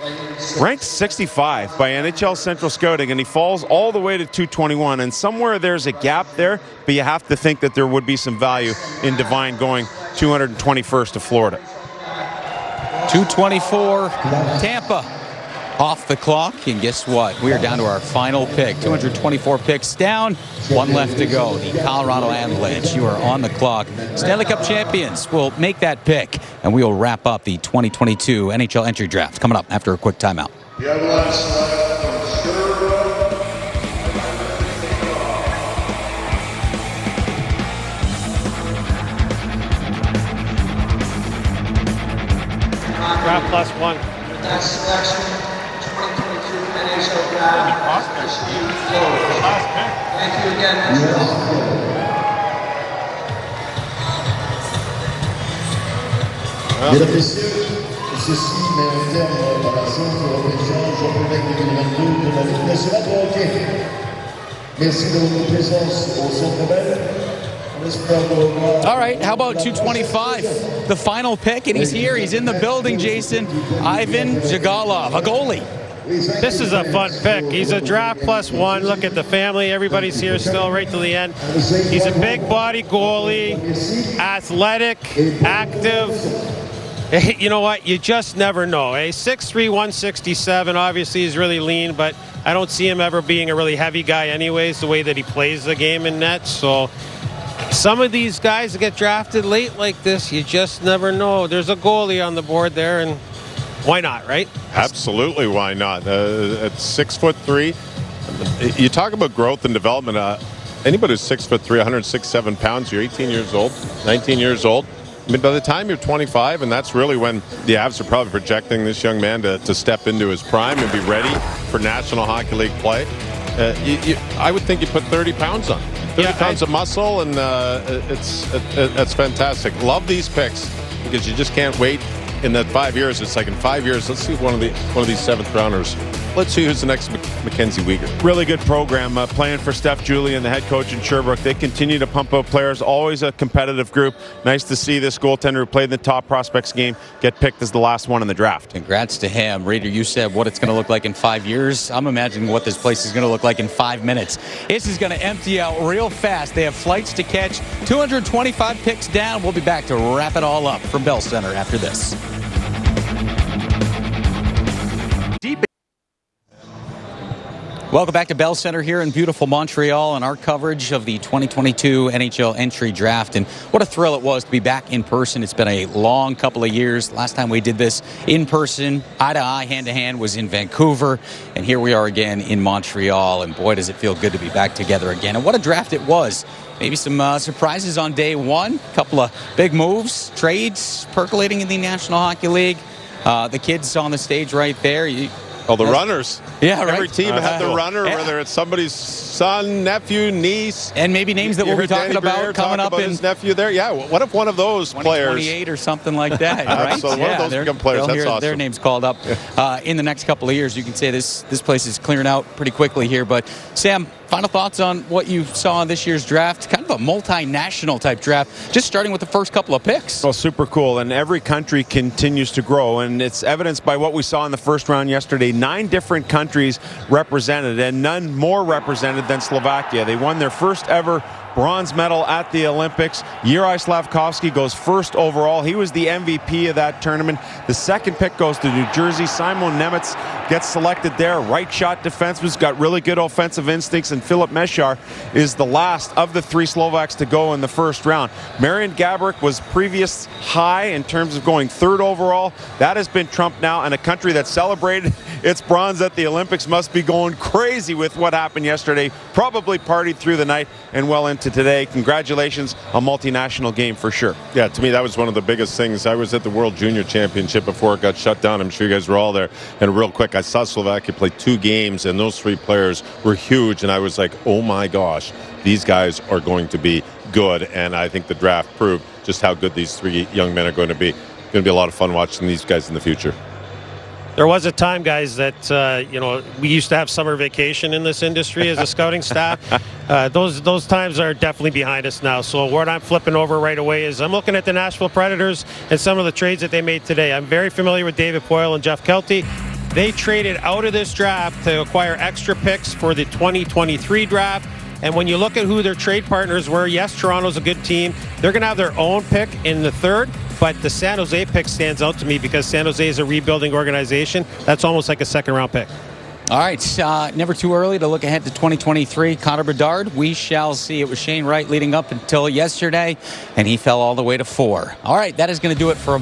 ranked 65 by NHL Central Scouting, and he falls all the way to 221. And somewhere there's a gap there, but you have to think that there would be some value in Devine going 221st to Florida. 224, Tampa off the clock. And guess what? We are down to our final pick. 224 picks down. One left to go. The Colorado Avalanche. You are on the clock. Stanley Cup champions will make that pick. And we will wrap up the 2022 NHL entry draft coming up after a quick timeout. The Avalanche select from Sherbrooke. Draft +1. Next selection, 2022 NHL Draft. Thank you again, Montreal. Mesdames, Messieurs, ceci met un terme à la séance de repêchage au Québec 2022 de la Ligue nationale de hockey. Merci de votre présence au Centre Bell. All right, how about 225? The final pick, and he's here. He's in the building, Jason. Ivan Zhigalov, a goalie. This is a fun pick. He's a draft +1. Look at the family. Everybody's here still right to the end. He's a big body goalie, athletic, active. You know what? You just never know. 6'3", 167. Obviously, he's really lean, but I don't see him ever being a really heavy guy anyways, the way that he plays the game in net. So some of these guys that get drafted late like this, you just never know. There's a goalie on the board there, and why not, right? Absolutely, why not? At 6'3", you talk about growth and development. Anybody who's 6'3", 106.7 pounds, you're 18 years old, 19 years old. I mean, by the time you're 25, and that's really when the Avs are probably projecting this young man to step into his prime and be ready for National Hockey League play. I would think you put 30 pounds on. 30 pounds of muscle, and that's fantastic. Love these picks because you just can't wait. In that 5 years, it's like in 5 years, let's see one of these seventh rounders. Let's see who's the next Mackenzie Weegar. Really good program, playing for Steph Julian, the head coach in Sherbrooke. They continue to pump out players, always a competitive group. Nice to see this goaltender who played in the top prospects game get picked as the last one in the draft. Congrats to him. Reader, you said what it's going to look like in 5 years. I'm imagining what this place is going to look like in 5 minutes. This is going to empty out real fast. They have flights to catch. 225 picks down. We'll be back to wrap it all up from Bell Center after this. Welcome back to Bell Center here in beautiful Montreal and our coverage of the 2022 NHL entry draft. And what a thrill it was to be back in person. It's been a long couple of years. Last time we did this in person, eye to eye, hand to hand, was in Vancouver. And here we are again in Montreal. And boy, does it feel good to be back together again. And what a draft it was. Maybe some surprises on day one. A couple of big moves, trades percolating in the National Hockey League. The kids on the stage right there. The runners. Yeah, right. Every team had the runner, whether it's somebody's son, nephew, niece. And maybe names that we'll be talking about coming up in his nephew there. Yeah, what if one of those players. 28 or something like that, right? Absolutely. One of those become players. That's awesome. Their names called up in the next couple of years. You can say this place is clearing out pretty quickly here. But, Sam, final thoughts on what you saw in this year's draft? Kind of a multinational type draft, just starting with the first couple of picks. Well, super cool. And every country continues to grow. And it's evidenced by what we saw in the first round yesterday. 9 different countries represented, and none more represented than Slovakia. They won their first ever bronze medal at the Olympics. Juraj Slavkovsky goes first overall. He was the MVP of that tournament. The second pick goes to New Jersey. Simon Nemec gets selected there. Right shot defenseman's got really good offensive instincts, and Filip Mesar is the last of the 3 Slovaks to go in the first round. Marian Gaborik was previous high in terms of going third overall. That has been trumped now, and a country that celebrated its bronze at the Olympics must be going crazy with what happened yesterday. Probably partied through the night and well into today. Congratulations, a multinational game for sure. Yeah, to me, that was one of the biggest things. I was at the World Junior Championship before it got shut down. I'm sure you guys were all there. And real quick, I saw Slovakia play 2 games, and those 3 players were huge. And I was like, oh my gosh, these guys are going to be good. And I think the draft proved just how good these 3 young men are going to be. It's going to be a lot of fun watching these guys in the future. There was a time, guys, that we used to have summer vacation in this industry as a scouting staff. Those times are definitely behind us now. So what I'm flipping over right away is I'm looking at the Nashville Predators and some of the trades that they made today. I'm very familiar with David Poile and Jeff Kelty. They traded out of this draft to acquire extra picks for the 2023 draft. And when you look at who their trade partners were, yes, Toronto's a good team. They're going to have their own pick in the 3rd. But the San Jose pick stands out to me because San Jose is a rebuilding organization. That's almost like a 2nd-round pick. All right, never too early to look ahead to 2023. Connor Bedard, we shall see. It was Shane Wright leading up until yesterday, and he fell all the way to 4. All right, that is going to do it for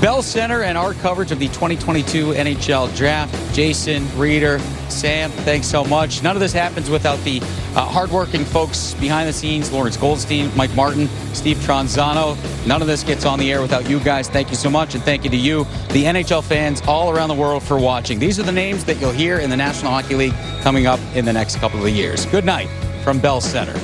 Bell Center and our coverage of the 2022 NHL Draft. Jason, Reader, Sam, thanks so much. None of this happens without the hardworking folks behind the scenes, Lawrence Goldstein, Mike Martin, Steve Tronzano. None of this gets on the air without you guys. Thank you so much, and thank you to you, the NHL fans all around the world, for watching. These are the names that you'll hear in the National Hockey League coming up in the next couple of years. Good night from Bell Center.